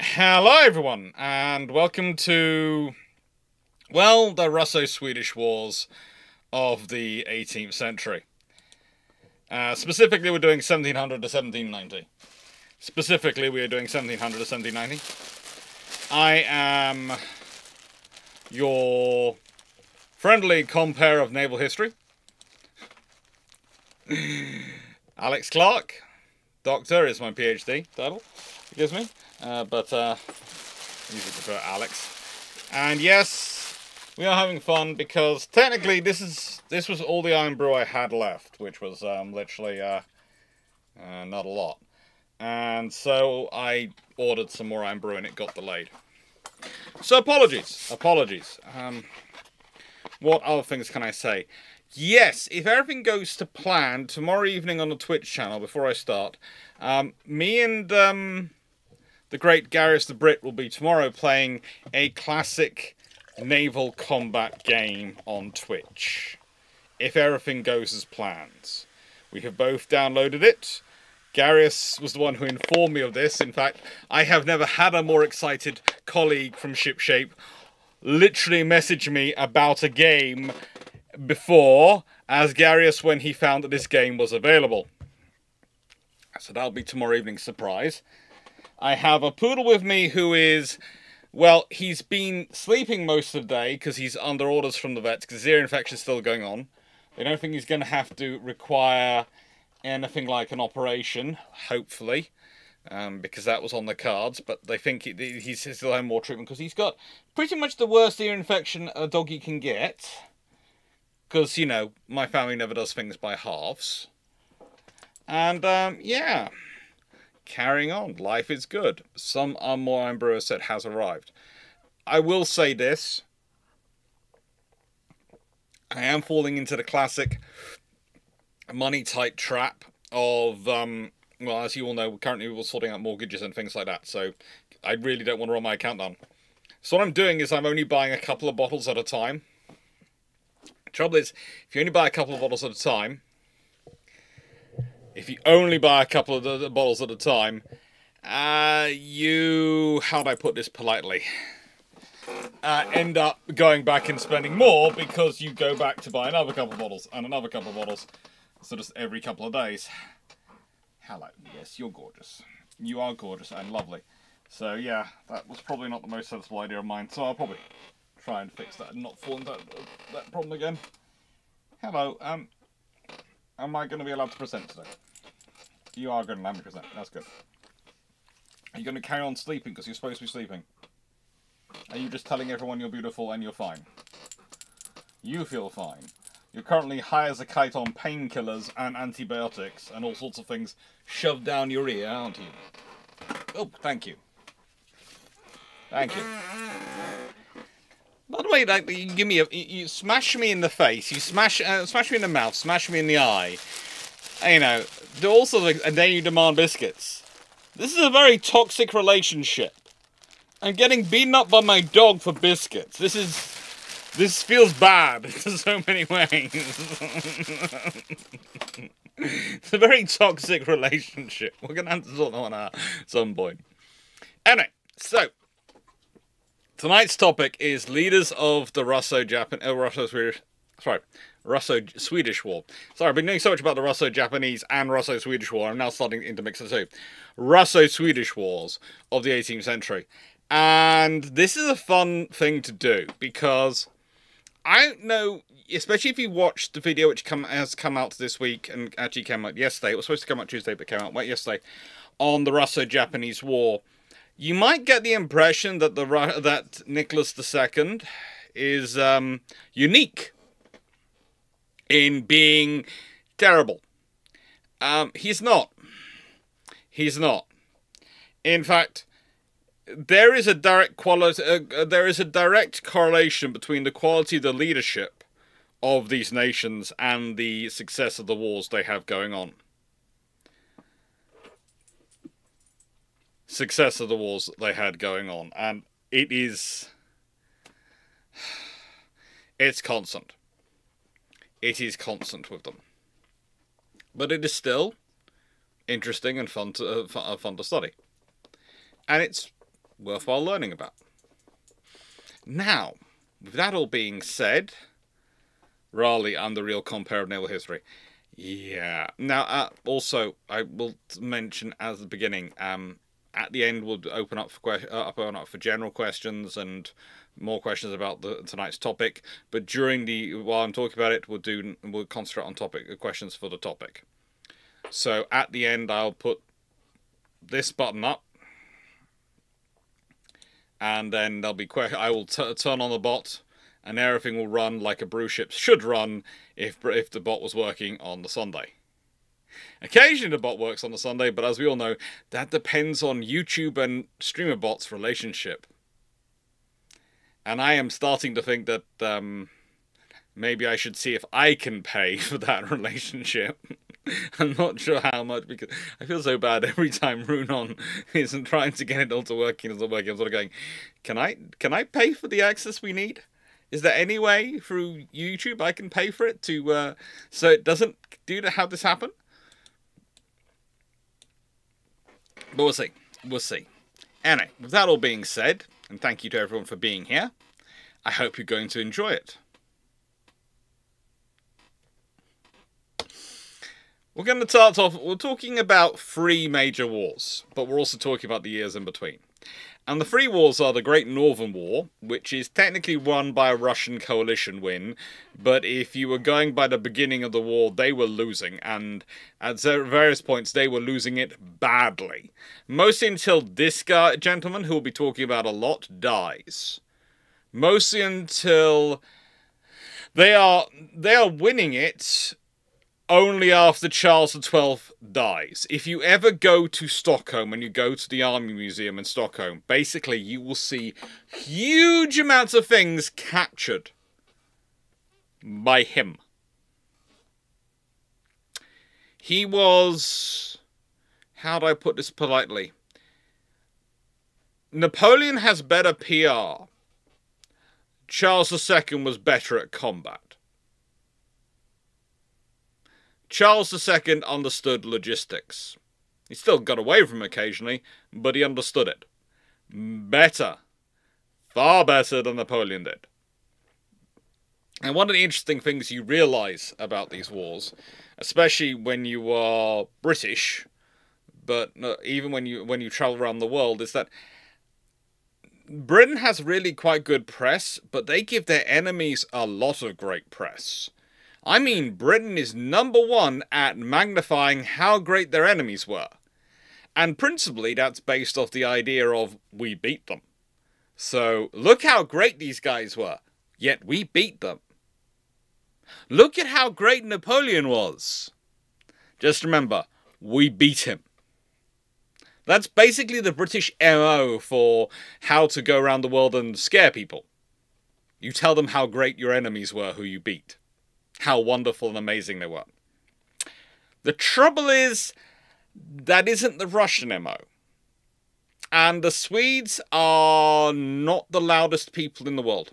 Hello everyone, and welcome to, well, the Russo-Swedish Wars of the 18th century. Specifically, we're doing 1700 to 1790. Specifically, we are doing 1700 to 1790. I am your friendly compere of naval history, Alex Clarke. Doctor is my PhD title, it gives me, but I usually prefer Alex. And yes, we are having fun because technically this was all the iron brew I had left, which was literally not a lot. And so I ordered some more iron brew and it got delayed. So apologies. What other things can I say? Yes, if everything goes to plan, tomorrow evening on the Twitch channel, before I start, me and the great Garius the Brit will be tomorrow playing a classic naval combat game on Twitch. If everything goes as planned. We have both downloaded it. Garius was the one who informed me of this. In fact, I have never had a more excited colleague from Shipshape literally message me about a game before as Garius when he found that this game was available. So that'll be tomorrow evening's surprise. I have a poodle with me who is, well, he's been sleeping most of the day because he's under orders from the vets because his ear infection is still going on. They don't think he's going to have to require anything like an operation, hopefully, because that was on the cards, but they think he's still having more treatment because he's got pretty much the worst ear infection a doggy can get. Because, you know, my family never does things by halves. And, yeah. Carrying on. Life is good. Some more iron brewer set has arrived. I will say this. I am falling into the classic money-tight trap of, well, as you all know, currently we're sorting out mortgages and things like that. So I really don't want to run my account down. So what I'm doing is I'm only buying a couple of bottles at a time. Trouble is, if you only buy a couple of bottles at a time, you, how do I put this politely, end up going back and spending more because you go back to buy another couple of bottles and another couple of bottles, so just every couple of days. Hello, yes, you're gorgeous. You are gorgeous and lovely. So yeah, that was probably not the most sensible idea of mine, so I'll probably try and fix that and not fall into that problem again. Hello, am I going to be allowed to present today? You are going to let me present, that's good. Are you going to carry on sleeping because you're supposed to be sleeping? Are you just telling everyone you're beautiful and you're fine? You feel fine. You're currently high as a kite on painkillers and antibiotics and all sorts of things shoved down your ear, aren't you? Oh, thank you. Thank you. By the way, like, you give me you smash me in the face, you smash me in the mouth, smash me in the eye. You know, do all sorts of things, and then you demand biscuits. This is a very toxic relationship. I'm getting beaten up by my dog for biscuits. This feels bad in so many ways. It's a very toxic relationship. We're gonna have to sort that one out at some point. Anyway, so tonight's topic is leaders of the Russo-Swedish War. Sorry, I've been doing so much about the Russo-Japanese and Russo-Swedish War. I'm now starting to intermix the two. Russo-Swedish Wars of the 18th century. And this is a fun thing to do because I don't know, especially if you watched the video which has come out this week and actually came out yesterday. It was supposed to come out Tuesday, but came out yesterday on the Russo-Japanese War. You might get the impression that that Nicholas II is unique in being terrible. He's not. He's not. In fact, there is a direct correlation between the quality of the leadership of these nations and the success of the wars they have going on. Success of the wars they had going on, and it's constant. It is constant with them, but it is still interesting and fun to study, and it's worthwhile learning about. Now, with that all being said, Raleigh, I'm the real compere of naval history. Yeah. Now, also, I will mention as the beginning, at the end we'll open up for general questions and more questions about tonight's topic. But while I'm talking about it, we'll concentrate on questions for the topic. So at the end, I'll put this button up, and then there'll be I will turn on the bot, and everything will run like a brew ship should run if the bot was working on the Sunday. Occasionally the bot works on the Sunday, but as we all know, that depends on YouTube and streamer bots' relationship. And I am starting to think that maybe I should see if I can pay for that relationship. I'm not sure how much, because I feel so bad every time Runon isn't trying to get it all to work. I'm sort of going, can I pay for the access we need? Is there any way through YouTube I can pay for it to so it doesn't have this happen? But we'll see. We'll see. Anyway, with that all being said, and thank you to everyone for being here, I hope you're going to enjoy it. We're going to start off, we're talking about 3 major wars, but we're also talking about the years in between. And the 3 wars are the Great Northern War, which is technically won by a Russian coalition win, but if you were going by the beginning of the war, they were losing, and at various points they were losing it badly. Mostly until this guy, gentleman, who we'll be talking about a lot, dies. Mostly until they are winning it only after Charles XII dies. If you ever go to Stockholm and you go to the Army Museum in Stockholm, basically you will see huge amounts of things captured by him. He was... how do I put this politely? Napoleon has better PR. Charles II was better at combat. Charles II understood logistics. He still got away from him occasionally, but he understood it. Better. Far better than Napoleon did. And one of the interesting things you realise about these wars, especially when you are British, but even when you travel around the world, is that Britain has really quite good press, but they give their enemies a lot of great press. I mean, Britain is #1 at magnifying how great their enemies were. And principally, that's based off the idea of, we beat them. So, look how great these guys were, yet we beat them. Look at how great Napoleon was. Just remember, we beat him. That's basically the British MO for how to go around the world and scare people. You tell them how great your enemies were who you beat. How wonderful and amazing they were. The trouble is, that isn't the Russian MO. And the Swedes are not the loudest people in the world.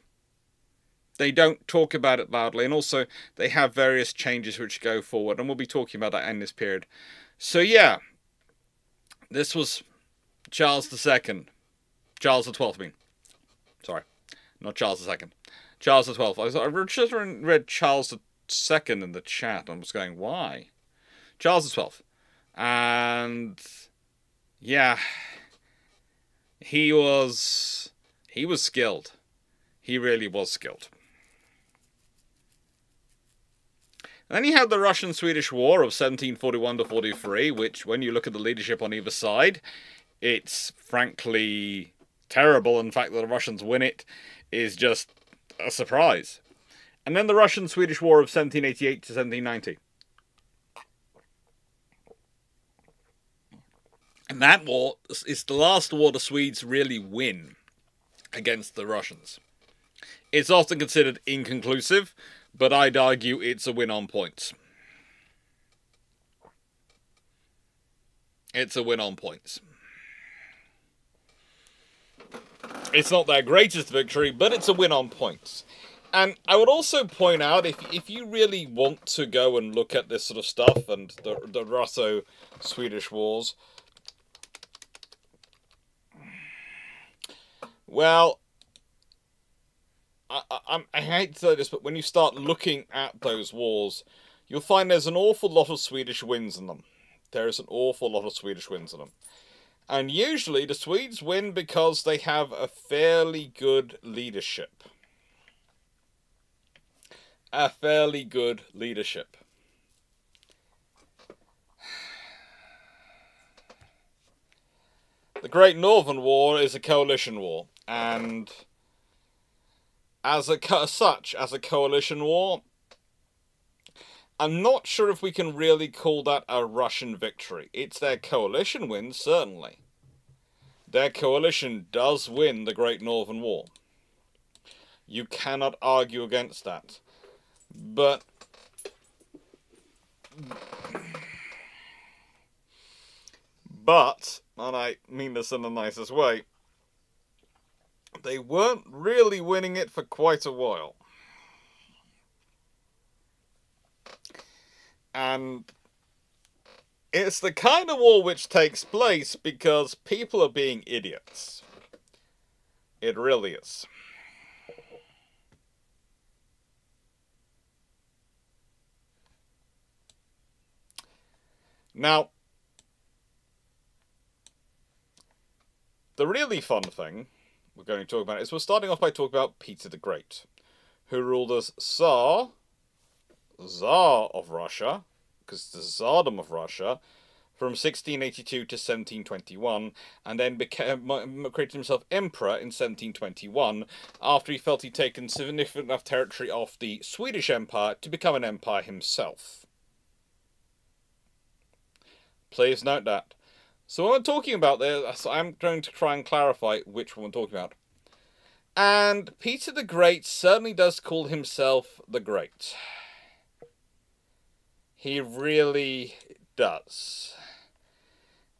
They don't talk about it loudly, and also they have various changes which go forward, and we'll be talking about that in this period. So yeah, this was Charles II. Charles XII, I mean. Sorry, not Charles II. Charles XII. I just read Charles II in the chat. I was going, why? Charles XII. And yeah, he was skilled. He really was skilled. And then you had the Russian-Swedish War of 1741 to 43, which, when you look at the leadership on either side, it's frankly terrible. And the fact that the Russians win it is just a surprise. And then the Russian-Swedish War of 1788 to 1790. And that war is the last war the Swedes really win against the Russians. It's often considered inconclusive, but I'd argue it's a win on points. It's a win on points. It's not their greatest victory, but it's a win on points. And I would also point out, if you really want to go and look at this sort of stuff, and the Russo-Swedish wars, Well, I hate to say this, but when you start looking at those wars, you'll find there's an awful lot of Swedish wins in them. There is an awful lot of Swedish wins in them. And usually the Swedes win because they have a fairly good leadership. A fairly good leadership. The Great Northern War is a coalition war, and as a coalition war, I'm not sure if we can really call that a Russian victory. It's their coalition win, certainly. Their coalition does win the Great Northern War. You cannot argue against that. But and I mean this in the nicest way, they weren't really winning it for quite a while. And it's the kind of war which takes place because people are being idiots. It really is. Now, the really fun thing we're going to talk about is we're starting off by talking about Peter the Great, who ruled as Tsar of Russia, because the Tsardom of Russia, from 1682 to 1721, and then created himself emperor in 1721, after he felt he'd taken significant enough territory off the Swedish Empire to become an empire himself. Please note that. So when we're talking about this, I'm going to try and clarify which one we're talking about. And Peter the Great certainly does call himself the Great. He really does.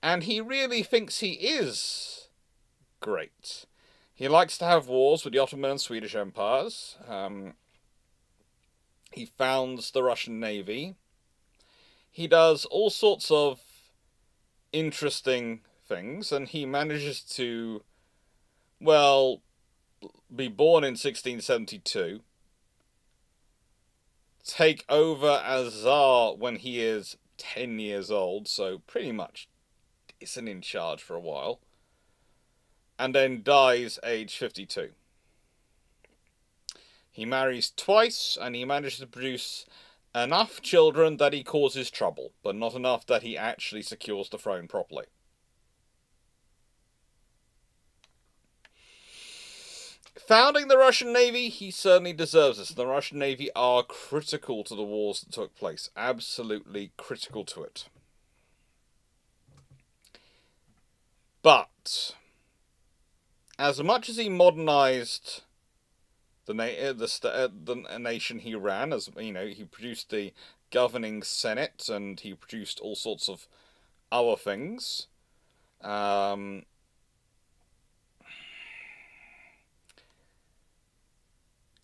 And he really thinks he is great. He likes to have wars with the Ottoman and Swedish empires. He founds the Russian Navy. He does all sorts of interesting things, and he manages to, well, be born in 1672, take over as Tsar when he is 10 years old, so pretty much isn't in charge for a while, and then dies age 52. He marries twice, and he manages to produce enough children that he causes trouble, but not enough that he actually secures the throne properly. Founding the Russian Navy, he certainly deserves this. The Russian Navy are critical to the wars that took place. Absolutely critical to it. But as much as he modernized the nation he ran, as you know, he produced the governing Senate and he produced all sorts of other things.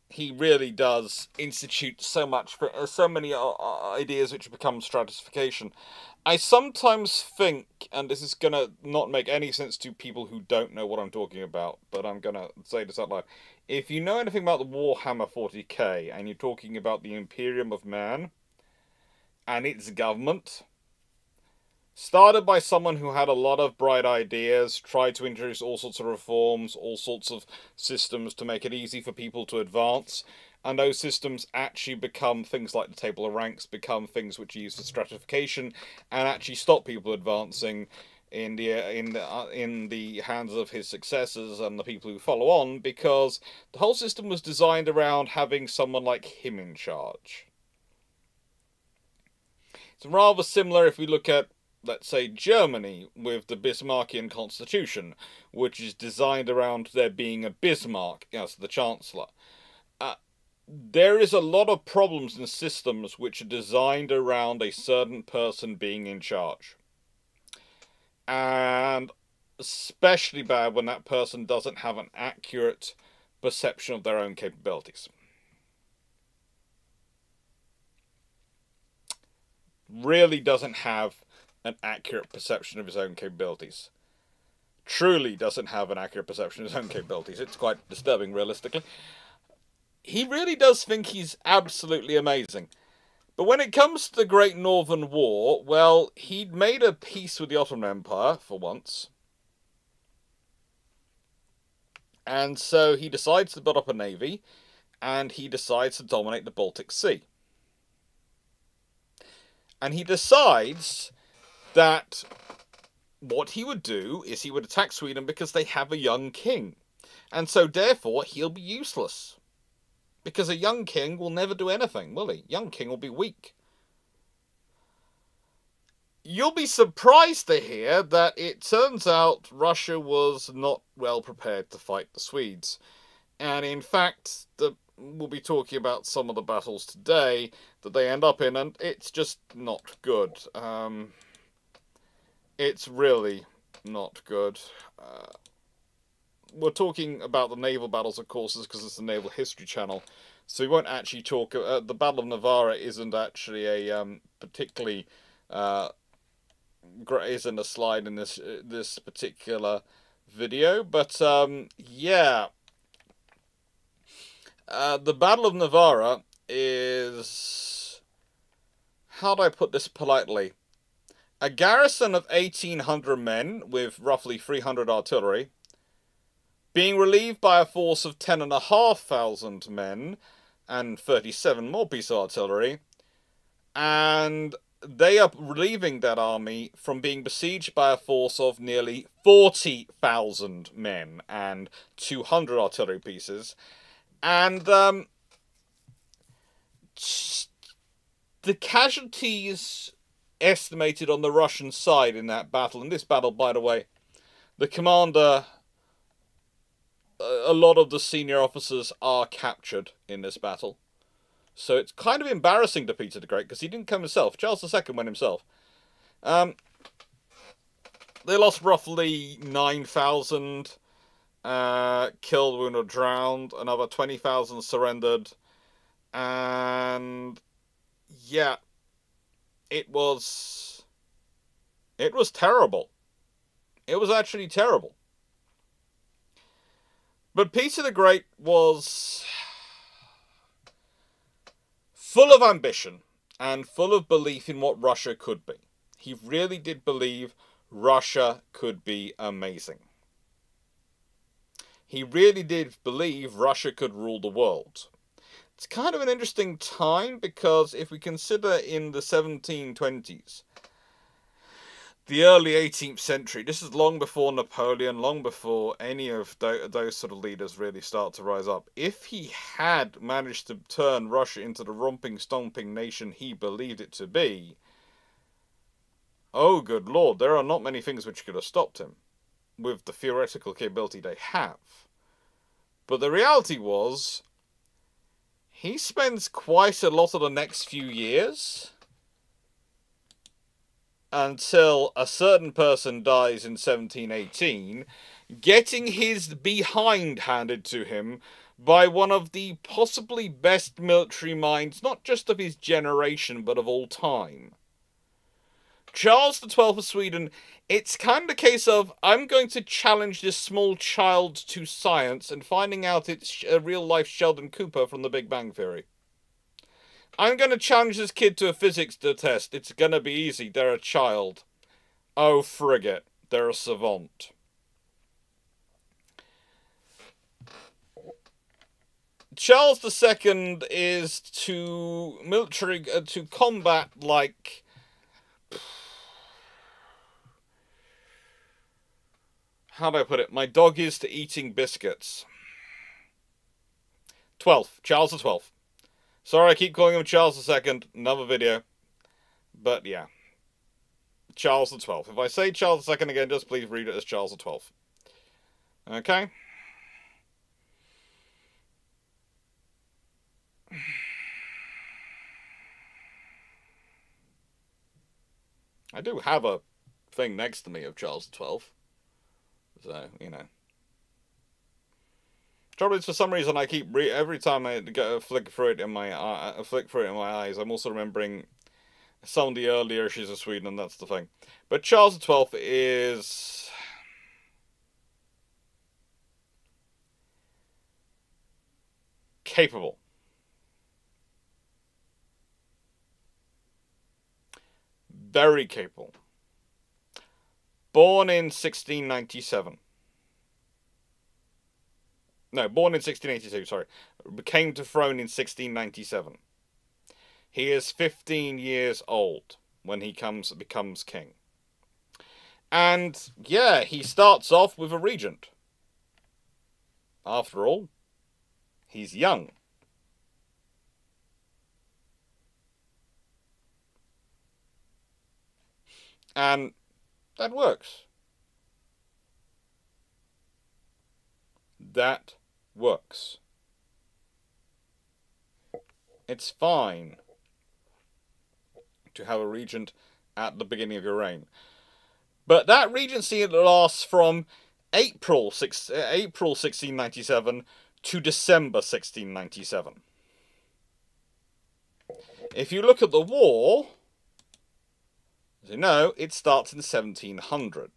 He really does institute so many ideas which become stratification. I sometimes think, and this is going to not make any sense to people who don't know what I'm talking about, but I'm going to say this out loud. If you know anything about the Warhammer 40k, and you're talking about the Imperium of Man, and its government, started by someone who had a lot of bright ideas, tried to introduce all sorts of reforms, all sorts of systems to make it easy for people to advance, and those systems actually become things like the table of ranks, become things which are used for stratification, and actually stop people advancing in the hands of his successors and the people who follow on, because the whole system was designed around having someone like him in charge. It's rather similar if we look at, let's say, Germany with the Bismarckian constitution, which is designed around there being a Bismarck as the chancellor. There is a lot of problems in systems which are designed around a certain person being in charge. And especially bad when that person doesn't have an accurate perception of their own capabilities. Really doesn't have an accurate perception of his own capabilities. truly doesn't have an accurate perception of his own capabilities. It's quite disturbing, realistically. He really does think he's absolutely amazing. But when it comes to the Great Northern War, well, he'd made a peace with the Ottoman Empire, for once. And so he decides to build up a navy, and he decides to dominate the Baltic Sea. And he decides that what he would do is he would attack Sweden because they have a young king. And so, therefore, he'll be useless. Because a young king will never do anything, will he? Young king will be weak. You'll be surprised to hear that it turns out Russia was not well prepared to fight the Swedes. And in fact, we'll be talking about some of the battles today that they end up in, and it's just not good. It's really not good. We're talking about the naval battles, of course, because it's the Naval History Channel. So we won't actually talk... the Battle of Navarre isn't actually a particularly... isn't a slide in this particular video. But, yeah. The Battle of Navarre is... How do I put this politely? A garrison of 1,800 men with roughly 300 artillery, being relieved by a force of 10,500 men and 37 more pieces of artillery, and they are relieving that army from being besieged by a force of nearly 40,000 men and 200 artillery pieces, and the casualties estimated on the Russian side in that battle. In this battle, by the way, the commander, a lot of the senior officers are captured in this battle. So it's kind of embarrassing to Peter the Great, because he didn't come himself. Charles II went himself. They lost roughly 9,000 killed, wounded, drowned. Another 20,000 surrendered. And yeah, it was terrible. It was actually terrible. But Peter the Great was full of ambition and full of belief in what Russia could be. He really did believe Russia could be amazing. He really did believe Russia could rule the world. It's kind of an interesting time, because if we consider in the 1720s, the early 18th century, this is long before Napoleon, long before any of those sort of leaders really start to rise up. If he had managed to turn Russia into the romping, stomping nation he believed it to be, oh good lord, there are not many things which could have stopped him with the theoretical capability they have. But the reality was, he spends quite a lot of the next few years until a certain person dies in 1718, getting his behind handed to him by one of the possibly best military minds, not just of his generation, but of all time. Charles XII of Sweden, it's kind of a case of, I'm going to challenge this small child to science and finding out it's a real-life Sheldon Cooper from The Big Bang Theory. I'm going to challenge this kid to a physics test. It's going to be easy. They're a child. Oh, frigate. They're a savant. Charles II is to combat like... How do I put it? My dog is to eating biscuits. 12th. Charles XII. Sorry, I keep calling him Charles II. Another video. But yeah. Charles XII. If I say Charles II again, just please read it as Charles XII. Okay? I do have a thing next to me of Charles XII. So, you know. Trouble is, for some reason, I keep every time I go flick through it in my eyes, I'm also remembering some of the earlier issues of Sweden, and that's the thing. But Charles XII is capable. Very capable. Born in 1697. No, born in 1682, sorry. Came to throne in 1697. He is 15 years old when he becomes king. And, yeah, he starts off with a regent. After all, he's young. And that works. That works. It's fine to have a regent at the beginning of your reign. But that regency lasts from April 1697 to December 1697. If you look at the war, as you know, it starts in 1700.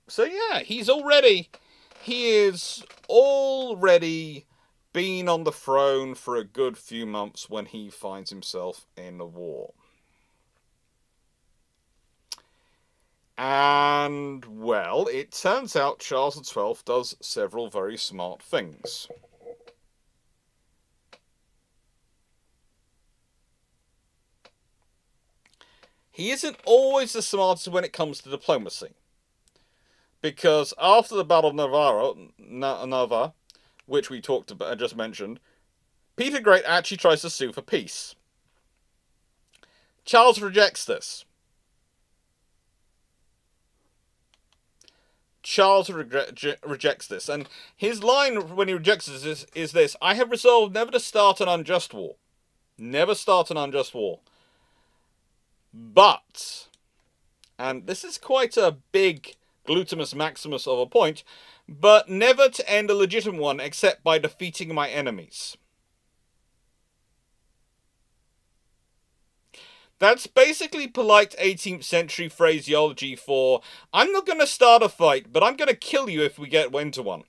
So yeah, he is already been on the throne for a good few months when he finds himself in a war. And, well, it turns out Charles XII does several very smart things. He isn't always the smartest when it comes to diplomacy. Because after the Battle of Naval, which we talked about, I just mentioned, Peter the Great actually tries to sue for peace. Charles rejects this. Charles rejects this, and his line when he rejects this is this: "I have resolved never to start an unjust war. Never start an unjust war. But," and this is quite a big glutamus maximus of a point, "but never to end a legitimate one except by defeating my enemies." That's basically polite 18th century phraseology for, I'm not going to start a fight, but I'm going to kill you if we get into one.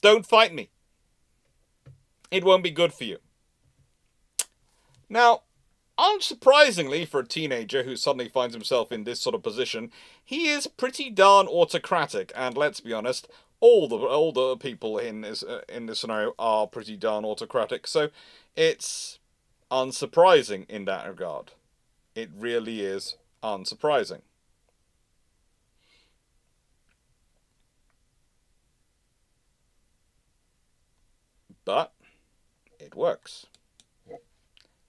Don't fight me. It won't be good for you. Now, unsurprisingly for a teenager who suddenly finds himself in this sort of position, he is pretty darn autocratic, and let's be honest, all the people in this scenario are pretty darn autocratic, so it's unsurprising in that regard. It really is unsurprising. But it works.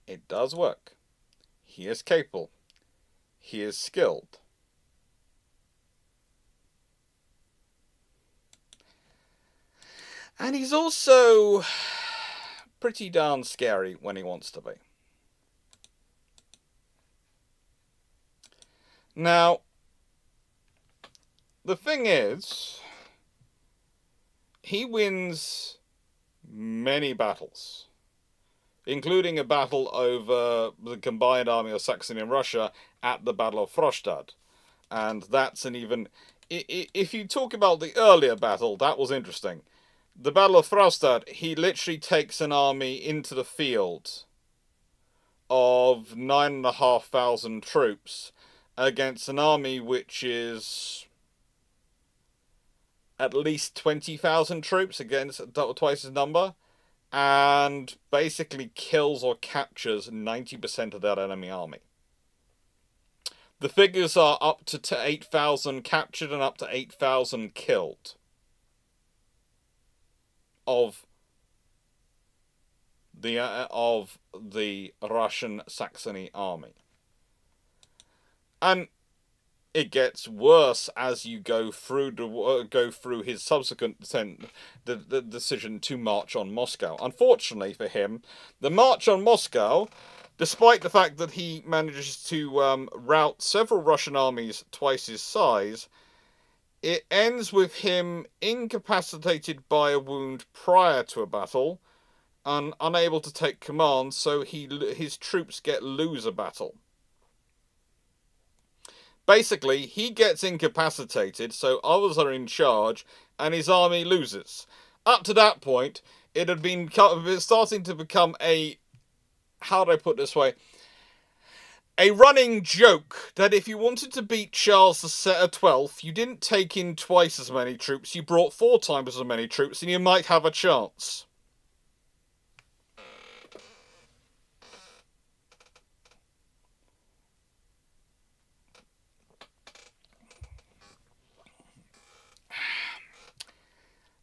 It does work. He is capable. He is skilled. And he's also pretty darn scary when he wants to be. Now, the thing is, he wins many battles, including a battle over the combined army of Saxony and Russia at the Battle of Frostadt. And that's an even... If you talk about the earlier battle, that was interesting. The Battle of Frostadt, he literally takes an army into the field of 9,500 troops against an army which is at least 20,000 troops, against twice his number, and basically kills or captures 90% of that enemy army. The figures are up to 8,000 captured and up to 8,000 killed of the Russian Saxony army. And it gets worse as you go through his subsequent the decision to march on Moscow. Unfortunately for him, the march on Moscow, despite the fact that he manages to rout several Russian armies twice his size, it ends with him incapacitated by a wound prior to a battle and unable to take command, so his troops lose a battle. Basically, he gets incapacitated, so others are in charge, and his army loses. Up to that point, it had been starting to become a, how do I put this way, a running joke that if you wanted to beat Charles XII, you didn't take in twice as many troops, you brought 4 times as many troops, and you might have a chance.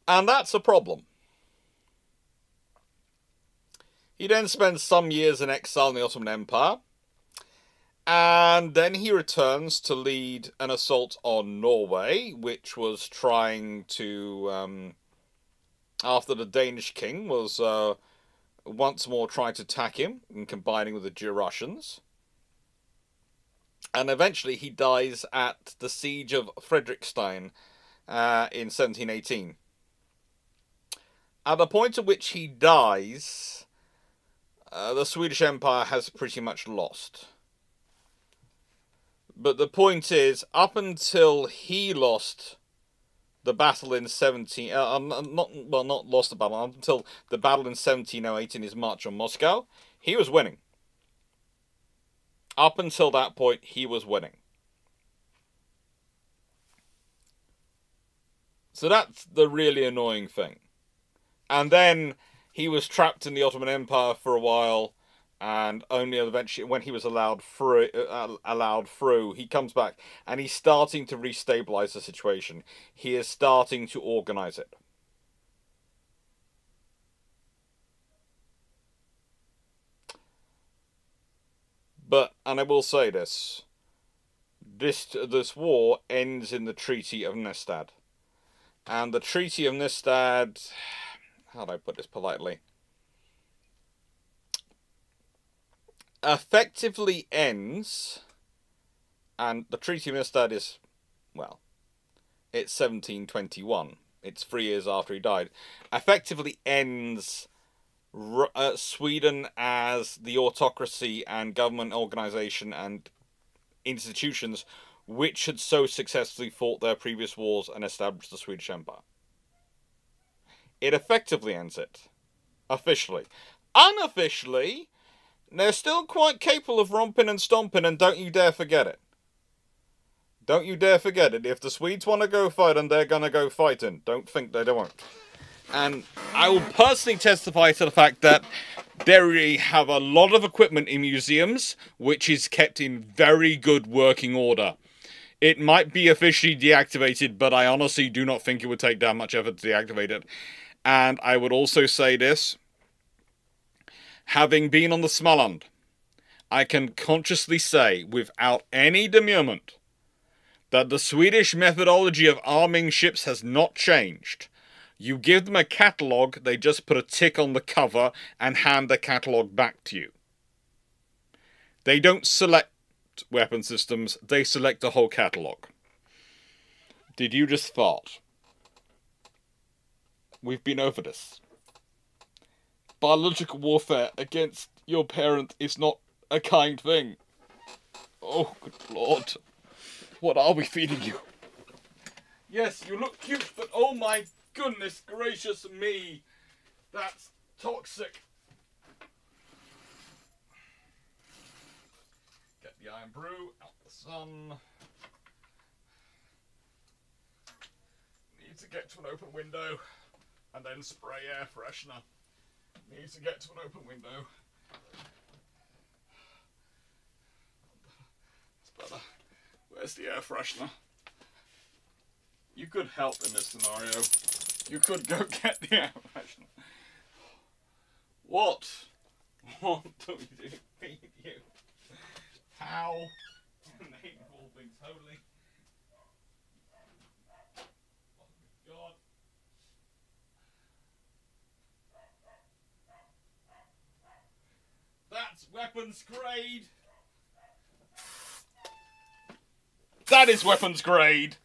And that's a problem. He then spends some years in exile in the Ottoman Empire. And then he returns to lead an assault on Norway, which was trying to, after the Danish king was once more trying to attack him and combining with the Russians. And eventually he dies at the siege of Fredrikstein in 1718. At the point at which he dies, the Swedish Empire has pretty much lost. But the point is, up until he lost the battle in not lost the battle, up until the battle in 1708 in his march on Moscow, he was winning. Up until that point, he was winning. So that's the really annoying thing. And then he was trapped in the Ottoman Empire for a while, and only eventually, when he was allowed through, he comes back, and he's starting to restabilize the situation. He is starting to organize it. But, and I will say this war ends in the Treaty of Nystad. And the Treaty of Nystad, how do I put this politely, effectively ends, and the Treaty of Nystad is, well, it's 1721. It's 3 years after he died. Effectively ends Sweden as the autocracy and government organization and institutions which had so successfully fought their previous wars and established the Swedish Empire. It effectively ends it. Officially. Unofficially, they're still quite capable of romping and stomping, and don't you dare forget it. Don't you dare forget it. If the Swedes want to go fighting, they're going to go fighting. Don't think they don't. And I will personally testify to the fact that they have a lot of equipment in museums which is kept in very good working order. It might be officially deactivated, but I honestly do not think it would take that much effort to deactivate it. And I would also say this, having been on the Småland, I can consciously say, without any demurrament, that the Swedish methodology of arming ships has not changed. You give them a catalogue, they just put a tick on the cover and hand the catalogue back to you. They don't select weapon systems, they select the whole catalogue. Did you just fart? We've been over this. Biological warfare against your parent is not a kind thing. Oh, good Lord. What are we feeding you? Yes, you look cute, but oh my goodness gracious me. That's toxic. Get the iron brew out the sun. Need to get to an open window and then spray air freshener. Need to get to an open window. It's better. Where's the air freshener? You could help in this scenario. You could go get the air freshener. What? What do we do? Feed you? How? Name of all things holy. Oh God. That's weapons grade. That is weapons grade.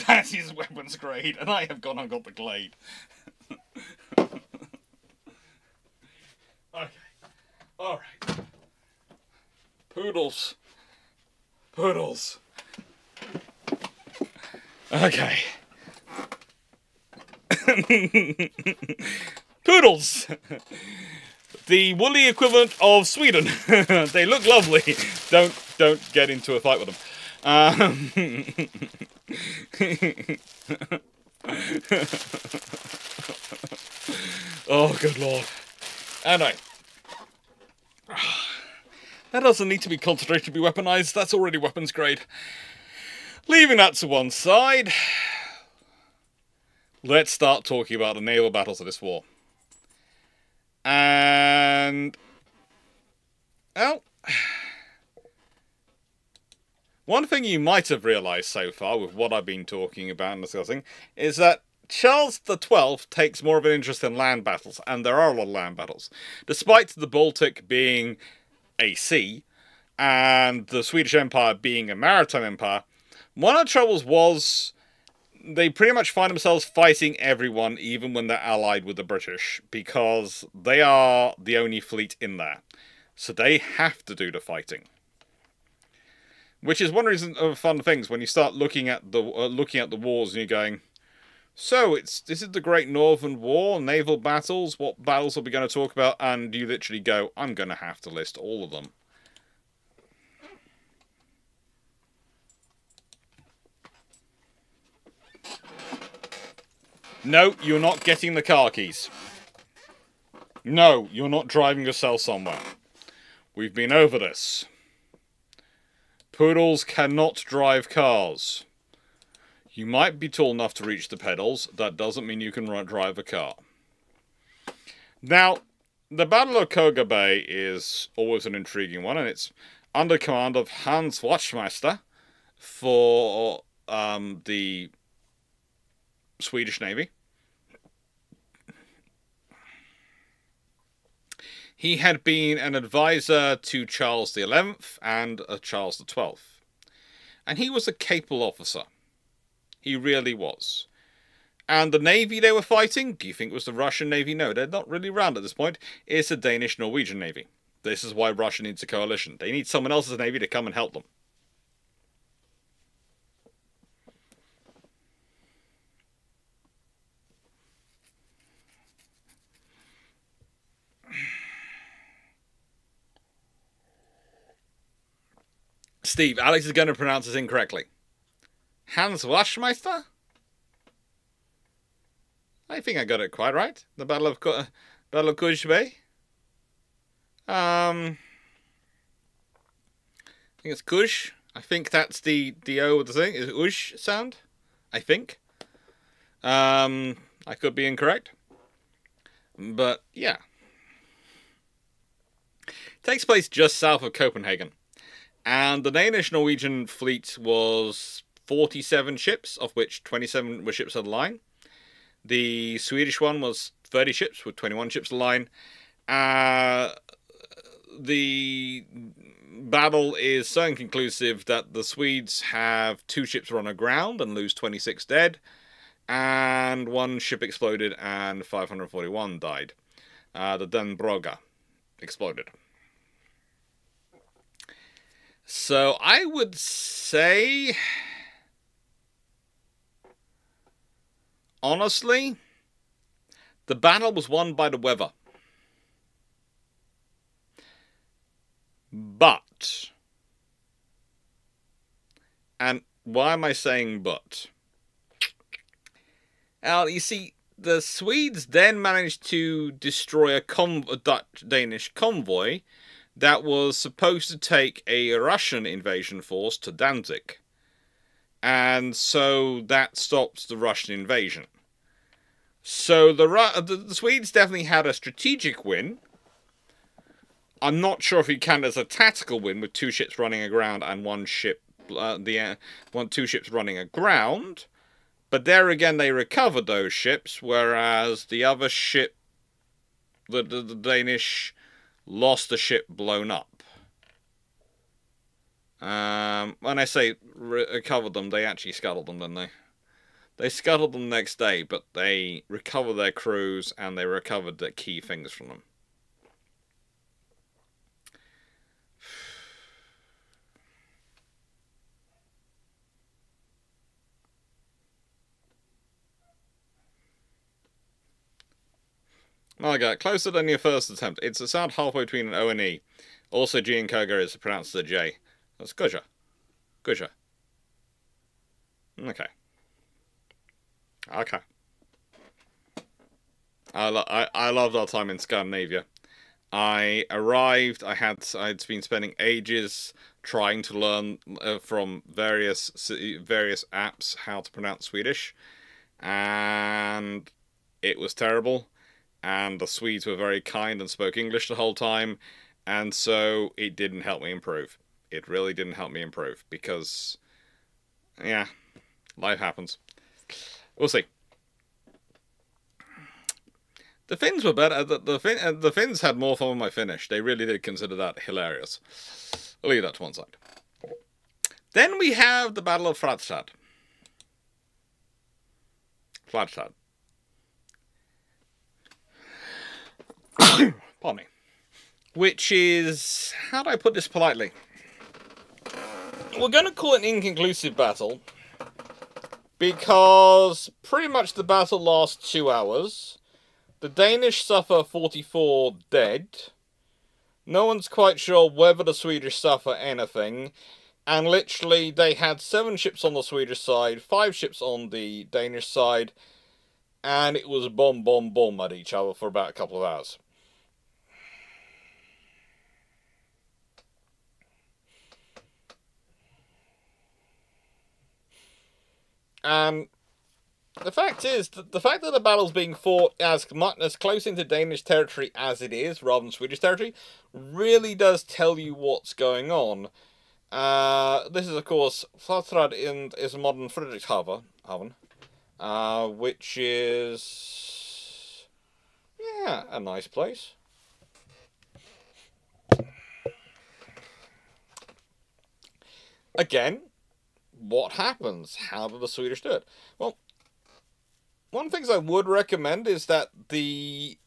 That is weapons grade. And I have gone and got the glade. Okay. Alright. Poodles. Poodles. Okay. Poodles! The woolly equivalent of Sweden. They look lovely. Don't get into a fight with them. Oh, good lord. Anyway. That doesn't need to be concentrated to be weaponized. That's already weapons grade. Leaving that to one side, let's start talking about the naval battles of this war. And, well, one thing you might have realised so far with what I've been talking about and discussing is that Charles XII takes more of an interest in land battles, and there are a lot of land battles. Despite the Baltic being a sea, and the Swedish Empire being a maritime empire, one of the troubles was they pretty much find themselves fighting everyone, even when they're allied with the British, because they are the only fleet in there. So they have to do the fighting. Which is one reason of fun things when you start looking at the wars and you're going, so this is the Great Northern War, naval battles. What battles are we going to talk about? And you literally go, I'm going to have to list all of them. No, you're not getting the car keys. No, you're not driving yourself somewhere. We've been over this. Poodles cannot drive cars. You might be tall enough to reach the pedals. That doesn't mean you can drive a car. Now, the Battle of Koga Bay is always an intriguing one, and it's under command of Hans Wachtmeister for the Swedish Navy. He had been an advisor to Charles XI and Charles XII. And he was a capable officer. He really was. And the navy they were fighting, do you think it was the Russian Navy? No, they're not really around at this point. It's the Danish-Norwegian Navy. This is why Russia needs a coalition. They need someone else's navy to come and help them. Steve, Alex is going to pronounce this incorrectly. Hans Wachtmeister? I think I got it quite right. The Battle of Koga Bay. I think it's Kush. I think that's the O of the thing. Is it Ush sound? I think. I could be incorrect. But, yeah. It takes place just south of Copenhagen. And the Danish-Norwegian fleet was 47 ships, of which 27 were ships of the line. The Swedish one was 30 ships, with 21 ships of the line. The battle is so inconclusive that the Swedes have 2 ships run aground and lose 26 dead. And 1 ship exploded and 541 died. The Den Brogga exploded. So I would say, honestly, the battle was won by the weather. But, and why am I saying but? Now, you see, the Swedes then managed to destroy a Dutch-Danish convoy that was supposed to take a Russian invasion force to Danzig. And so that stops the Russian invasion. So the Swedes definitely had a strategic win. I'm not sure if you count it as a tactical win with 2 ships running aground and 1 ship, 2 ships running aground. But there again, they recovered those ships, whereas the other ship, the Danish, lost a ship blown up. When I say recovered them, they actually scuttled them, didn't they? They scuttled them the next day, but they recovered their crews and they recovered the key things from them. Well, I got closer than your first attempt. It's a sound halfway between an O and E. Also, G in Koga is pronounced as a J. That's Gusha. Gusha. Okay. Okay. I loved our time in Scandinavia. I arrived. I'd been spending ages trying to learn from various apps how to pronounce Swedish, and it was terrible. And the Swedes were very kind and spoke English the whole time, and so it didn't help me improve. It really didn't help me improve because, yeah, life happens. We'll see. The Finns were better. The Finns had more fun with my Finnish. They really did consider that hilarious. I'll leave that to one side. Then we have the Battle of Fladstad. Fladstad. Pardon me. Which is, how do I put this politely? We're going to call it an inconclusive battle because pretty much the battle lasts 2 hours. The Danish suffer 44 dead. No one's quite sure whether the Swedish suffer anything. And literally, they had 7 ships on the Swedish side, 5 ships on the Danish side. And it was bomb, bomb, bomb at each other for about a couple of hours. And the fact is, the fact that the battle's being fought as close into Danish territory as it is, rather than Swedish territory, really does tell you what's going on. This is, of course, Fladstrand is modern Frederikshavn, which is, yeah, a nice place. Again, what happens? How do the Swedish do it? Well, one of the things I would recommend is that the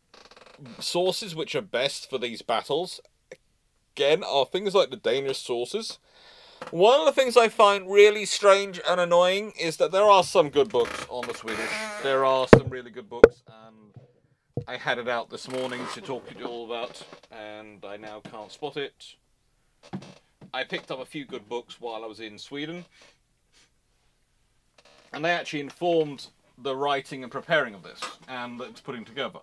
sources which are best for these battles, again, are things like the Danish sources. One of the things I find really strange and annoying is that there are some good books on the Swedish. There are some really good books, and I had it out this morning to talk to you all about, and I now can't spot it. I picked up a few good books while I was in Sweden, and they actually informed the writing and preparing of this, and its putting together.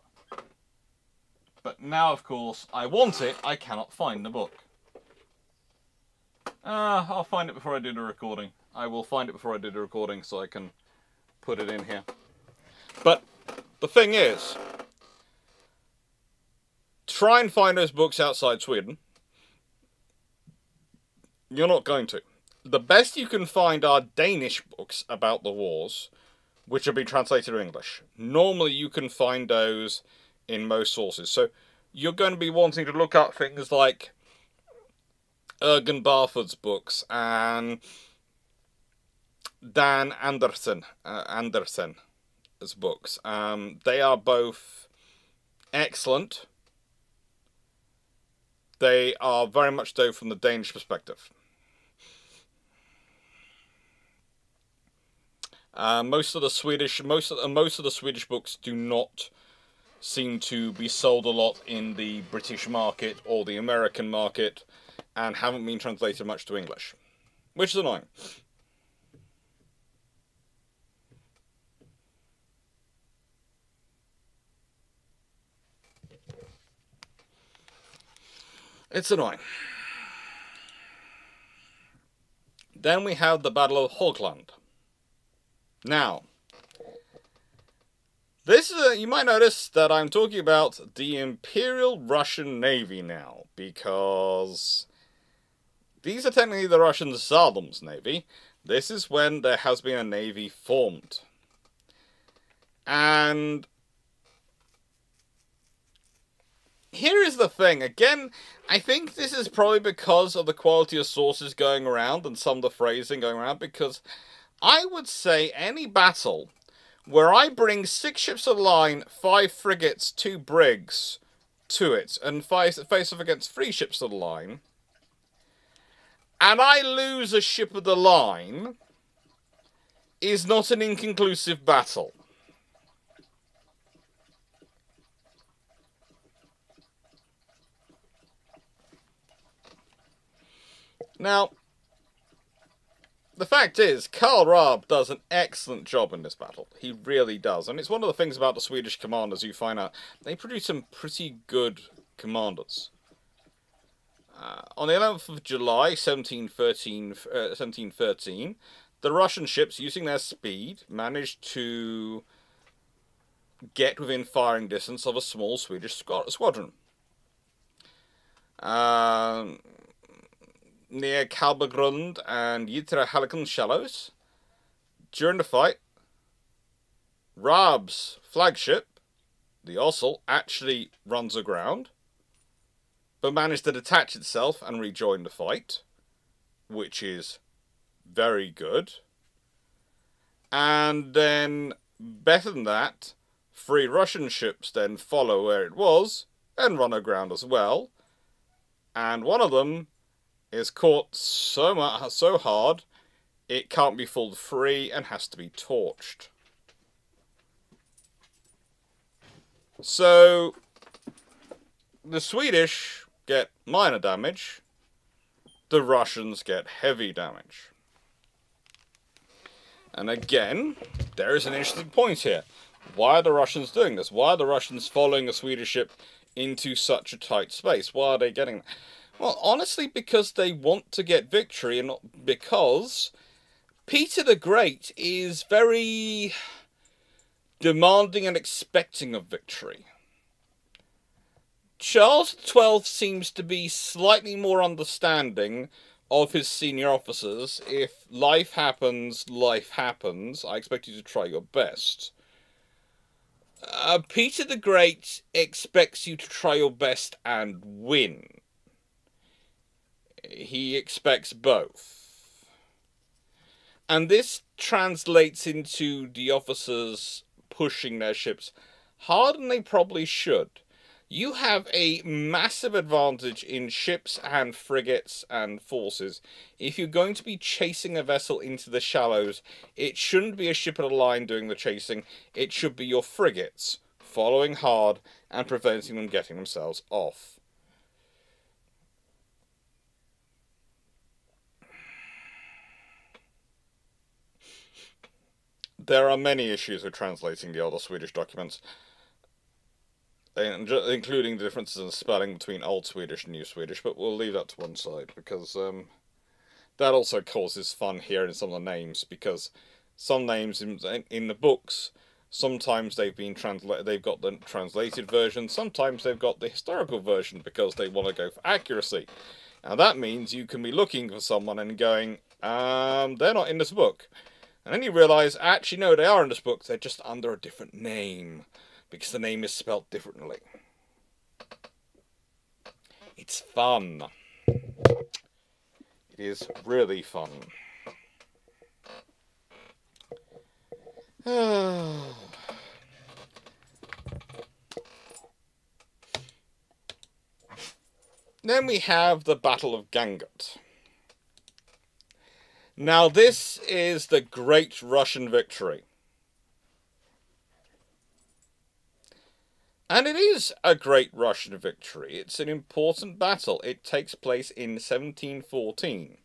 But now, of course, I want it, I cannot find the book. I'll find it before I do the recording. I will find it before I do the recording so I can put it in here. But the thing is, try and find those books outside Sweden. You're not going to. The best you can find are Danish books about the wars, which have been translated to English. Normally you can find those in most sources. So you're going to be wanting to look up things like Ergen Barford's books and Dan Andersen's books. They are both excellent. They are very much so from the Danish perspective. Most of the Swedish books do not seem to be sold a lot in the British market or the American market, and haven't been translated much to English, which is annoying. It's annoying. Then we have the Battle of Hogland. Now, this you might notice that I'm talking about the Imperial Russian Navy now, because these are technically the Russian Tsardom's navy. This is when there has been a navy formed. And here is the thing. Again, I think this is probably because of the quality of sources going around and some of the phrasing going around, because I would say any battle where I bring 6 ships of the line, 5 frigates, 2 brigs to it, and face off against 3 ships of the line, and I lose a ship of the line, is not an inconclusive battle. Now, the fact is, Karl Raab does an excellent job in this battle. He really does. And it's one of the things about the Swedish commanders you find out. They produce some pretty good commanders. On the 11th of July, 1713, the Russian ships, using their speed, managed to get within firing distance of a small Swedish squadron. Near Kalbergrund and Yttre Halliken shallows. During the fight, Raab's flagship, the Ossel, actually runs aground, but managed to detach itself and rejoin the fight, which is very good. And then, better than that, 3 Russian ships then follow where it was and run aground as well. And one of them is caught so hard it can't be pulled free and has to be torched. So the Swedish get minor damage, the Russians get heavy damage. And again, there is an interesting point here. Why are the Russians doing this? Why are the Russians following a Swedish ship into such a tight space? Why are they getting that? Well, honestly, because they want to get victory, and not because Peter the Great is very demanding and expecting of victory. Charles XII seems to be slightly more understanding of his senior officers. If life happens, life happens. I expect you to try your best. Peter the Great expects you to try your best and win. He expects both. And this translates into the officers pushing their ships harder than they probably should. You have a massive advantage in ships and frigates and forces. If you're going to be chasing a vessel into the shallows, it shouldn't be a ship of the line doing the chasing. It should be your frigates following hard and preventing them getting themselves off. There are many issues with translating the older Swedish documents, including the differences in spelling between Old Swedish and New Swedish, but we'll leave that to one side, because that also causes fun here in some of the names, because some names in the books, sometimes they've got the translated version, sometimes they've got the historical version, because they want to go for accuracy. Now that means you can be looking for someone and going, they're not in this book. And then you realise, actually, no, they are in this book, they're just under a different name, because the name is spelt differently. It's fun. It is really fun. Then we have the Battle of Gangot. Now this is the great Russian victory. And it is a great Russian victory. It's an important battle. It takes place in 1714.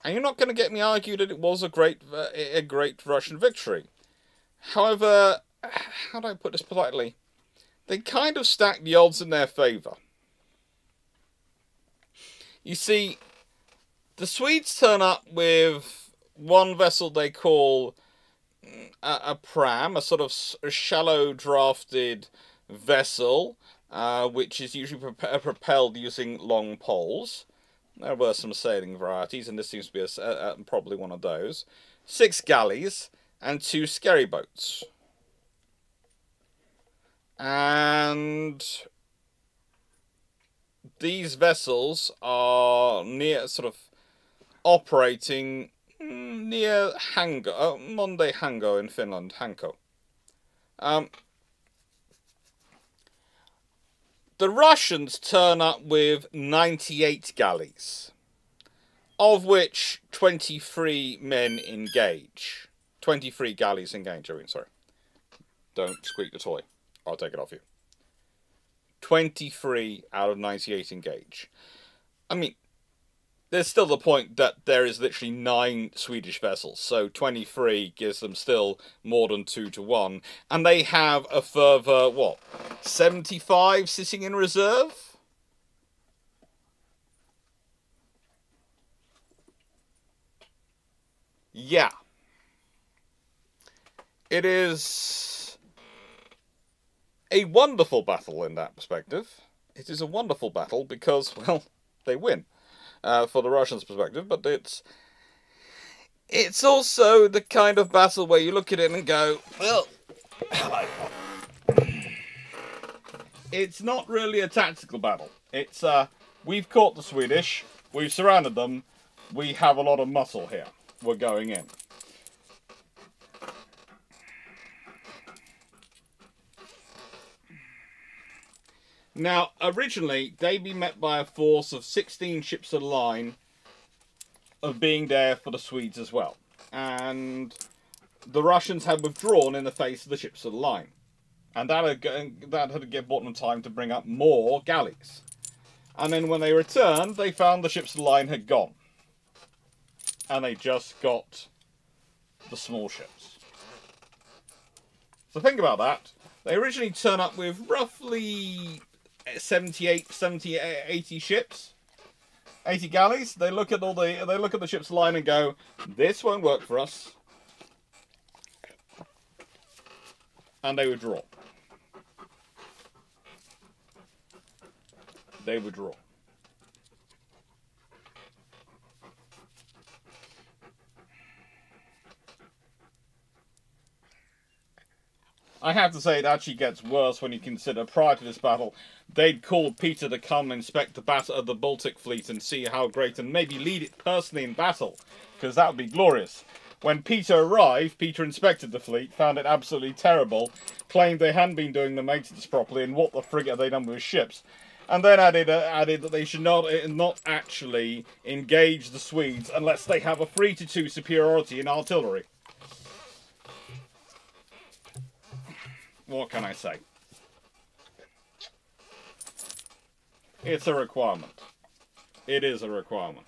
And you're not going to get me argue that it was a great Russian victory. However, how do I put this politely? They kind of stacked the odds in their favour. You see, the Swedes turn up with one vessel they call a pram, a sort of shallow drafted vessel, which is usually propelled using long poles. There were some sailing varieties, and this seems to be probably one of those. 6 galleys and 2 skerry boats. And these vessels are operating near Hanko, Monday Hanko in Finland, Hanko. The Russians turn up with 98 galleys, of which 23 men engage. 23 galleys engage, sorry. Don't squeak the toy. I'll take it off you. 23 out of 98 engage. I mean, there's still the point that there is literally 9 Swedish vessels, so 23 gives them still more than 2 to 1. And they have a further, what, 75 sitting in reserve? Yeah. It is a wonderful battle in that perspective. It is a wonderful battle because, well, they win. For the Russians' perspective, but it's also the kind of battle where you look at it and go, well, hello. It's not really a tactical battle. It's, we've caught the Swedish, we've surrounded them, we have a lot of muscle here. We're going in. Now, originally, they'd be met by a force of 16 ships of the line of being there for the Swedes as well. And the Russians had withdrawn in the face of the ships of the line. And that had given them time to bring up more galleys. And then when they returned, they found the ships of the line had gone. And they just got the small ships. So think about that. They originally turn up with roughly 80 ships, 80 galleys. They look at the ship's line and go, this won't work for us, and they withdraw. They withdraw. I have to say it actually gets worse when you consider prior to this battle, they'd called Peter to come inspect the battle of the Baltic fleet and see how great, and maybe lead it personally in battle, because that would be glorious. When Peter arrived, Peter inspected the fleet, found it absolutely terrible, claimed they hadn't been doing the maintenance properly, and what the frig had they done with his ships, and then added that they should not actually engage the Swedes unless they have a 3-2 superiority in artillery. What can I say? It's a requirement. It is a requirement.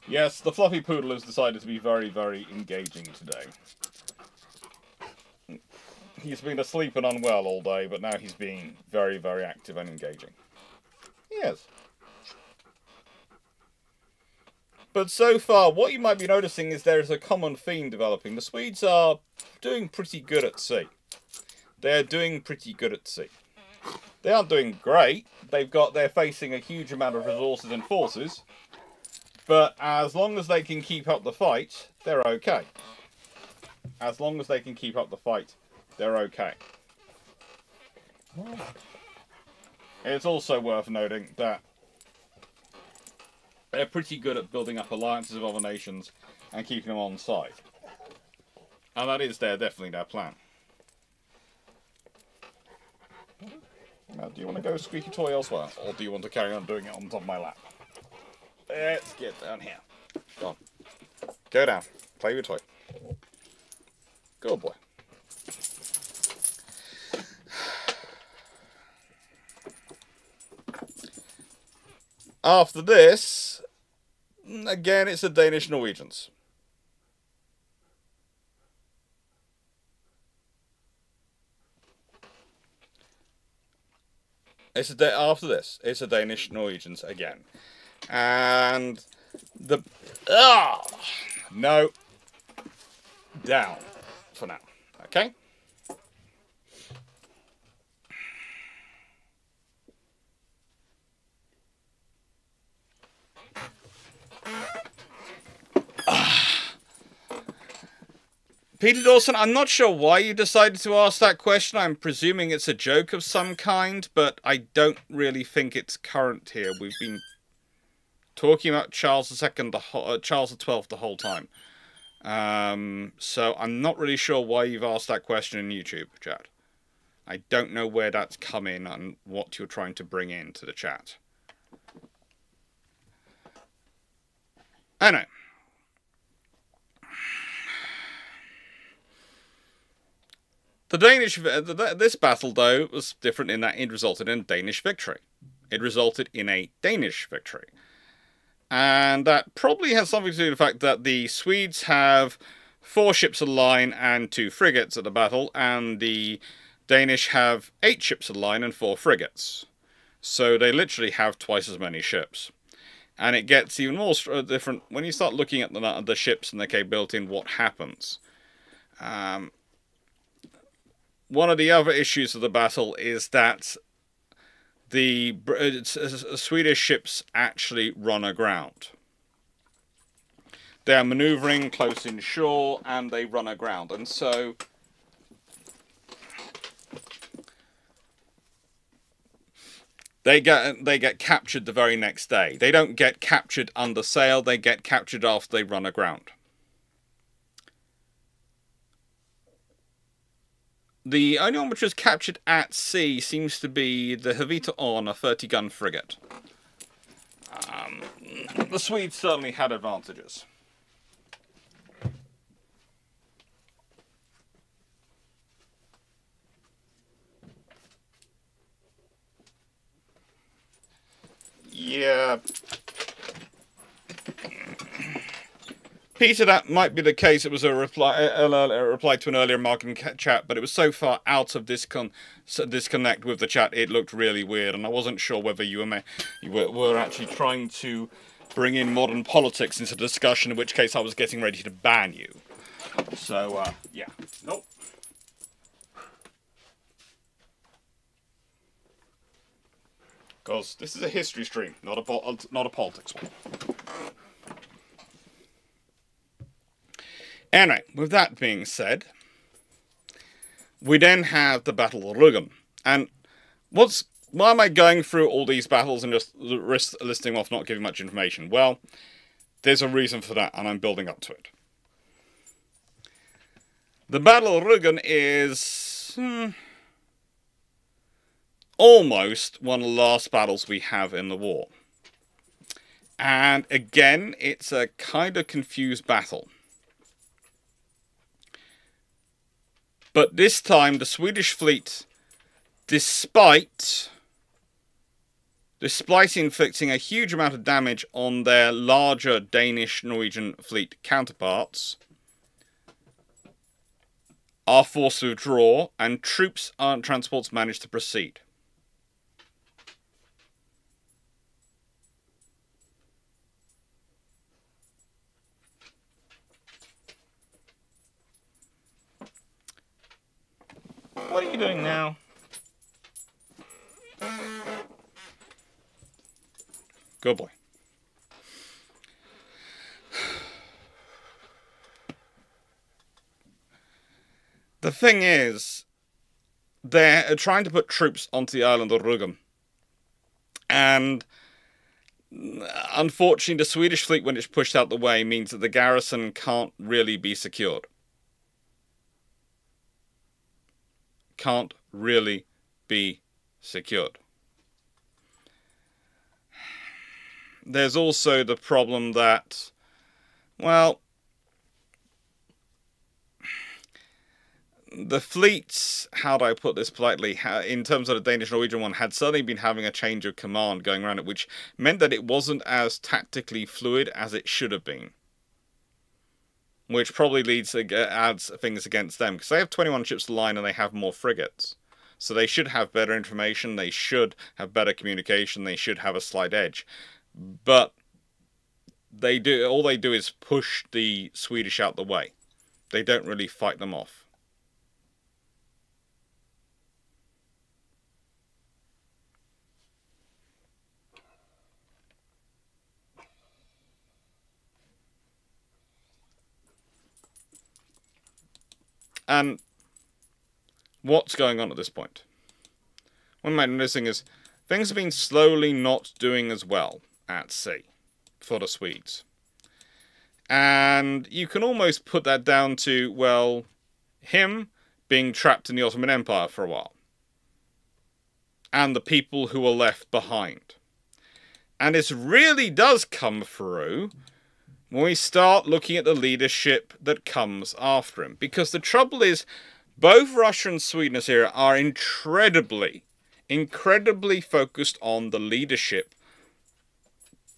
Yes, the fluffy poodle has decided to be very, very engaging today. He's been asleep and unwell all day, but now he's being very, very active and engaging. Yes. But so far, what you might be noticing is there is a common theme developing. The Swedes are doing pretty good at sea. They're doing pretty good at sea. They aren't doing great. They're facing a huge amount of resources and forces. But as long as they can keep up the fight, they're okay. As long as they can keep up the fight, they're okay. It's also worth noting that they're pretty good at building up alliances with other nations and keeping them on side. And that is definitely their plan. Now, do you want to go squeaky toy elsewhere? Or do you want to carry on doing it on top of my lap? Let's get down here. Go on. Go down. Play with your toy. Good boy. After this, again, it's the Danish Norwegians. After this, it's the Danish Norwegians again. And the... no. Down. For now. Okay? Peter Dawson, I'm not sure why you decided to ask that question. I'm presuming it's a joke of some kind, but I don't really think it's current here. We've been talking about Charles II, Charles XII the whole time. So I'm not really sure why you've asked that question in YouTube chat. I don't know where that's come in and what you're trying to bring into the chat. Anyway. This battle, though, was different in that it resulted in a Danish victory. It resulted in a Danish victory. And that probably has something to do with the fact that the Swedes have 4 ships of the line and 2 frigates at the battle, and the Danish have 8 ships of the line and 4 frigates. So they literally have twice as many ships. And it gets even more different when you start looking at the ships and their capability and what happens. One of the other issues of the battle is that the Swedish ships actually run aground. They are manoeuvring close inshore and they run aground. And so they get captured the very next day. They don't get captured under sail, they get captured after they run aground. The only one which was captured at sea seems to be the Havita On, a 30-gun frigate. The Swedes certainly had advantages. Yeah. Peter, that might be the case. It was a reply to an earlier marketing chat, but it was so far out of disconnect with the chat, it looked really weird, and I wasn't sure whether you were actually trying to bring in modern politics into the discussion, in which case I was getting ready to ban you. So, yeah. Nope. Because this is a history stream, not a politics one. Anyway, with that being said, we then have the Battle of Rügen. And why am I going through all these battles and just listing off, not giving much information? Well, there's a reason for that, and I'm building up to it. The Battle of Rügen is almost one of the last battles we have in the war. And again, it's a kind of confused battle. But this time, the Swedish fleet, despite inflicting a huge amount of damage on their larger Danish-Norwegian fleet counterparts, are forced to withdraw, and troops and transports manage to proceed. What are you doing now? Good boy. The thing is, they're trying to put troops onto the island of Rügen. And unfortunately, the Swedish fleet, when it's pushed out the way, means that the garrison can't really be secured. Can't really be secured. There's also the problem that, well, the fleets, how do I put this politely, in terms of the Danish-Norwegian one, had suddenly been having a change of command going around it, which meant that it wasn't as tactically fluid as it should have been. Which probably adds things against them, because they have 21 ships to line and they have more frigates. So they should have better information, they should have better communication, they should have a slight edge. But all they do is push the Swedish out the way. They don't really fight them off. And what's going on at this point? One might noticing is things have been slowly not doing as well at sea for the Swedes. And you can almost put that down to, well, him being trapped in the Ottoman Empire for a while. And the people who are left behind. And this really does come through when we start looking at the leadership that comes after him. Because the trouble is, Both Russia and Sweden here are incredibly focused on the leadership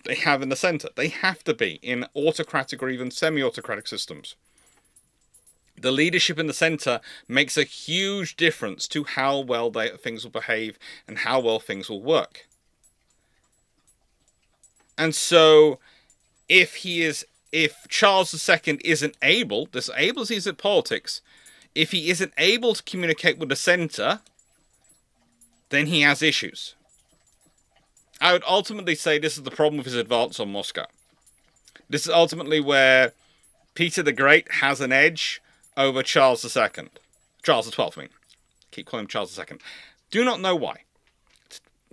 they have in the centre. They have to be in autocratic or even semi-autocratic systems. The leadership in the centre makes a huge difference to how well things will behave and how well things will work. And so, if Charles II isn't able, able as he is at politics, if he isn't able to communicate with the centre, then he has issues. I would ultimately say this is the problem with his advance on Moscow. This is ultimately where Peter the Great has an edge over Charles II. Charles XII, I mean. Keep calling him Charles II. Do not know why.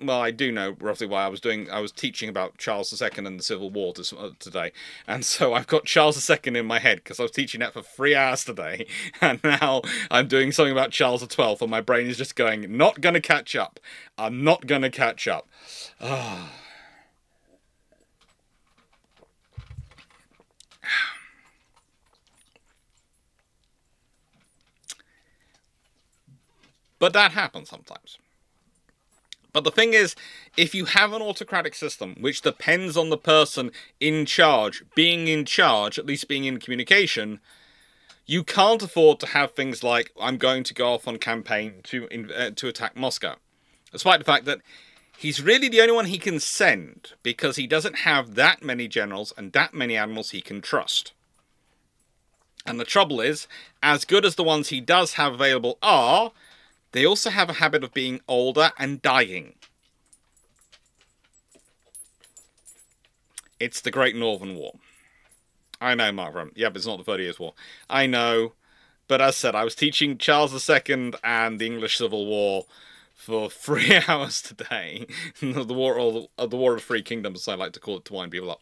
Well, I do know roughly why. I was teaching about Charles II and the Civil War today. And so I've got Charles II in my head because I was teaching that for 3 hours today. And now I'm doing something about Charles XII and my brain is just going, not going to catch up. I'm not going to catch up. Oh. But that happens sometimes. But the thing is, if you have an autocratic system, which depends on the person in charge, being in charge, at least being in communication, you can't afford to have things like, I'm going to go off on campaign to attack Moscow. Despite the fact that he's really the only one he can send, because he doesn't have that many generals and that many admirals he can trust. And the trouble is, as good as the ones he does have available are, they also have a habit of being older and dying. It's the Great Northern War. I know, Mark Rum. Yeah, but it's not the 30 Years' War. I know. But as I said, I was teaching Charles II and the English Civil War for 3 hours today. the War of the Three Kingdoms, as I like to call it, to wind people up.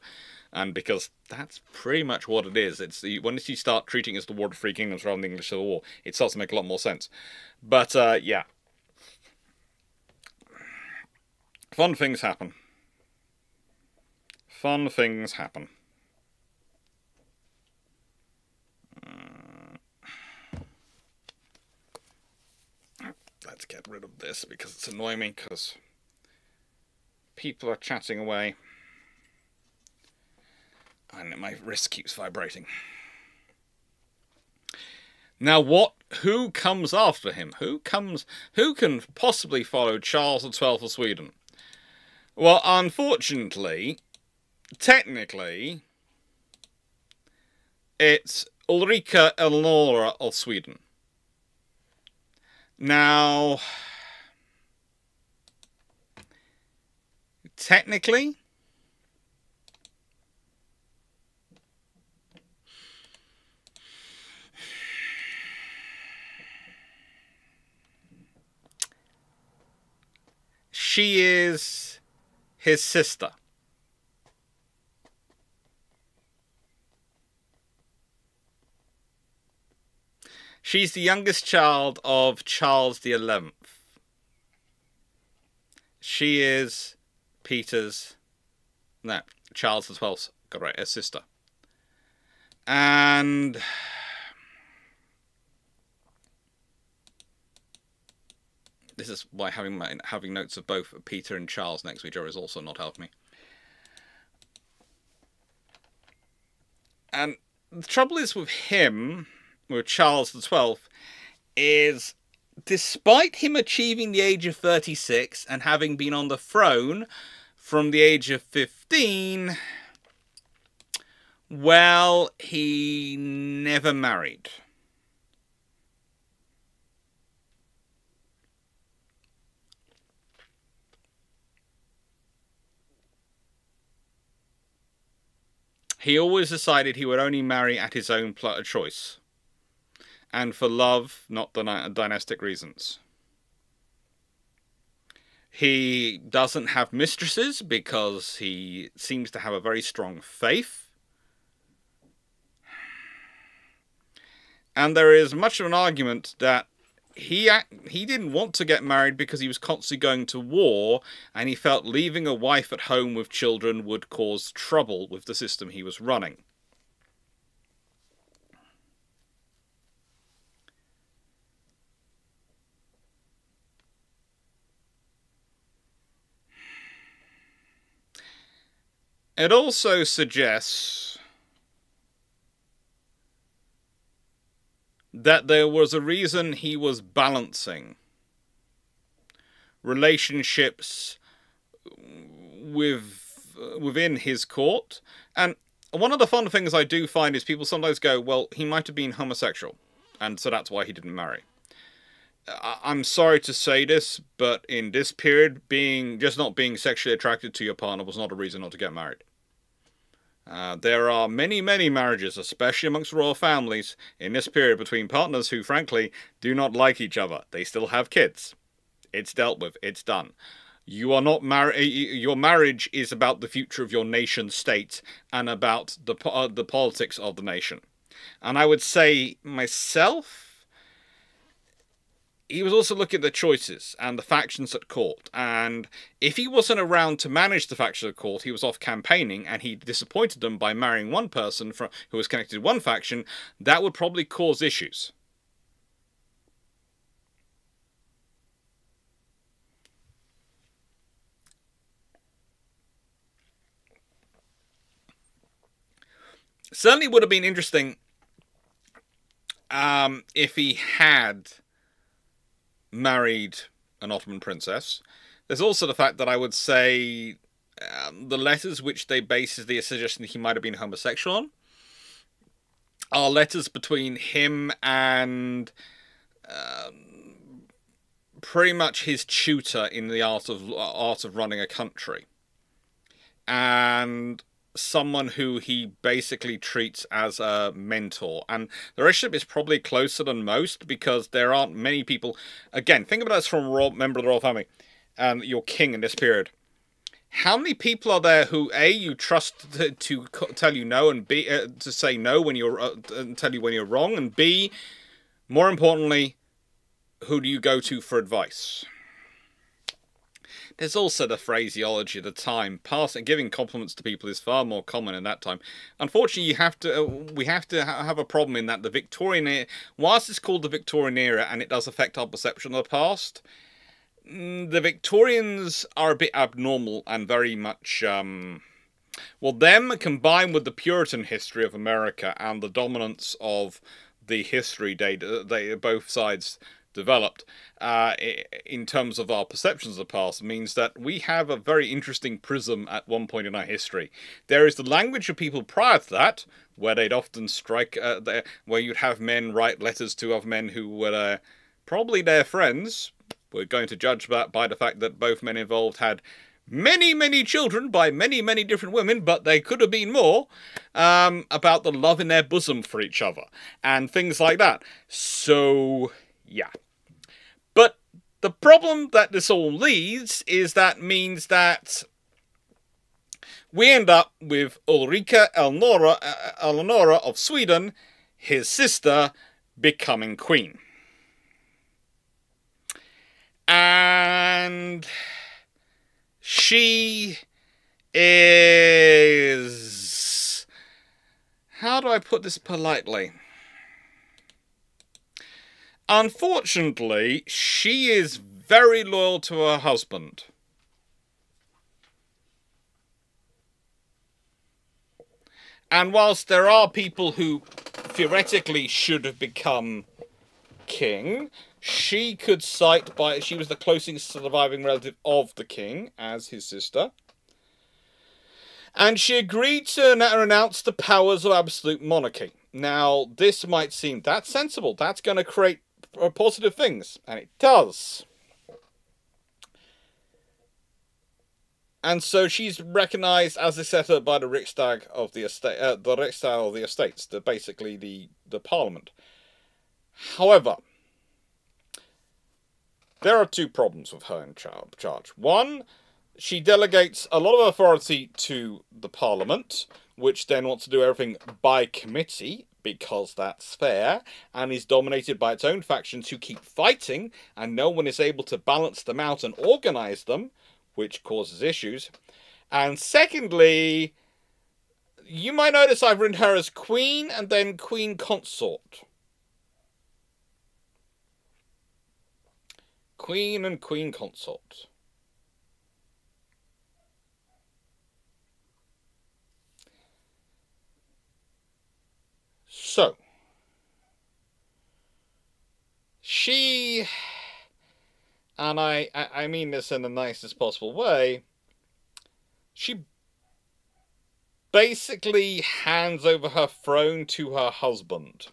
And because that's pretty much what it is. It's once you start treating it as the War of the Three Kingdoms rather than the English Civil War, it starts to make a lot more sense. But, yeah. Fun things happen. Fun things happen. Let's get rid of this because it's annoying me because people are chatting away. And my wrist keeps vibrating. Now who comes after him? Who can possibly follow Charles XII of Sweden? Well, unfortunately, technically, it's Ulrika Eleonora of Sweden. Now, technically, she is his sister. She's the youngest child of Charles XI. She is Charles XII's sister. And this is why having notes of both Peter and Charles next to each other is also not helping me. And the trouble is with him, with Charles XII, is despite him achieving the age of 36 and having been on the throne from the age of 15, well, he never married. He always decided he would only marry at his own choice. And for love, not dynastic reasons. He doesn't have mistresses because he seems to have a very strong faith. And there is much of an argument that he didn't want to get married because he was constantly going to war, and he felt leaving a wife at home with children would cause trouble with the system he was running. It also suggests that there was a reason he was balancing relationships within his court. And one of the fun things I do find is people sometimes go, well, he might have been homosexual, and so that's why he didn't marry. I'm sorry to say this, but in this period, just not being sexually attracted to your partner was not a reason not to get married. There are many, many marriages, especially amongst royal families, in this period between partners who, frankly, do not like each other. They still have kids. It's dealt with. It's done. You are not married. Your marriage is about the future of your nation state and about the politics of the nation. And I would say myself, he was also looking at the choices and the factions at court. And if he wasn't around to manage the factions at court, he was off campaigning, and he disappointed them by marrying one person who was connected to one faction, that would probably cause issues. Certainly would have been interesting if he had married an Ottoman princess. There's also the fact that I would say the letters which they base the suggestion that he might have been homosexual on are letters between him and pretty much his tutor in the art of running a country, and someone who he basically treats as a mentor. And the relationship is probably closer than most, because there aren't many people. Again, think about us from a member of the royal family and your king in this period. How many people are there who A, you trust to tell you no, and B, to say no when you're and tell you when you're wrong, and B, more importantly, who do you go to for advice? There's also the phraseology of the time. Giving compliments to people is far more common in that time. Unfortunately, we have to have a problem in that the Victorian era, whilst it's called the Victorian era and it does affect our perception of the past, the Victorians are a bit abnormal and very much, well, them combined with the Puritan history of America and the dominance of the history they both sides developed in terms of our perceptions of the past, means that we have a very interesting prism at one point in our history. There is the language of people prior to that, where they'd often where you'd have men write letters to other men who were probably their friends. We're going to judge that by the fact that both men involved had many, many children by many, many different women, but they could have been more, about the love in their bosom for each other, and things like that. So, yeah. But the problem that this all leads is that means that we end up with Ulrika Eleonora of Sweden, his sister, becoming queen. And she is... how do I put this politely? Unfortunately, she is very loyal to her husband. And whilst there are people who theoretically should have become king, she could cite she was the closest surviving relative of the king as his sister. And she agreed to renounce the powers of absolute monarchy. Now, this might seem, that's sensible, that's going to create positive things, and it does. And so she's recognised as the setter by the Riksdag of the estates, basically the parliament. However, there are two problems with her in charge. One, she delegates a lot of authority to the parliament, which then wants to do everything by committee, because that's fair, and is dominated by its own factions who keep fighting, and no one is able to balance them out and organise them, which causes issues. And secondly, you might notice I've written her as queen and then queen consort. Queen and queen consort. So, she, and I mean this in the nicest possible way, she basically hands over her throne to her husband.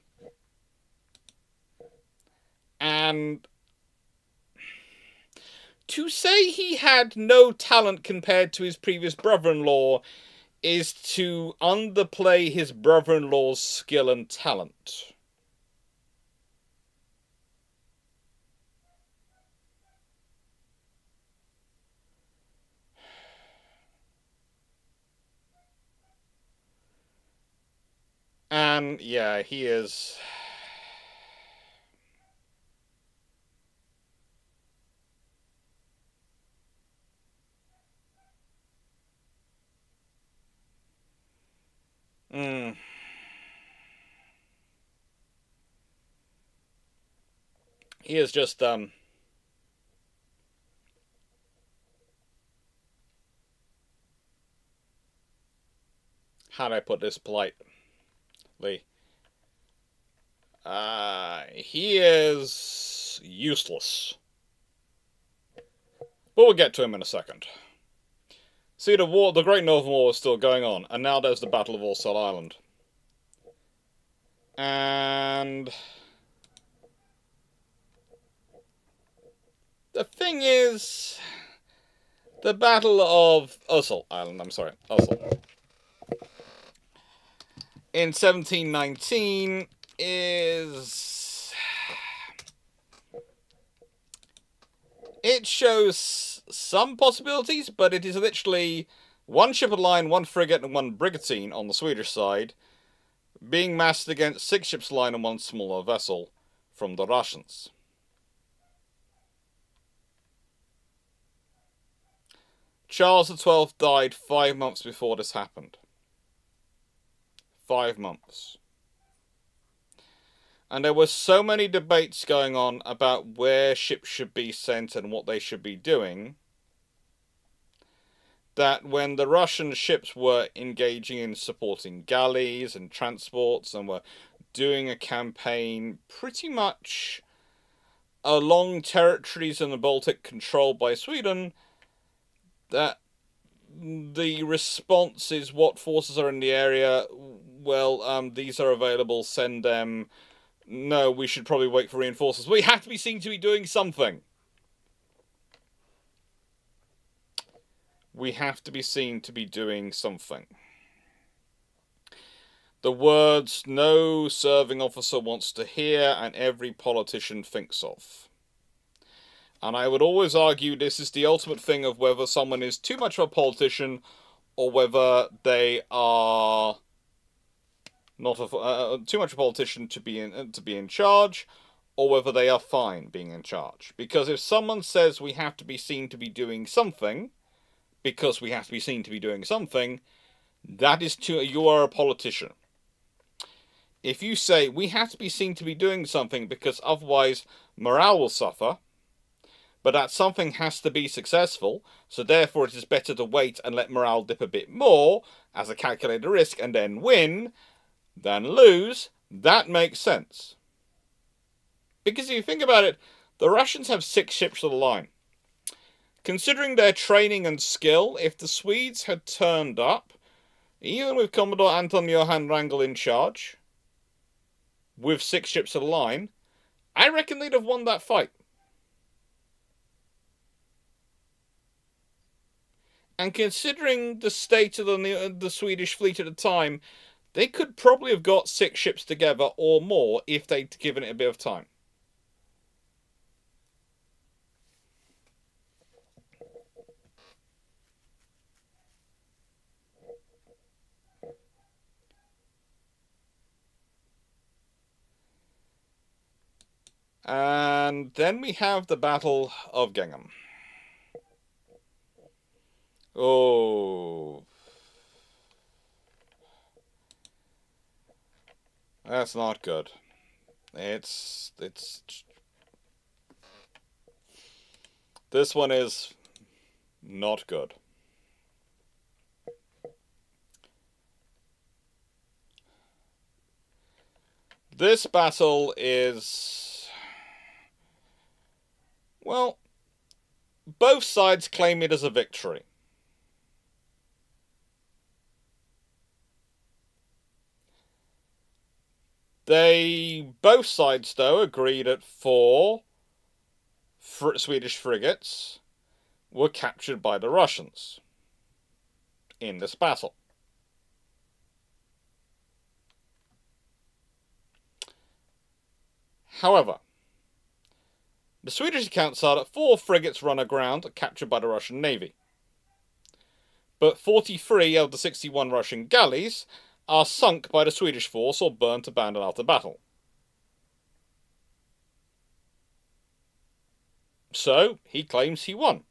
And to say he had no talent compared to his previous brother-in-law is to underplay his brother-in-law's skill and talent. And yeah, he is... He is just, how do I put this politely? He is useless. But we'll get to him in a second. See, the Great Northern War is still going on, and now there's the Battle of Orsel Island. And the thing is, the Battle of Ursel Island, Ursel, in 1719 is... It shows some possibilities, but it is literally one ship of the line, one frigate, and one brigantine on the Swedish side, being massed against 6 ships of the line and 1 smaller vessel from the Russians. Charles XII died 5 months before this happened. 5 months. And there were so many debates going on about where ships should be sent and what they should be doing, that when the Russian ships were engaging in supporting galleys and transports and were doing a campaign pretty much along territories in the Baltic controlled by Sweden, that the response is, what forces are in the area? Well, these are available, send them. No, we should probably wait for reinforcements. We have to be seen to be doing something. We have to be seen to be doing something. The words no serving officer wants to hear and every politician thinks of. And I would always argue this is the ultimate thing of whether someone is too much of a politician or whether they are not too much of a politician to be in charge, or whether they are fine being in charge. Because if someone says we have to be seen to be doing something, because we have to be seen to be doing something, that is you are a politician. If you say we have to be seen to be doing something because otherwise morale will suffer, but that something has to be successful, so therefore it is better to wait and let morale dip a bit more as a calculated risk and then win than lose, that makes sense. Because if you think about it, the Russians have 6 ships of the line. Considering their training and skill, if the Swedes had turned up, even with Commodore Anton Johann Wrangel in charge, with 6 ships of the line, I reckon they'd have won that fight. And considering the state of the Swedish fleet at the time, they could probably have got 6 ships together or more if they'd given it a bit of time. And then we have the Battle of Gingham. Oh, that's not good. It's this one is not good. This battle is... well, both sides claim it as a victory. Both sides, though, agreed that 4 Swedish frigates were captured by the Russians in this battle. However, the Swedish accounts are that 4 frigates run aground captured by the Russian Navy. But 43 of the 61 Russian galleys are sunk by the Swedish force or burnt, abandoned after battle. So, he claims he won.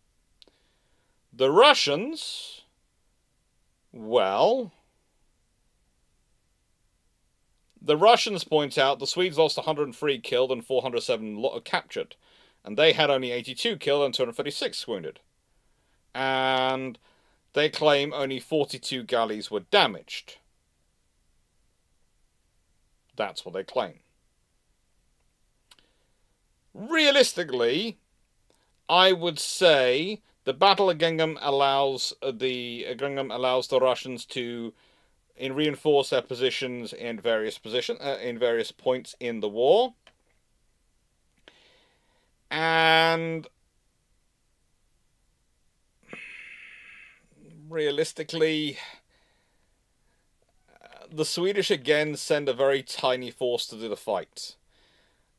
The Russians, well, the Russians point out the Swedes lost 103 killed and 407 captured, and they had only 82 killed and 236 wounded. And they claim only 42 galleys were damaged. That's what they claim. Realistically, I would say the Battle of Gingham allows the Russians to reinforce their positions in various points in the war, and realistically, the Swedish again send a very tiny force to do the fight.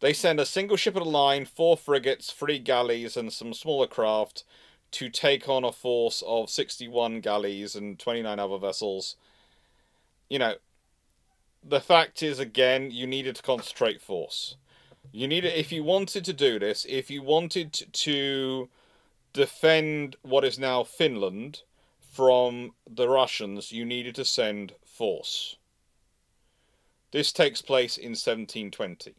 They send a single ship at a line, 4 frigates, 3 galleys, and some smaller craft to take on a force of 61 galleys and 29 other vessels. You know, the fact is, again, you needed to concentrate force. You needed, if you wanted to do this, if you wanted to defend what is now Finland from the Russians, you needed to send force. This takes place in 1720.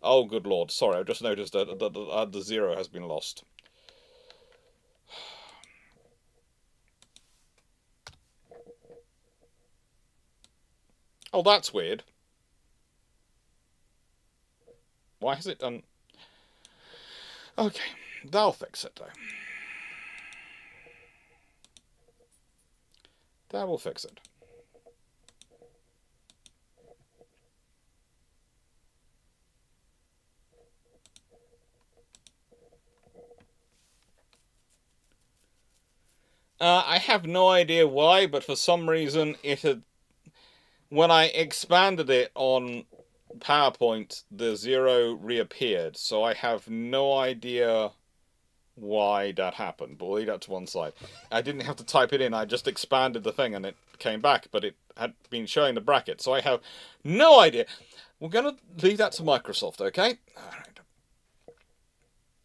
Oh, good lord. Sorry, I've just noticed that the 0 has been lost. Oh, that's weird. Why has it done... Okay, that'll fix it, though. That will fix it. I have no idea why, but for some reason it had... when I expanded it on PowerPoint, the 0 reappeared, so I have no idea why that happened, but we'll leave that to one side. I didn't have to type it in, I just expanded the thing and it came back, but it had been showing the bracket, so I have no idea. We're going to leave that to Microsoft, okay? Alright.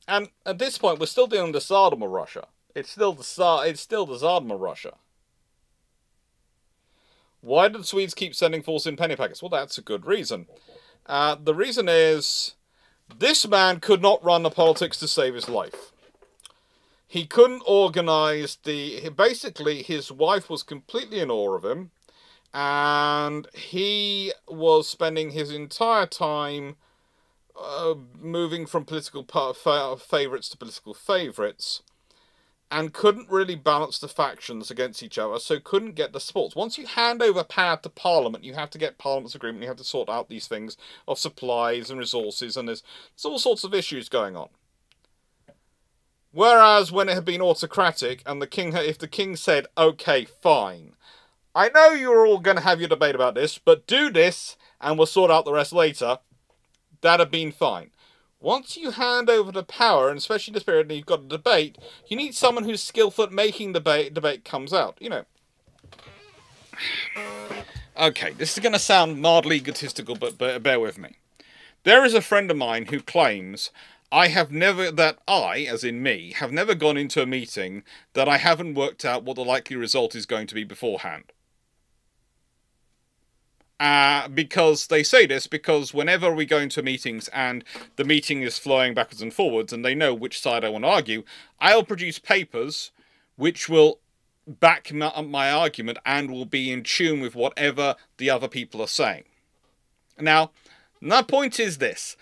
And at this point, we're still doing the Tsardom of Russia. It's still the Tsardom of Russia. Why did the Swedes keep sending force in penny packets? Well, that's a good reason. The reason is, this man could not run the politics to save his life. He couldn't organize basically, his wife was completely in awe of him, and he was spending his entire time moving from political favourites to political favourites, and couldn't really balance the factions against each other, so couldn't get the support. Once you hand over power to Parliament, you have to get Parliament's agreement, you have to sort out these things of supplies and resources, and there's all sorts of issues going on. Whereas when it had been autocratic, and if the king said, okay, fine, I know you're all going to have your debate about this, but do this, and we'll sort out the rest later, that'd have been fine. Once you hand over the power, and especially in this period, and you've got a debate, you need someone who's skillful at making the debate comes out, you know. Okay, this is going to sound mildly egotistical, but bear with me. There is a friend of mine who claims as in me, have never gone into a meeting that I haven't worked out what the likely result is going to be beforehand. Because they say this because whenever we go into meetings and the meeting is flowing backwards and forwards and they know which side I want to argue, I'll produce papers which will back my argument and will be in tune with whatever the other people are saying. Now, My point is this.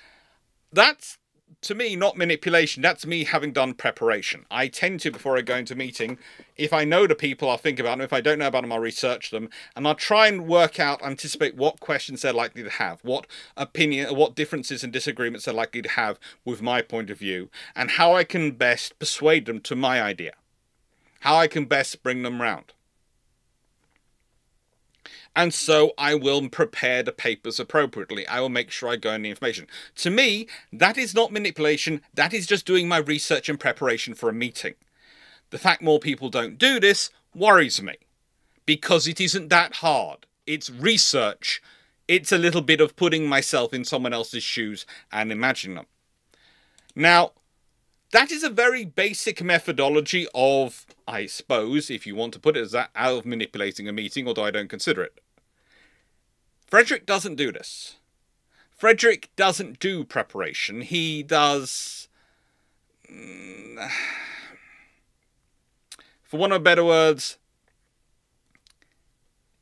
That's, to me, not manipulation. That's me having done preparation. I tend to, before I go into a meeting, if I know the people, I'll think about them. If I don't know about them, I'll research them. And I'll try and work out, anticipate what questions they're likely to have, what opinion, what differences and disagreements they're likely to have with my point of view, and how I can best persuade them to my idea. How I can best bring them round. And so I will prepare the papers appropriately. I will make sure I go in the information. To me, that is not manipulation. That is just doing my research and preparation for a meeting. The fact more people don't do this worries me. Because it isn't that hard. It's research. It's a little bit of putting myself in someone else's shoes and imagining them. Now, that is a very basic methodology of, I suppose, if you want to put it as that, out of manipulating a meeting, although I don't consider it. Frederick doesn't do this. Frederick doesn't do preparation. He does, for want of better words,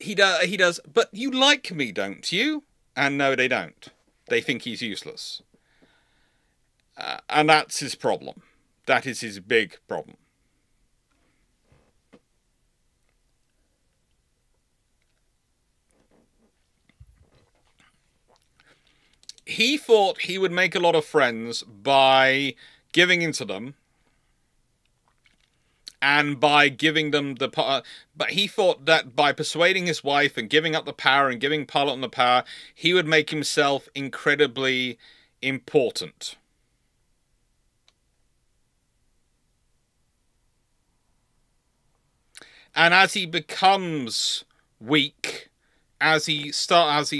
he does, but you like me, don't you? And no, they don't. They think he's useless. And that's his problem. That is his big problem. He thought he would make a lot of friends by giving into them and by giving them the power. But he thought that by persuading his wife and giving up the power and giving Parliament the power, he would make himself incredibly important. And as he becomes weak, as he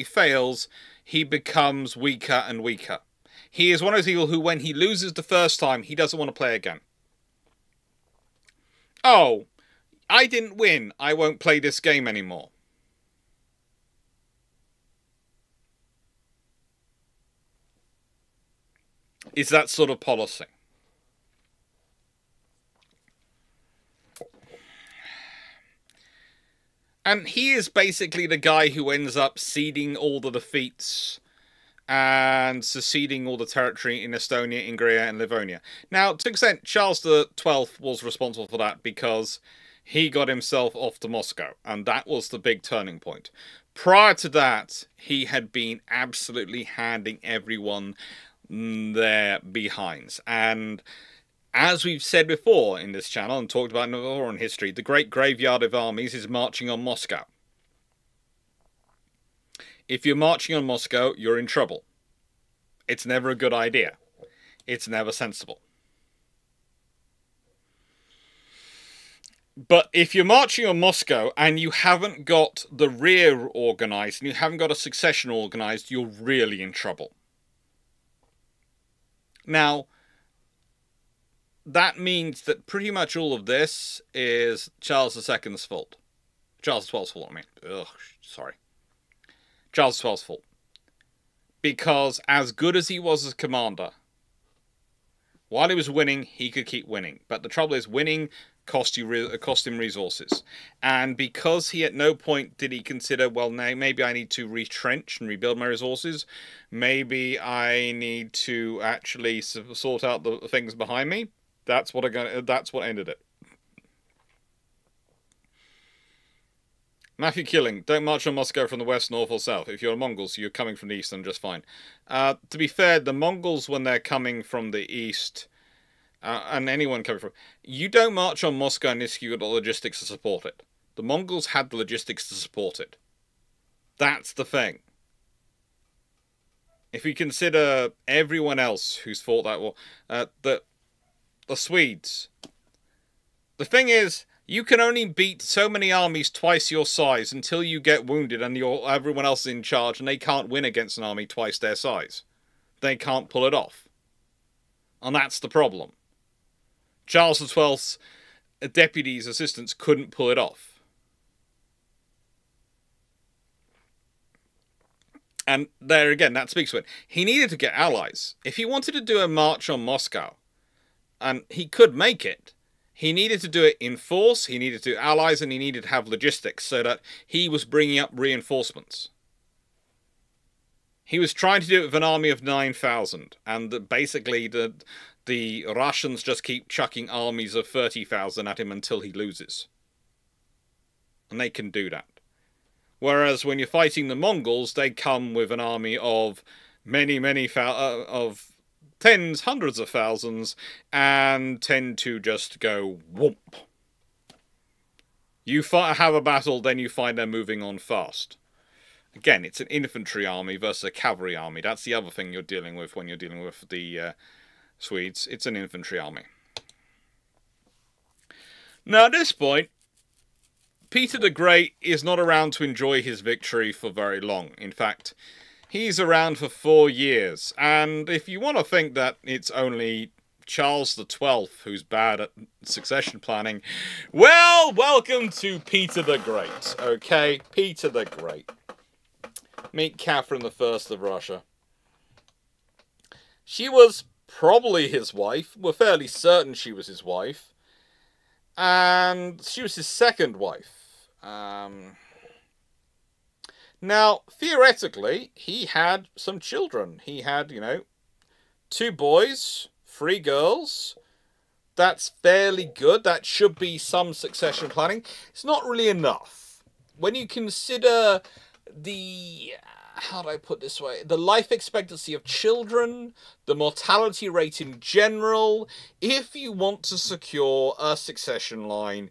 fails, he becomes weaker and weaker. He is one of those people who, when he loses the first time, he doesn't want to play again. Oh, I didn't win. I won't play this game anymore. Is that sort of policy. And he is basically the guy who ends up ceding all the defeats and seceding all the territory in Estonia, Ingria, and Livonia. Now, to an extent, Charles XII was responsible for that because he got himself off to Moscow, and that was the big turning point. Prior to that, he had been absolutely handing everyone their behinds. And as we've said before in this channel and talked about in Naval and history, the great graveyard of armies is marching on Moscow. If you're marching on Moscow, you're in trouble. It's never a good idea. It's never sensible. But if you're marching on Moscow and you haven't got the rear organised and you haven't got a succession organised, you're really in trouble. Now, that means that pretty much all of this is Charles II's fault. Charles XII's fault, I mean. Ugh, sorry. Charles XII's fault. Because as good as he was as commander, while he was winning, he could keep winning. But the trouble is, winning cost him resources. And because he at no point did he consider, well, now maybe I need to retrench and rebuild my resources. Maybe I need to actually sort out the things behind me. That's what ended it. Matthew Killing, don't march on Moscow from the west, north or south. If you're Mongols, you're coming from the east, then just fine. To be fair, the Mongols, when they're coming from the east, and anyone coming from... You don't march on Moscow unless you've got the logistics to support it. The Mongols had the logistics to support it. That's the thing. If we consider everyone else who's fought that war, the Swedes. The thing is, you can only beat so many armies twice your size until you get wounded and everyone else is in charge, and they can't win against an army twice their size. They can't pull it off. And that's the problem. Charles XII's deputies, assistants couldn't pull it off. And there again, that speaks to it. He needed to get allies. If he wanted to do a march on Moscow, and he could make it, he needed to do it in force, he needed to do allies, and he needed to have logistics so that he was bringing up reinforcements. He was trying to do it with an army of 9,000, and basically the Russians just keep chucking armies of 30,000 at him until he loses. And they can do that. Whereas when you're fighting the Mongols, they come with an army of of tens, hundreds of thousands, and tend to just go whoomp. You have a battle, then you find they're moving on fast. Again, it's an infantry army versus a cavalry army. That's the other thing you're dealing with when you're dealing with the Swedes. It's an infantry army. Now, at this point, Peter the Great is not around to enjoy his victory for very long. In fact, he's around for 4 years. And if you want to think that it's only Charles XII who's bad at succession planning, well, welcome to Peter the Great. Okay, Peter the Great. Meet Catherine I of Russia. She was probably his wife. We're fairly certain she was his wife. And she was his second wife. Now, theoretically, he had some children. He had, 2 boys, 3 girls. That's fairly good. That should be some succession planning. It's not really enough. When you consider the, how do I put this way, the life expectancy of children, the mortality rate in general, if you want to secure a succession line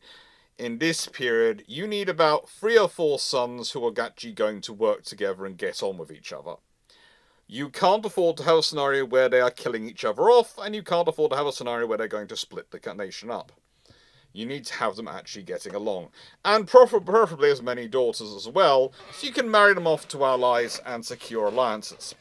in this period, you need about 3 or 4 sons who are actually going to work together and get on with each other. You can't afford to have a scenario where they are killing each other off, and you can't afford to have a scenario where they're going to split the nation up. You need to have them actually getting along. And preferably as many daughters as well, so you can marry them off to allies and secure alliances.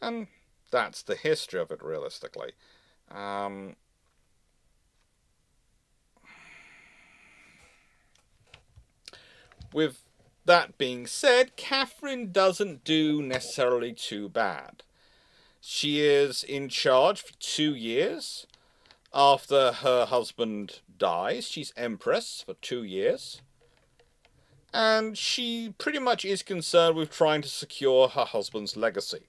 And that's the history of it, realistically. With that being said, Catherine doesn't do necessarily too bad. She is in charge for 2 years. After her husband dies, she's empress for 2 years. And she pretty much is concerned with trying to secure her husband's legacy.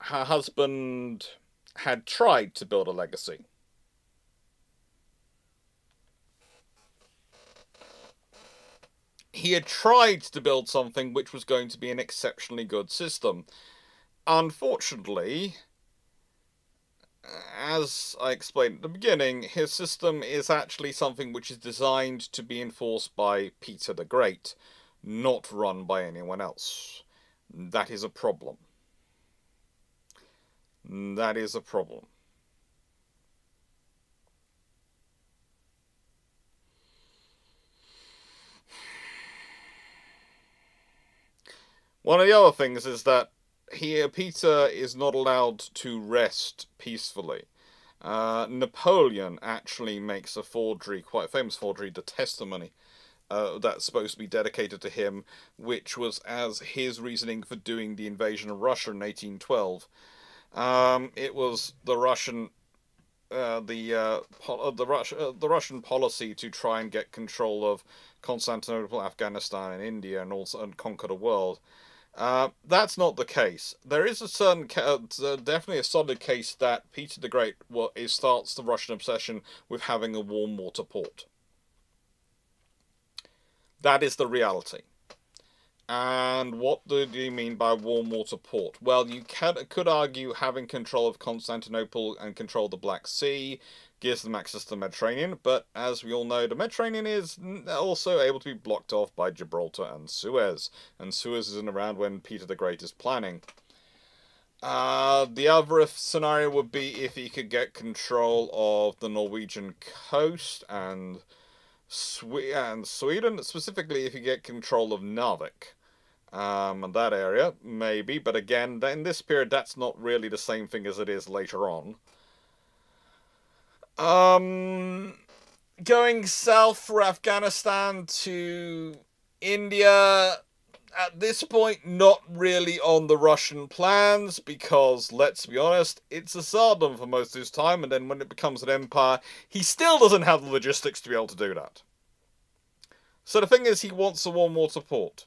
Her husband had tried to build a legacy. He had tried to build something which was going to be an exceptionally good system. Unfortunately, as I explained at the beginning, his system is actually something which is designed to be enforced by Peter the Great, not run by anyone else. That is a problem. That is a problem. One of the other things is that Peter is not allowed to rest peacefully. Napoleon actually makes a forgery, quite a famous forgery, the testimony, that's supposed to be dedicated to him, which was as his reasoning for doing the invasion of Russia in 1812. It was the Russian, the Russian policy to try and get control of Constantinople, Afghanistan, and India, and conquer the world. That's not the case. There is a certain, definitely a solid case that Peter the Great starts the Russian obsession with having a warm water port. That is the reality. And what do you mean by warm water port? Well, you could argue having control of Constantinople and control of the Black Sea gives them access to the Mediterranean, but as we all know, the Mediterranean is also able to be blocked off by Gibraltar and Suez isn't around when Peter the Great is planning. The other scenario would be if he could get control of the Norwegian coast and Sweden, specifically if you get control of Narvik. And that area, maybe, but again, in this period, that's not really the same thing as it is later on. Going south for Afghanistan to India, at this point, not really on the Russian plans, because, let's be honest, it's a tsardom for most of his time, and then when it becomes an empire, he still doesn't have the logistics to be able to do that. So the thing is, he wants a warm water port.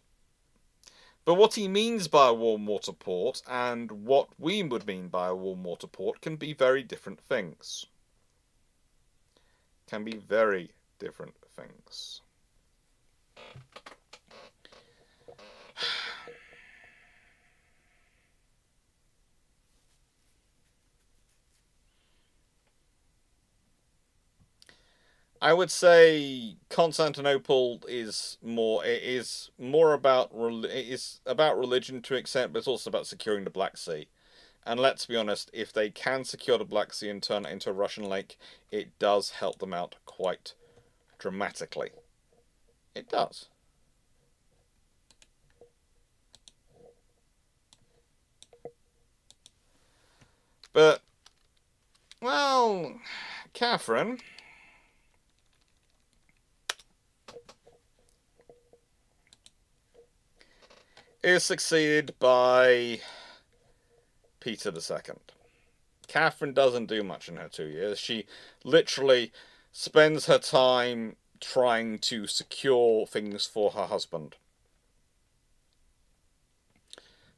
But what he means by a warm water port, and what we would mean by a warm water port, can be very different things. Can be very different things. I would say Constantinople is more about religion to an extent, but it's also about securing the Black Sea. And let's be honest, if they can secure the Black Sea and turn it into a Russian lake, it does help them out quite dramatically. It does. But, well, Catherine is succeeded by Peter II. Catherine doesn't do much in her 2 years. She literally spends her time trying to secure things for her husband.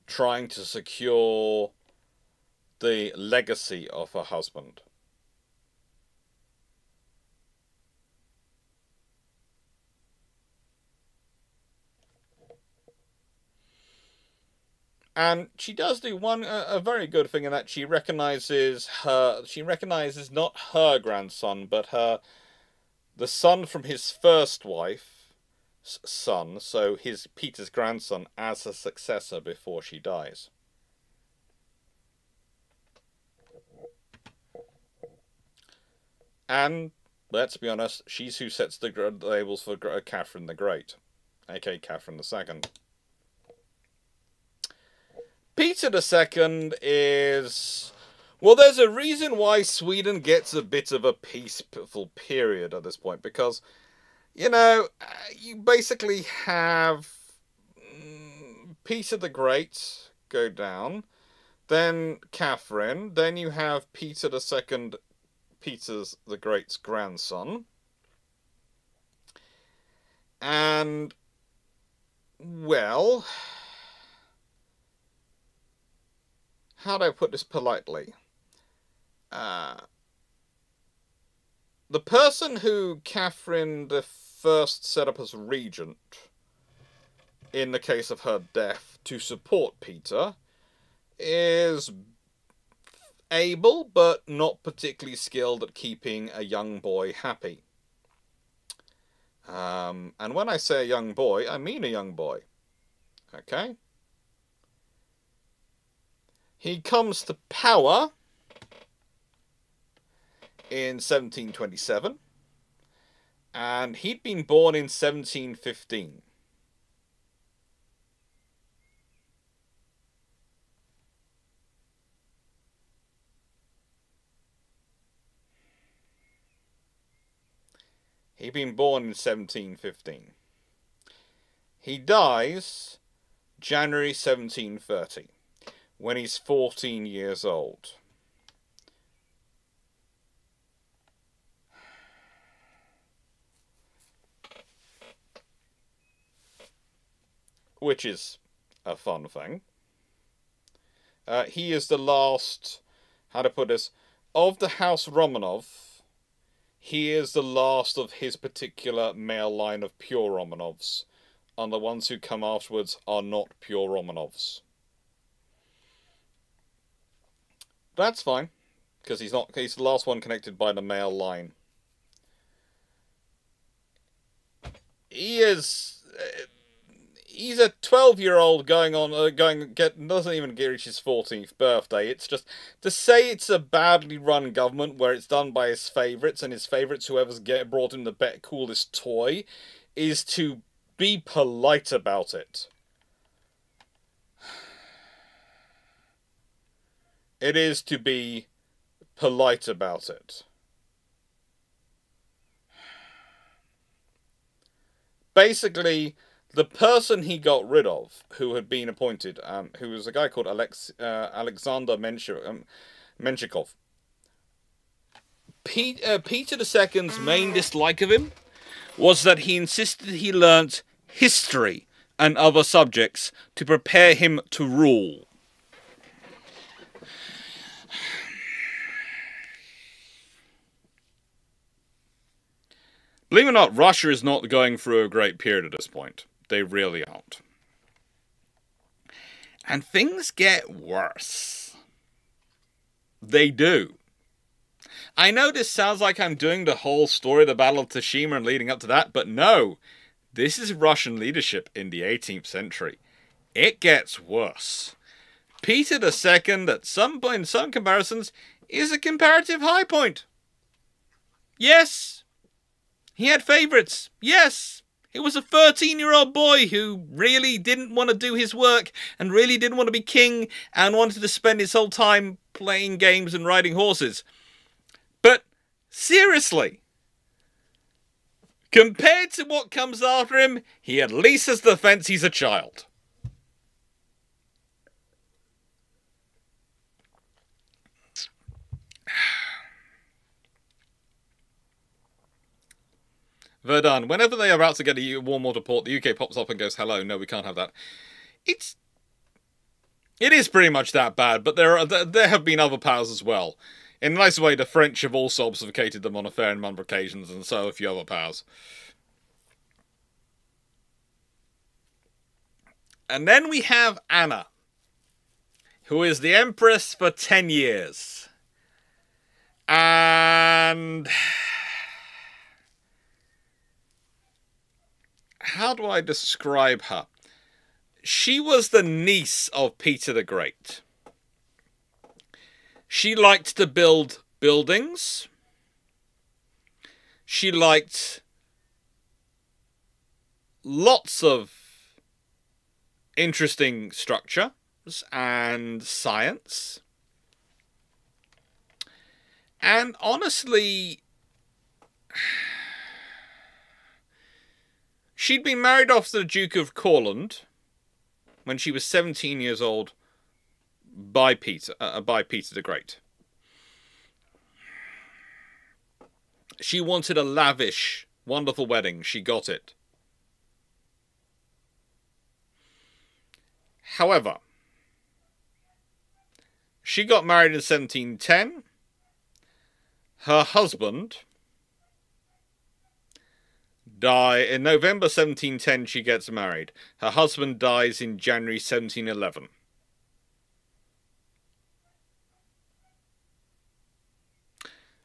Trying to secure the legacy of her husband. And she does do a very good thing in that she recognizes not her grandson, but the son from his first wife's son, so Peter's grandson, as a successor before she dies. And let's be honest, she's who sets the labels for Catherine the Great, aka Catherine II. Peter II is... Well, there's a reason why Sweden gets a bit of a peaceful period at this point, because, you know, you basically have Peter the Great go down, then Catherine, then you have Peter II, Peter the Great's grandson, and, well... How do I put this politely? The person who Catherine the First set up as regent, in the case of her death, to support Peter, is able, but not particularly skilled at keeping a young boy happy. And when I say a young boy, I mean a young boy. Okay? He comes to power in 1727, and he'd been born in 1715. He'd been born in 1715. He dies January 1730. When he's 14 years old. Which is a fun thing. He is the last, how to put this, of the House Romanov, he is the last of his particular male line of pure Romanovs, and the ones who come afterwards are not pure Romanovs. That's fine, because he's the last one connected by the male line. He's a 12-year-old doesn't even reach his 14th birthday. It's just, to say it's a badly run government where it's done by his favourites, and his favourites, whoever's brought him the coolest toy, is to be polite about it. It is to be polite about it. basically, the person he got rid of, who had been appointed, who was a guy called Alexander Menshikov. Peter II's main dislike of him was that he insisted he learnt history and other subjects to prepare him to rule. Believe it or not, Russia is not going through a great period at this point. They really aren't. And things get worse. They do. I know this sounds like I'm doing the whole story of the Battle of Tsushima and leading up to that, but no. This is Russian leadership in the 18th century. It gets worse. Peter II, at some point, in some comparisons, is a comparative high point. Yes. He had favourites. Yes. He was a 13-year-old boy who really didn't want to do his work and really didn't want to be king and wanted to spend his whole time playing games and riding horses. But seriously, compared to what comes after him, he at least has the defense he's a child. Verdun, whenever they are about to get a warm water port, the UK pops up and goes, hello, no, we can't have that. It is pretty much that bad, but there have been other powers as well. In a nice way, the French have also obfuscated them on a fair number of occasions, and so have a few other powers. And then we have Anna, who is the Empress for 10 years. And how do I describe her? She was the niece of Peter the Great. She liked to build buildings. She liked lots of interesting structures and science. And honestly, she'd been married off to the Duke of Courland when she was 17 years old by Peter the Great. She wanted a lavish, wonderful wedding. She got it. However, she got married in 1710. Her husband died in November 1710. She gets married. Her husband dies in January 1711.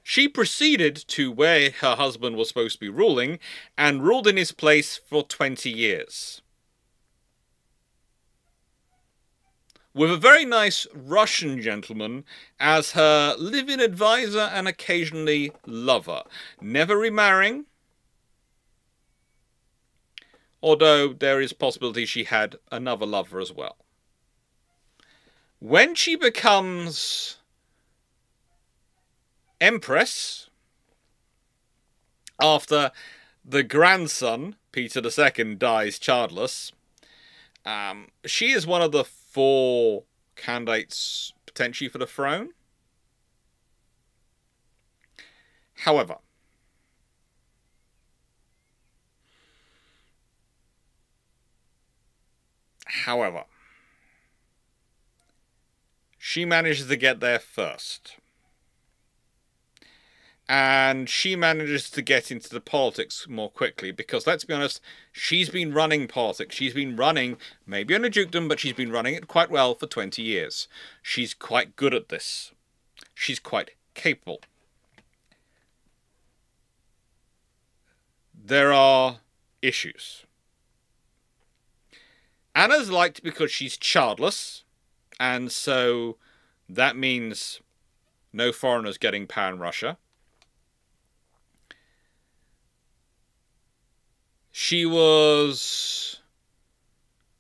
She proceeded to where her husband was supposed to be ruling and ruled in his place for 20 years. With a very nice Russian gentleman as her live-in advisor and occasionally lover. Never remarrying, although there is possibility she had another lover as well. When she becomes Empress, after the grandson, Peter II, dies childless, she is one of the 4 candidates potentially for the throne. However, she manages to get there first. And she manages to get into the politics more quickly because, let's be honest, she's been running politics. She's been running, maybe on a dukedom, but she's been running it quite well for 20 years. She's quite good at this. She's quite capable. There are issues. Anna's liked because she's childless, and so that means no foreigners getting power in Russia. She was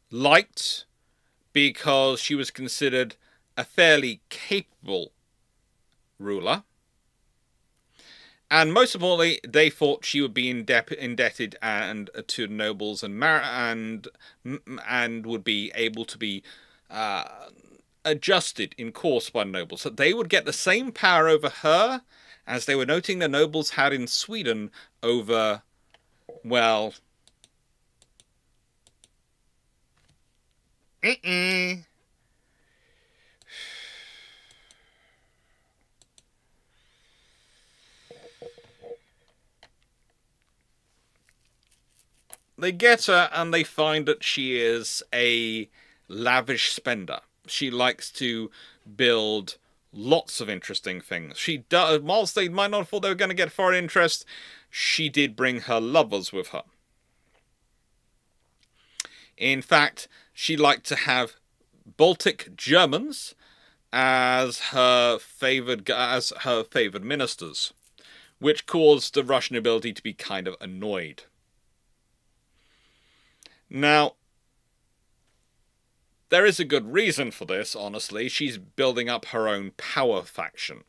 liked because she was considered a fairly capable ruler. And most importantly, they thought she would be indebted and to nobles and would be able to be adjusted in course by nobles. So they would get the same power over her as they were noting the nobles had in Sweden over, well, They get her and they find that she is a lavish spender. She likes to build lots of interesting things. She does, whilst they might not have thought they were going to get foreign interest, she did bring her lovers with her. In fact, she liked to have Baltic Germans as her favoured ministers, which caused the Russian nobility to be kind of annoyed. Now, there is a good reason for this, honestly. She's building up her own power faction.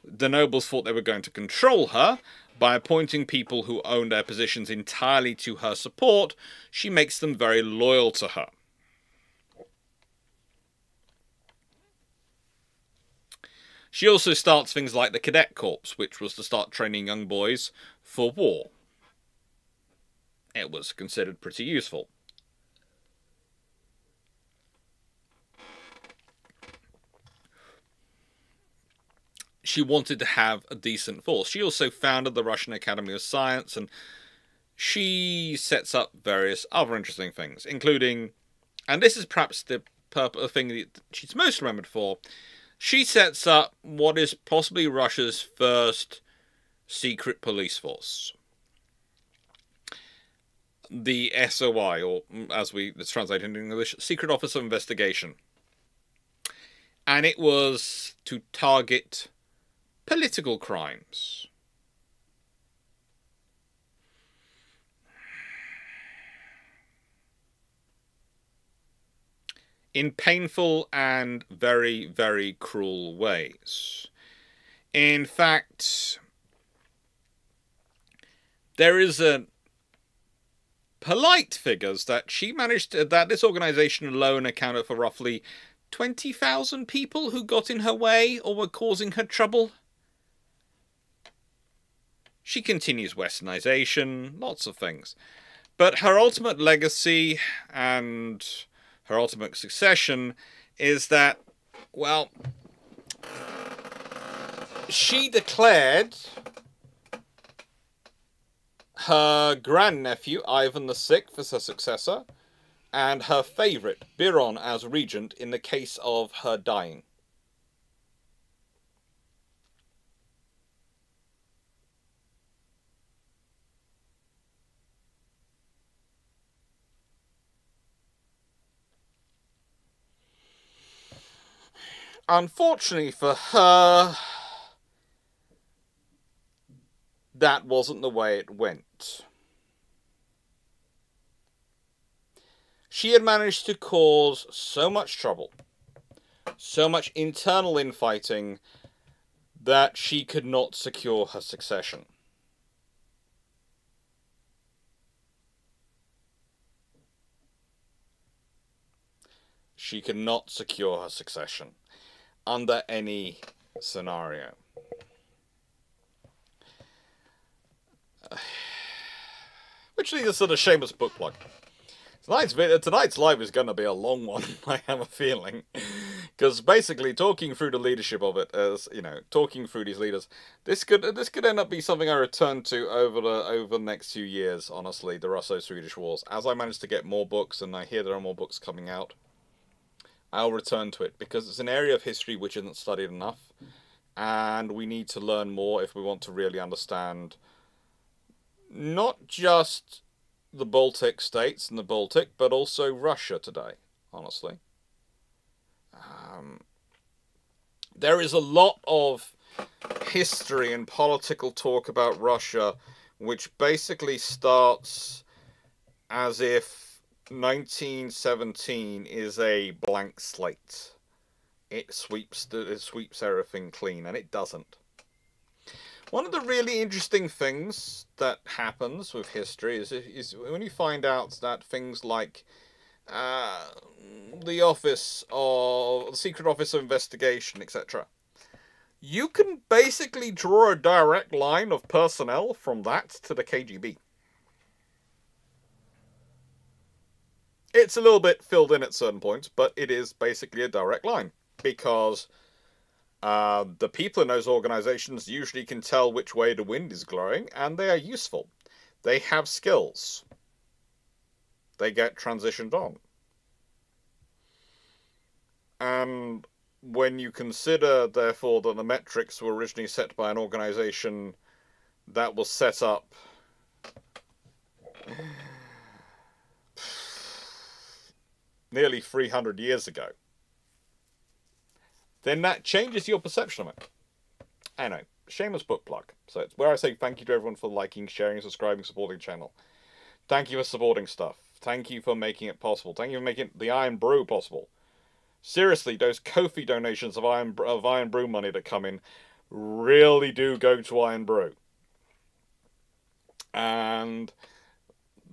The nobles thought they were going to control her. By appointing people who own their positions entirely to her support, she makes them very loyal to her. She also starts things like the Cadet Corps, which was to start training young boys for war. It was considered pretty useful. She wanted to have a decent force. She also founded the Russian Academy of Science, and she sets up various other interesting things, including, and this is perhaps the thing that she's most remembered for, she sets up what is possibly Russia's first secret police force. The SOI, or as it's translated into English, Secret Office of Investigation. And it was to target political crimes. In painful and very, very cruel ways. In fact, there is a polite figures that she managed to, that this organization alone accounted for roughly 20,000 people who got in her way or were causing her trouble. She continues westernization, lots of things. But her ultimate legacy and her ultimate succession is that, well, she declared her grandnephew, Ivan VI, as her successor, and her favourite, Biron, as regent in the case of her dying. Unfortunately for her, that wasn't the way it went. She had managed to cause so much trouble, so much internal infighting, that she could not secure her succession. She could not secure her succession under any scenario. Which leads us to the shameless book plug. Tonight's live is going to be a long one, I have a feeling. Because basically, talking through the leadership of it, as you know, talking through these leaders, this could end up being something I return to over the next few years. Honestly, the Russo-Swedish Wars. As I manage to get more books, and I hear there are more books coming out, I'll return to it because it's an area of history which isn't studied enough, and we need to learn more if we want to really understand not just the Baltic states and the Baltic, but also Russia today, honestly. There is a lot of history and political talk about Russia which basically starts as if 1917 is a blank slate. It sweeps everything clean, and it doesn't. One of the really interesting things that happens with history is when you find out that things like uh, the office or the Secret Office of Investigation, etc. You can basically draw a direct line of personnel from that to the KGB. It's a little bit filled in at certain points, but it is basically a direct line because the people in those organizations usually can tell which way the wind is blowing, and they are useful. They have skills. They get transitioned on. And when you consider, therefore, that the metrics were originally set by an organization that was set up nearly 300 years ago, then that changes your perception of it. I know, shameless book plug. So it's where I say thank you to everyone for liking, sharing, subscribing, supporting the channel. Thank you for supporting stuff. Thank you for making it possible. Thank you for making the Iron Brew possible. Seriously, those Ko-fi donations of Iron Brew money that come in really do go to Iron Brew. And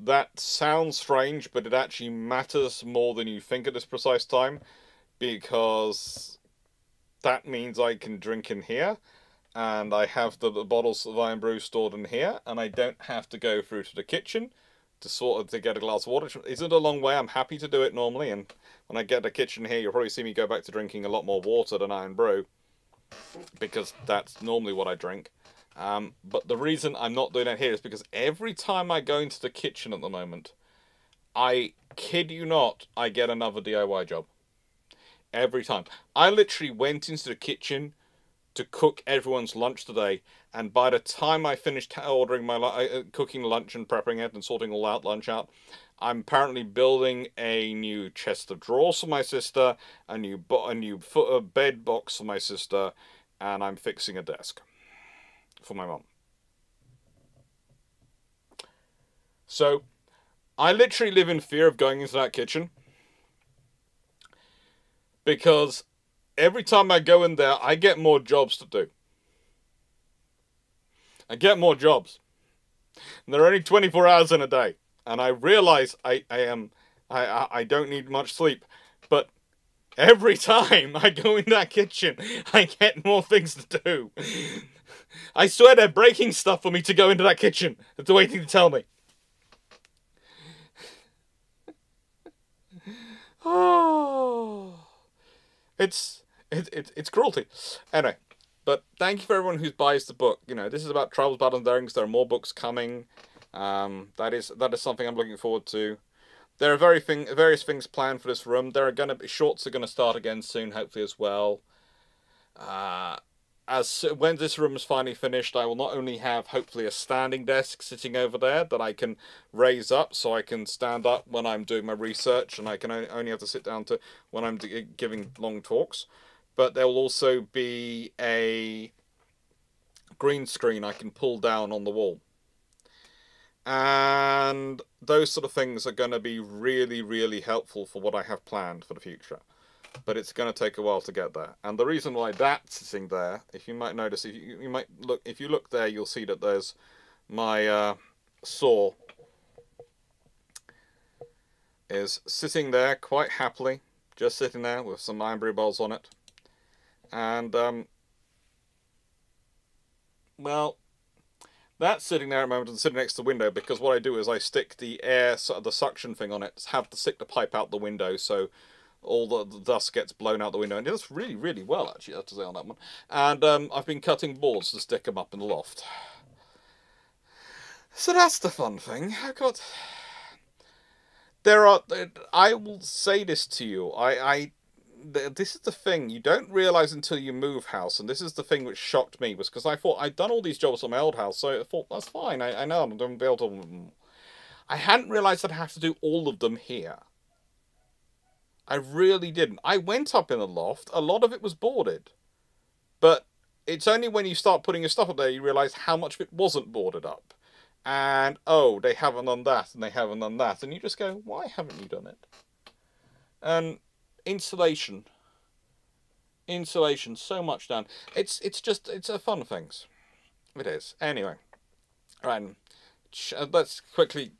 that sounds strange, but it actually matters more than you think at this precise time, because that means I can drink in here, and I have the bottles of Iron Brew stored in here, and I don't have to go through to the kitchen to get a glass of water. It isn't a long way. I'm happy to do it normally, and when I get the kitchen here, you'll probably see me go back to drinking a lot more water than Iron Brew, because that's normally what I drink. But the reason I'm not doing that here is because every time I go into the kitchen at the moment, I kid you not, I get another DIY job. Every time. I literally went into the kitchen to cook everyone's lunch today, and by the time I finished ordering my cooking lunch and prepping it and sorting all that lunch out, I'm apparently building a new chest of drawers for my sister, a new bed box for my sister, and I'm fixing a desk for my mum. So I literally live in fear of going into that kitchen, because every time I go in there, I get more jobs to do. I get more jobs. And there are only 24 hours in a day. And I realize I don't need much sleep. But every time I go in that kitchen, I get more things to do. I swear they're breaking stuff for me to go into that kitchen. That's the waiting to tell me. Oh... It's cruelty. Anyway, but thank you for everyone who buys the book. You know, this is about Troubles, Battles, and Darings. There are more books coming. That is something I'm looking forward to. There are various things planned for this room. There are going to be shorts are going to start again soon, hopefully as well. When this room is finally finished, I will not only have hopefully a standing desk sitting over there that I can raise up so I can stand up when I'm doing my research, and I can only have to sit down to when I'm giving long talks, but there will also be a green screen I can pull down on the wall. And those sort of things are going to be really, really helpful for what I have planned for the future. But it's going to take a while to get there. And the reason why that's sitting there, if you might notice, if you look there, you'll see that there's my saw is sitting there quite happily, just sitting there with some Iron Brew bowls on it. And well, that's sitting there at the moment and sitting next to the window, because what I do is I stick the the suction thing on it, have to stick the pipe out the window so all the dust gets blown out the window, and it does really, really well, actually, I have to say, on that one. And I've been cutting boards to stick them up in the loft. So that's the fun thing. I will say this to you, this is the thing, you don't realise until you move house, and this is the thing which shocked me, was because I thought I'd done all these jobs on my old house, so I thought, that's fine, I know I'm going to be able to... I hadn't realised I'd have to do all of them here. I really didn't. I went up in the loft. A lot of it was boarded. But it's only when you start putting your stuff up there you realise how much of it wasn't boarded up. And, oh, they haven't done that, and they haven't done that. And you just go, why haven't you done it? And insulation. Insulation, so much done. It's a fun things. It is. Anyway, right. Let's quickly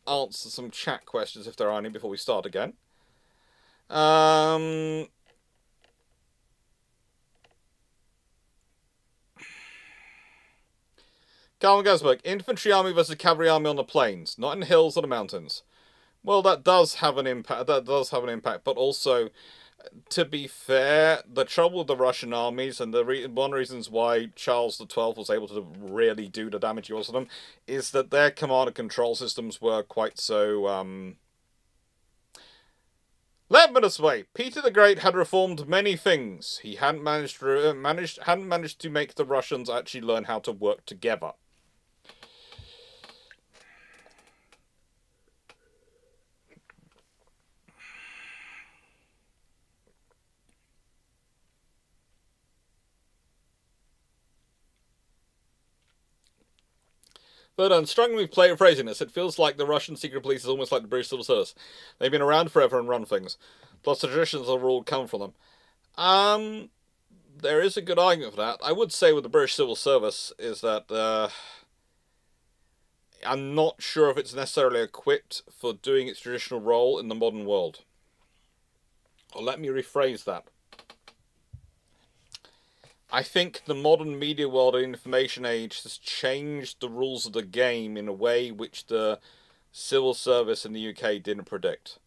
answer some chat questions if there are any before we start again. Carl Gasberg, infantry army versus cavalry army on the plains, not in the hills or the mountains. Well, that does have an impact. But also, to be fair, the trouble with the Russian armies, and one of the reasons why Charles XII was able to really do the damage he was to them, is that their command and control systems were quite so. Let me this way. Peter the Great had reformed many things. He hadn't managed to make the Russians actually learn how to work together. But I'm struggling with phrasing this. It feels like the Russian secret police is almost like the British civil service. They've been around forever and run things. Plus the traditions of all come from them. There is a good argument for that. I would say with the British civil service is that I'm not sure if it's necessarily equipped for doing its traditional role in the modern world. Or let me rephrase that. I think the modern media world and information age has changed the rules of the game in a way which the civil service in the UK didn't predict.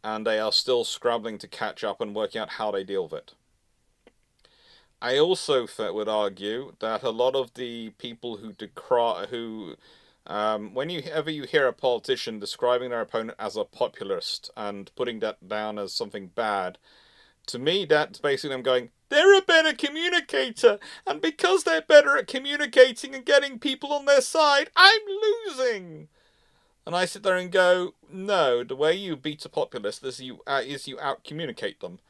And they are still scrabbling to catch up and working out how they deal with it. I also would argue that a lot of the people who whenever you hear a politician describing their opponent as a populist and putting that down as something bad, to me that's basically them going, they're a better communicator, and because they're better at communicating and getting people on their side, I'm losing. And I sit there and go, no, the way you beat a populist is you out-communicate them.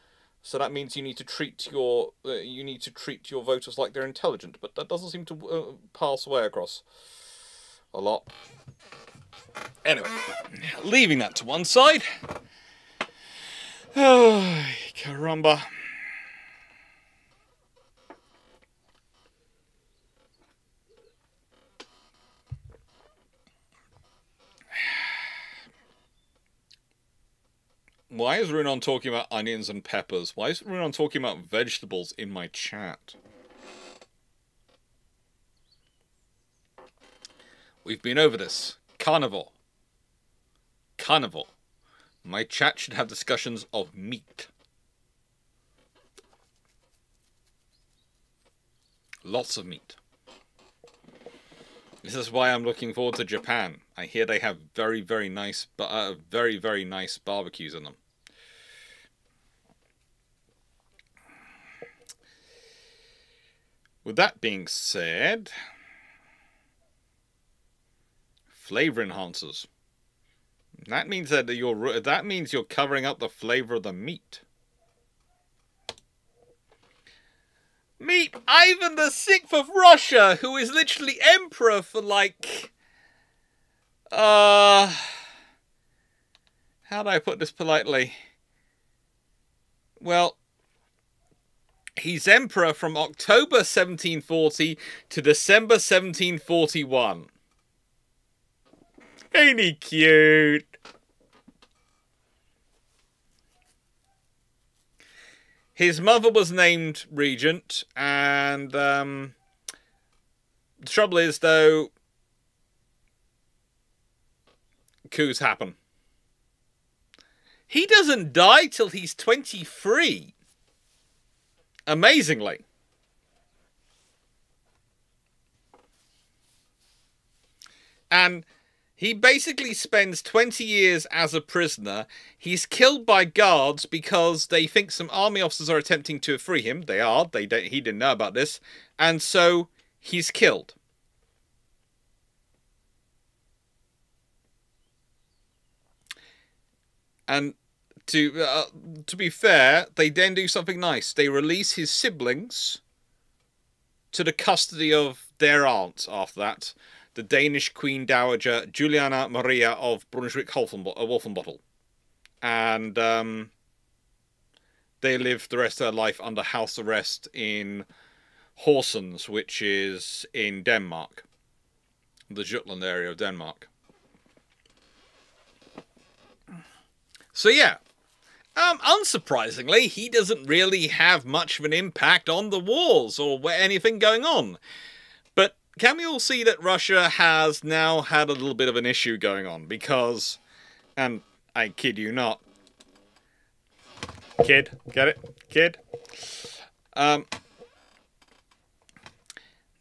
So that means you need to treat your voters like they're intelligent, but that doesn't seem to pass way across a lot. Anyway, leaving that to one side. Oh, caramba. Why is Runon talking about onions and peppers? Why is Runon talking about vegetables in my chat? We've been over this. Carnivore. Carnivore. My chat should have discussions of meat. Lots of meat. This is why I'm looking forward to Japan. I hear they have very, very nice barbecues in them. With that being said, flavor enhancers. That means that you're covering up the flavor of the meat. Meet Ivan the Sixth of Russia, who is literally emperor for like, how do I put this politely? Well, he's emperor from October 1740 to December 1741. Ain't he cute? His mother was named regent, and the trouble is, though, coups happen. He doesn't die till he's 23. Amazingly. And he basically spends 20 years as a prisoner. He's killed by guards because they think some army officers are attempting to free him. They are. He didn't know about this. And so he's killed. And to be fair, they then do something nice. They release his siblings to the custody of their aunt after that. The Danish Queen Dowager Juliana Maria of Brunswick-Wolfenbüttel. And they live the rest of their life under house arrest in Horsens, which is in Denmark, the Jutland area of Denmark. So yeah, unsurprisingly, he doesn't really have much of an impact on the wars or anything going on. But can we all see that Russia has now had a little bit of an issue going on? Because, and I kid you not, kid, get it? Kid?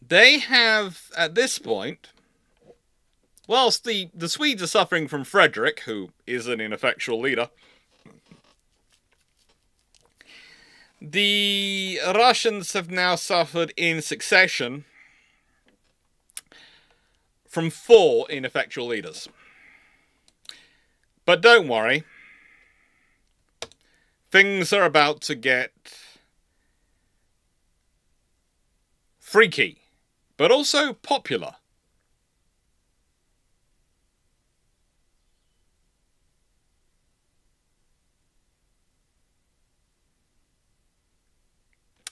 They have, at this point, whilst the Swedes are suffering from Frederick, who is an ineffectual leader, the Russians have now suffered in succession from 4 ineffectual leaders. But don't worry, things are about to get freaky, but also popular.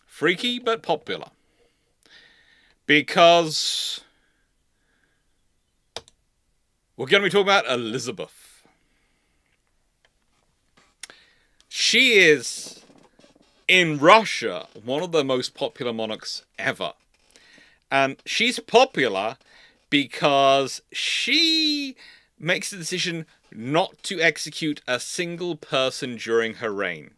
Freaky, but popular. Because we're going to be talking about Elizabeth. She is, in Russia, one of the most popular monarchs ever. And she's popular because she makes the decision not to execute a single person during her reign.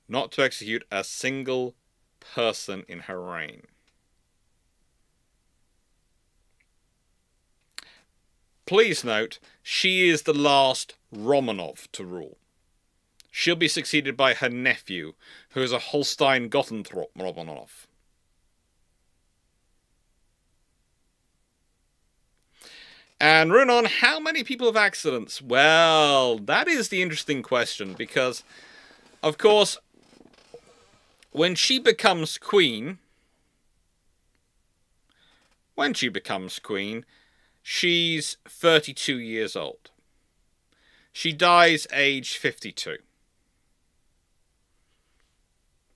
Not to execute a single person in her reign. Please note, she is the last Romanov to rule. She'll be succeeded by her nephew, who is a Holstein-Gottorp Romanov. And Runon, how many people have accidents? Well, that is the interesting question, because, of course, when she becomes queen, she's 32 years old. She dies aged 52.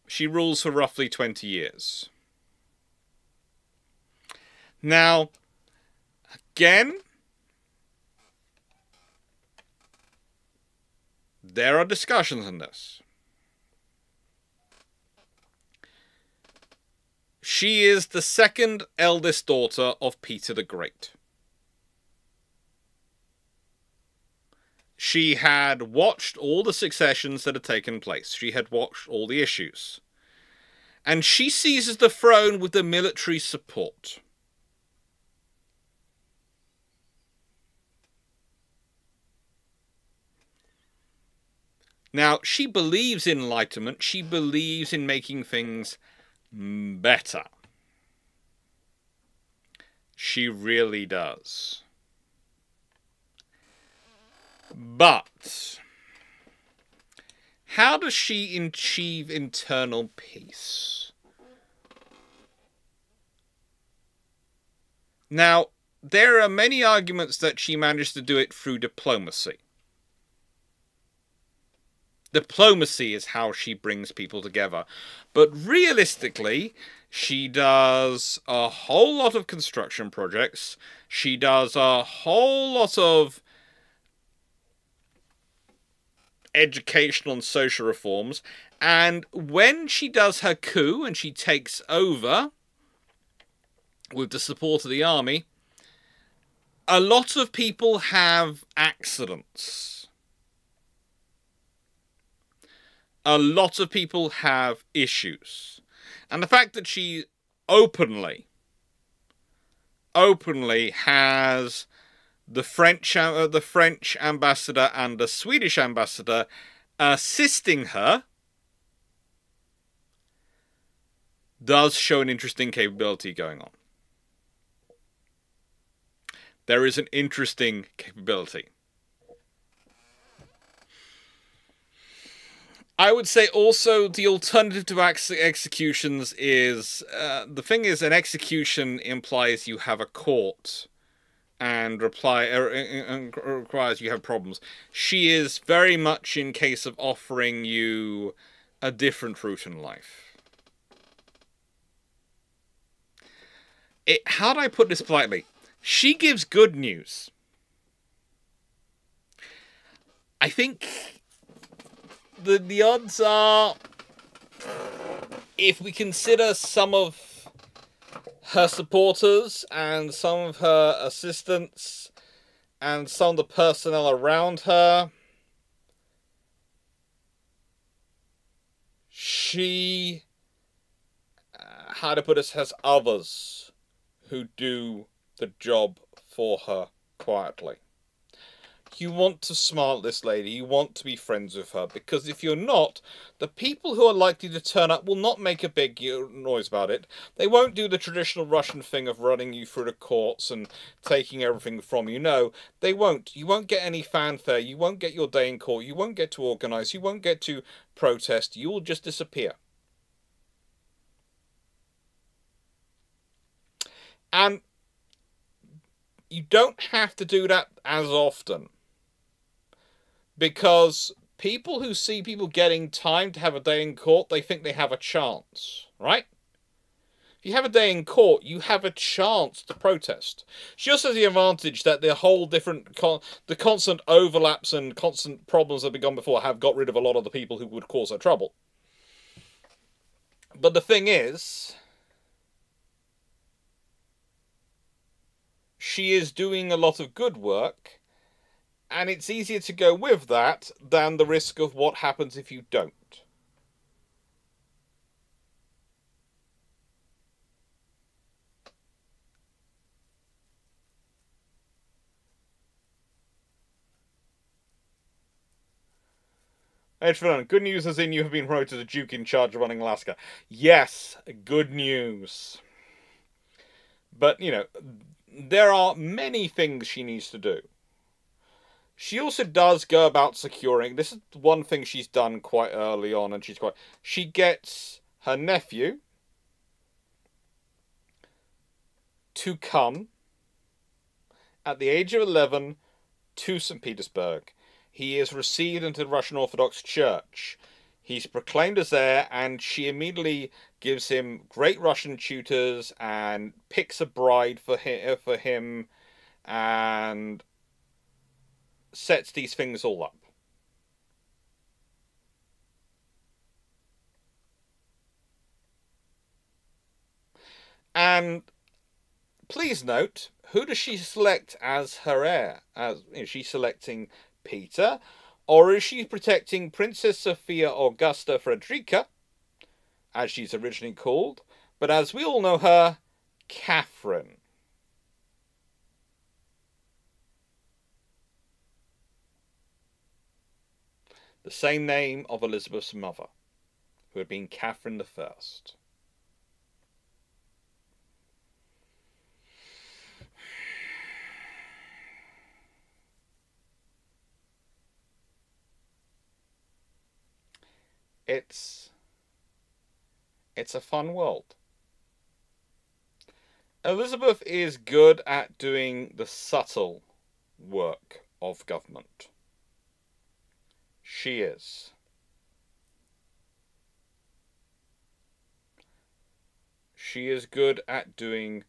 She rules for roughly 20 years. Now, again, there are discussions on this. She is the second eldest daughter of Peter the Great. She had watched all the successions that had taken place. She had watched all the issues. And she seizes the throne with the military support. Now, she believes in enlightenment. She believes in making things better. She really does. But how does she achieve internal peace? Now, there are many arguments that she managed to do it through diplomacy. Diplomacy is how she brings people together. But realistically, she does a whole lot of construction projects. She does a whole lot of educational and social reforms. And when she does her coup and she takes over with the support of the army, a lot of people have accidents. A lot of people have issues. And the fact that she openly has the French ambassador and the Swedish ambassador assisting her does show an interesting capability going on. There is an interesting capability. I would say also the alternative to executions is, the thing is, an execution implies you have a court and requires you have problems. She is very much in case of offering you a different route in life. How do I put this politely? She gives good news. I think the odds are, if we consider some of her supporters and some of her assistants and some of the personnel around her, she, how to put this, has others who do the job for her quietly. You want to smile at this lady, you want to be friends with her, because if you're not, the people who are likely to turn up will not make a big noise about it. They won't do the traditional Russian thing of running you through the courts and taking everything from you. No, they won't. You won't get any fanfare, you won't get your day in court, you won't get to organise, you won't get to protest, you will just disappear. And you don't have to do that as often, because people who see people getting time to have a day in court, they think they have a chance, right? If you have a day in court, you have a chance to protest. She also has the advantage that the whole the constant overlaps and constant problems that have been gone before have got rid of a lot of the people who would cause her trouble. But the thing is, she is doing a lot of good work, and it's easier to go with that than the risk of what happens if you don't. Edgefield, good news as in you have been promoted to Duke in charge of running Alaska. Yes, good news. But, you know, there are many things she needs to do. She also does go about securing. This is one thing she's done quite early on, and she gets her nephew to come at the age of 11 to St. Petersburg. He is received into the Russian Orthodox Church. He's proclaimed as heir, and she immediately gives him great Russian tutors and picks a bride for him and sets these things all up. And please note, who does she select as her heir? Is she selecting Peter, or is she protecting Princess Sophia Augusta Frederica, as she's originally called, but as we all know her, Catherine? The same name of Elizabeth's mother, who had been Catherine I. It's a fun world. Elizabeth is good at doing the subtle work of government. She is. She is good at doing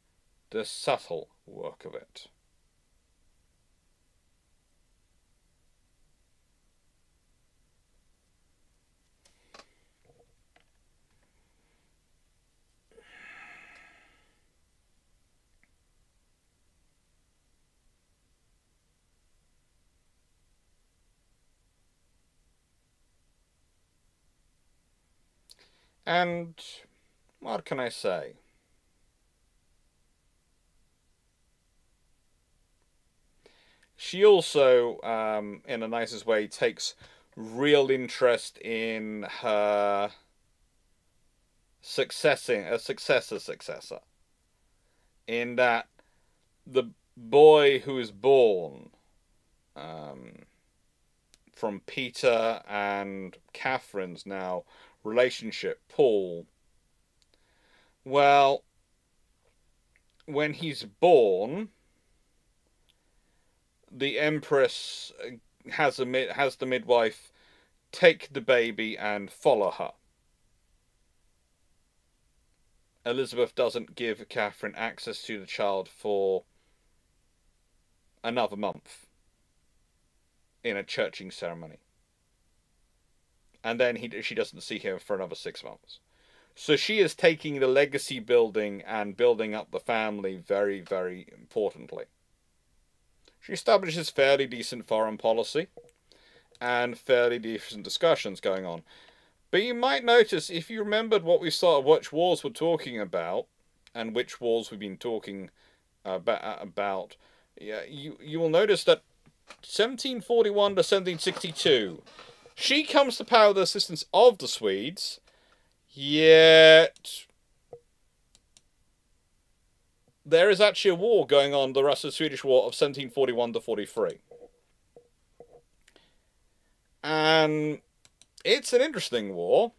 the subtle work of it. And what can I say? She also, in a nicest way, takes real interest in her successor. In that the boy who is born from Peter and Catherine's now relationship, Paul, well, when he's born, the Empress has the midwife take the baby and follow her. Elizabeth doesn't give Catherine access to the child for another month in a churching ceremony. And then she doesn't see him for another 6 months. So she is taking the legacy building and building up the family very, very importantly. She establishes fairly decent foreign policy and fairly decent discussions going on. But you might notice, if you remembered what we saw, which wars we're talking about, and which wars we've been talking about, yeah, you will notice that 1741 to 1762, she comes to power with the assistance of the Swedes, yet there is actually a war going on, the Russo-Swedish War of 1741 to 43. And it's an interesting war.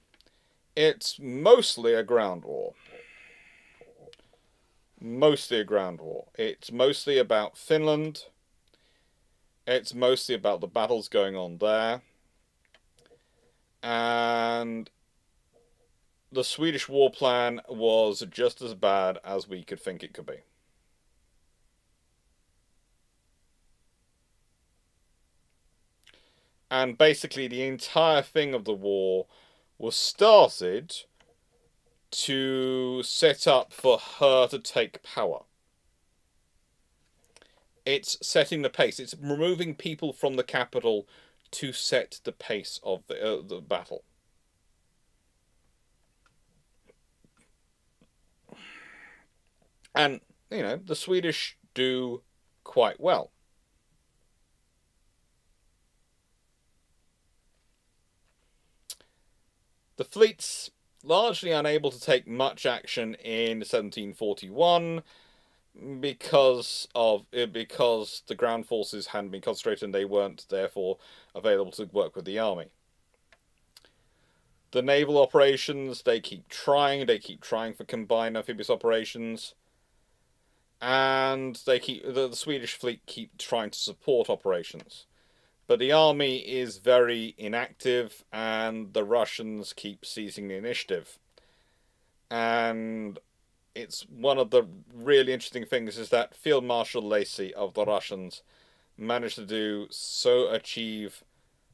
It's mostly a ground war. Mostly a ground war. It's mostly about Finland. It's mostly about the battles going on there. And the Swedish war plan was just as bad as we could think it could be. And basically the entire thing of the war was started to set up for her to take power. It's setting the pace. It's removing people from the capital to set the pace of the battle. And, you know, the Swedish do quite well. The fleet's largely unable to take much action in 1741 because the ground forces hadn't been concentrated and they weren't therefore available to work with the army. The naval operations, they keep trying for combined amphibious operations, and the Swedish fleet keep trying to support operations. But the army is very inactive, and the Russians keep seizing the initiative. And it's one of the really interesting things is that Field Marshal Lacy of the Russians managed to achieve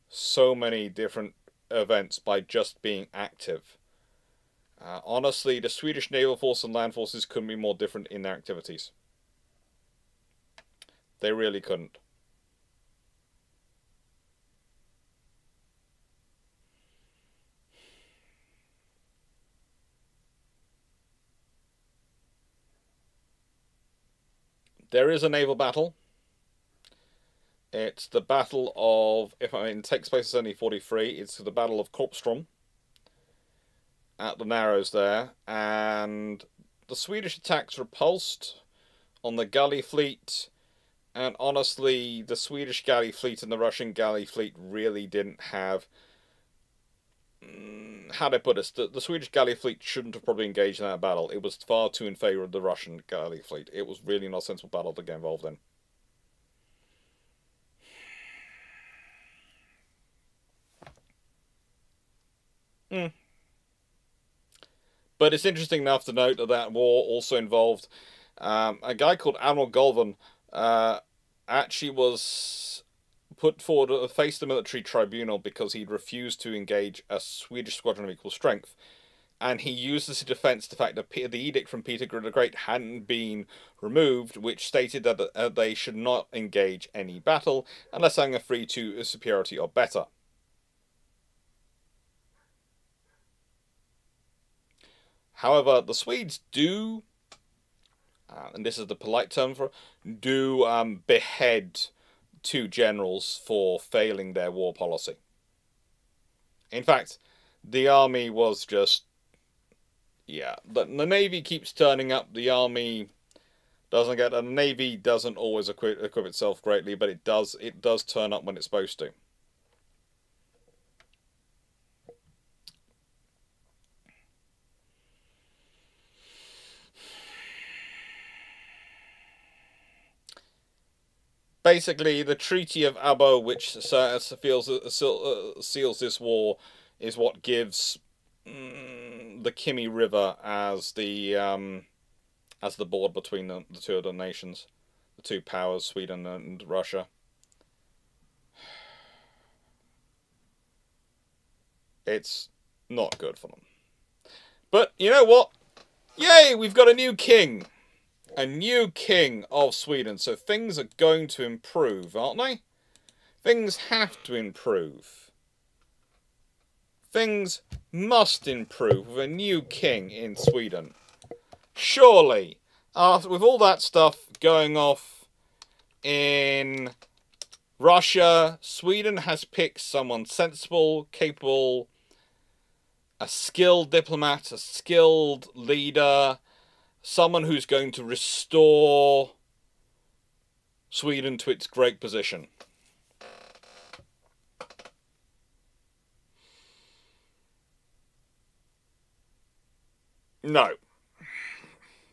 so many different events by just being active. Honestly, the Swedish naval force and land forces couldn't be more different in their activities. They really couldn't. There is a naval battle. It's the Battle of, it takes place in 1743. It's the Battle of Korpstrom at the Narrows there, and the Swedish attacks repulsed on the galley fleet. And honestly, the Swedish galley fleet and the Russian galley fleet really didn't have. How do I put this? The Swedish galley fleet shouldn't have probably engaged in that battle. It was far too in favour of the Russian galley fleet. It was really not a sensible battle to get involved in. But it's interesting enough to note that that war also involved a guy called Admiral Goulven. Actually was put forward, faced the military tribunal because he'd refused to engage a Swedish squadron of equal strength. And he used this to defense the fact that the edict from Peter the Great hadn't been removed, which stated that they should not engage any battle unless having a 3-2 superiority or better. However, the Swedes do, and this is the polite term for it, do behead 2 generals for failing their war policy. In fact, the army was just, yeah, the Navy keeps turning up, the army doesn't get, and the Navy doesn't always equip itself greatly, but it does turn up when it's supposed to. basically the Treaty of Abo, which seals this war, is what gives the Kimi River as the border between the two other nations, the two powers, Sweden and Russia. It's not good for them. But you know what? Yay, we've got a new king. A new king of Sweden. So things are going to improve, aren't they? Things have to improve. Things must improve with a new king in Sweden. Surely, with all that stuff going off in Russia, Sweden has picked someone sensible, capable, a skilled diplomat, a skilled leader, someone who's going to restore Sweden to its great position. No.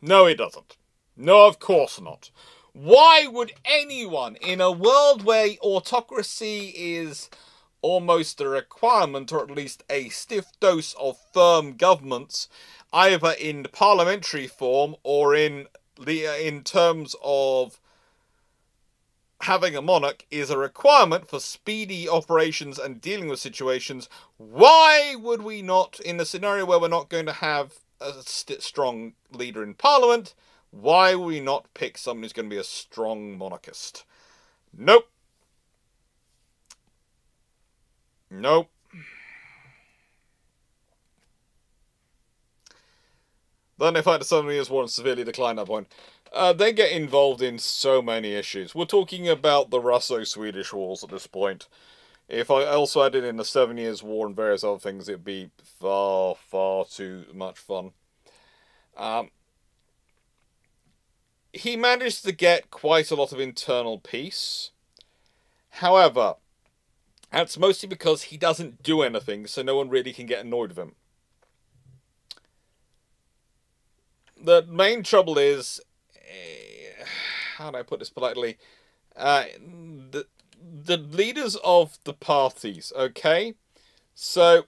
No, it doesn't. No, of course not. Why would anyone, in a world where autocracy is almost a requirement, or at least a stiff dose of firm governments, either in parliamentary form or in terms of having a monarch, is a requirement for speedy operations and dealing with situations, why would we not, in a scenario where we're not going to have a strong leader in parliament, why would we not pick someone who's going to be a strong monarchist? Nope. Nope. Then they fight the 7 Years' War and severely decline at that point. They get involved in so many issues. We're talking about the Russo-Swedish wars at this point. If I also added in the 7 Years' War and various other things, it'd be far, far too much fun. He managed to get quite a lot of internal peace. However, that's mostly because he doesn't do anything, so no one really can get annoyed with him. The main trouble is, how do I put this politely? The leaders of the parties, okay? So,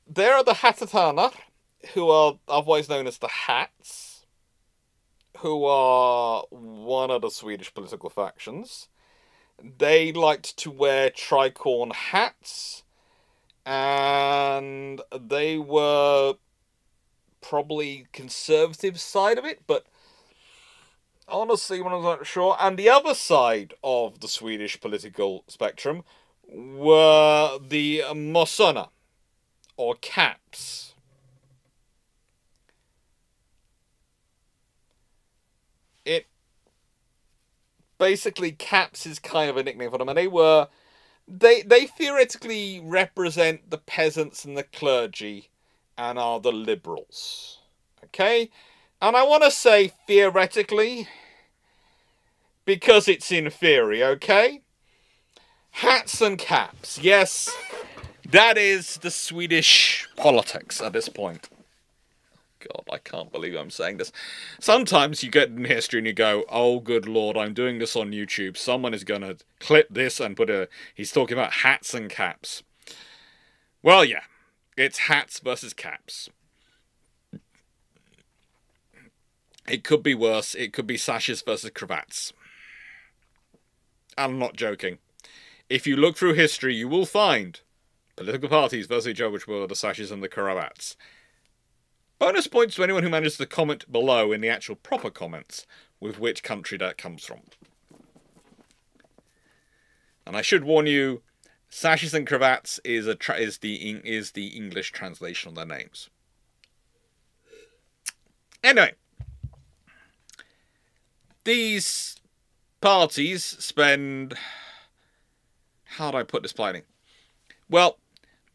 there are the Hatataner, who are otherwise known as the Hats, who are one of the Swedish political factions. They liked to wear tricorn hats, and they were probably conservative side of it, but honestly, when I'm not sure. And the other side of the Swedish political spectrum were the Mossarna, or Caps. Basically, Caps is kind of a nickname for them, and they theoretically represent the peasants and the clergy, and are the liberals. Okay? And I want to say theoretically, because it's in theory, okay? Hats and caps. Yes, that is the Swedish politics at this point. God, I can't believe I'm saying this. Sometimes you get in history and you go, oh, good Lord, I'm doing this on YouTube. Someone is going to clip this and he's talking about hats and caps. Well, yeah, it's hats versus caps. It could be worse. It could be sashes versus cravats. I'm not joking. If you look through history, you will find political parties versus each other, which were the sashes and the cravats. Bonus points to anyone who manages to comment below in the actual proper comments with which country that comes from. And I should warn you, sashes and cravats is the English translation of their names. Anyway, these parties spend... How do I put this politely? Well,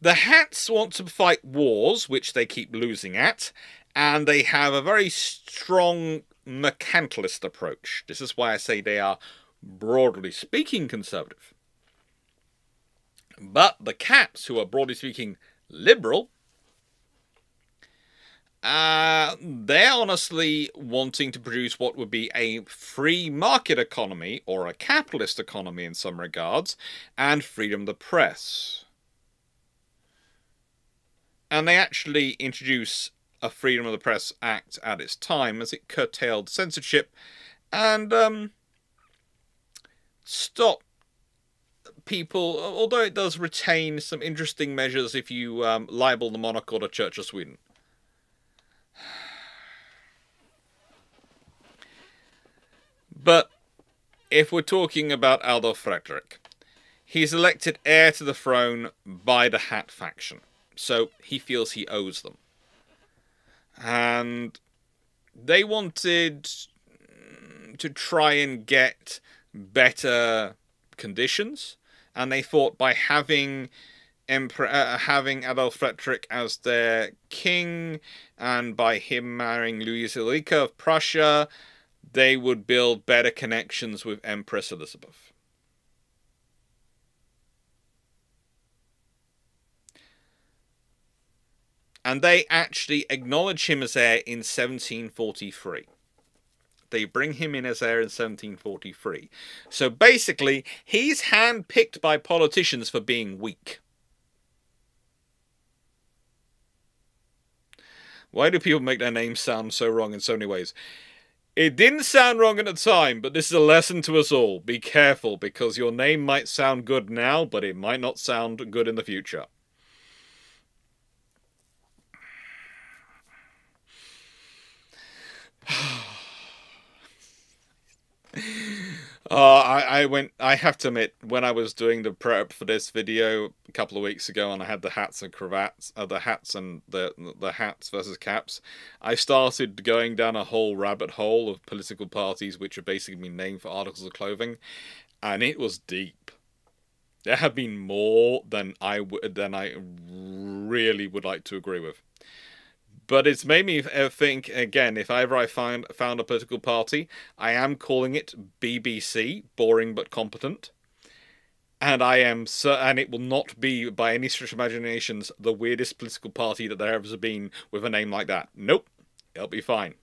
the Hats want to fight wars, which they keep losing at, and they have a very strong mercantilist approach. This is why I say they are, broadly speaking, conservative. But the Caps, who are broadly speaking liberal, They're honestly wanting to produce what would be a free market economy, or a capitalist economy in some regards, and freedom of the press. And they actually introduce a Freedom of the Press Act at its time, as it curtailed censorship and stopped people, although it does retain some interesting measures if you libel the monarch or the Church of Sweden. But if we're talking about Adolf Fredrik, he's elected heir to the throne by the Hat faction, so he feels he owes them. And they wanted to try and get better conditions, and they thought by having Adolf Fredrik as their king, and by him marrying Louise Ulrika of Prussia, they would build better connections with Empress Elizabeth. And they actually acknowledge him as heir in 1743. They bring him in as heir in 1743. So basically, he's handpicked by politicians for being weak. Why do people make their names sound so wrong in so many ways? It didn't sound wrong at the time, but this is a lesson to us all. Be careful, because your name might sound good now, but it might not sound good in the future. I have to admit, when I was doing the prep for this video a couple of weeks ago, and I had the hats and cravats, the hats versus caps, I started going down a whole rabbit hole of political parties which have basically been named for articles of clothing, and it was deep. There have been more than I really would like to agree with. But it's made me think, again, if ever I found a political party, I am calling it BBC, boring but competent. And and it will not be, by any stretch of imaginations, the weirdest political party that there ever been with a name like that. Nope. It'll be fine.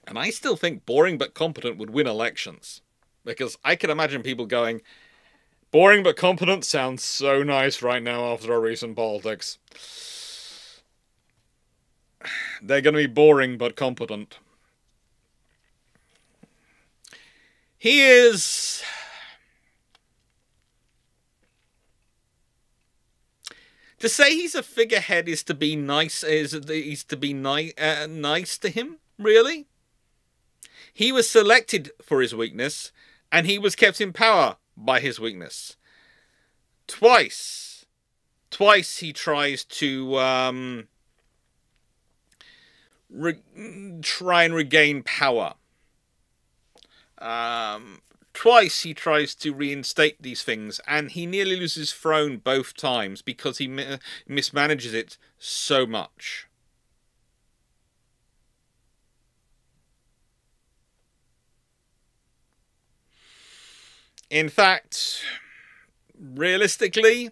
And I still think boring but competent would win elections. Because I can imagine people going, boring but competent sounds so nice right now after our recent politics. They're going to be boring but competent. He is... To say he's a figurehead is to be nice. Nice to him, really. He was selected for his weakness, and he was kept in power by his weakness. Twice he tries to try and regain power. Twice he tries to reinstate these things, and he nearly loses his throne both times because he mismanages it so much. In fact, realistically,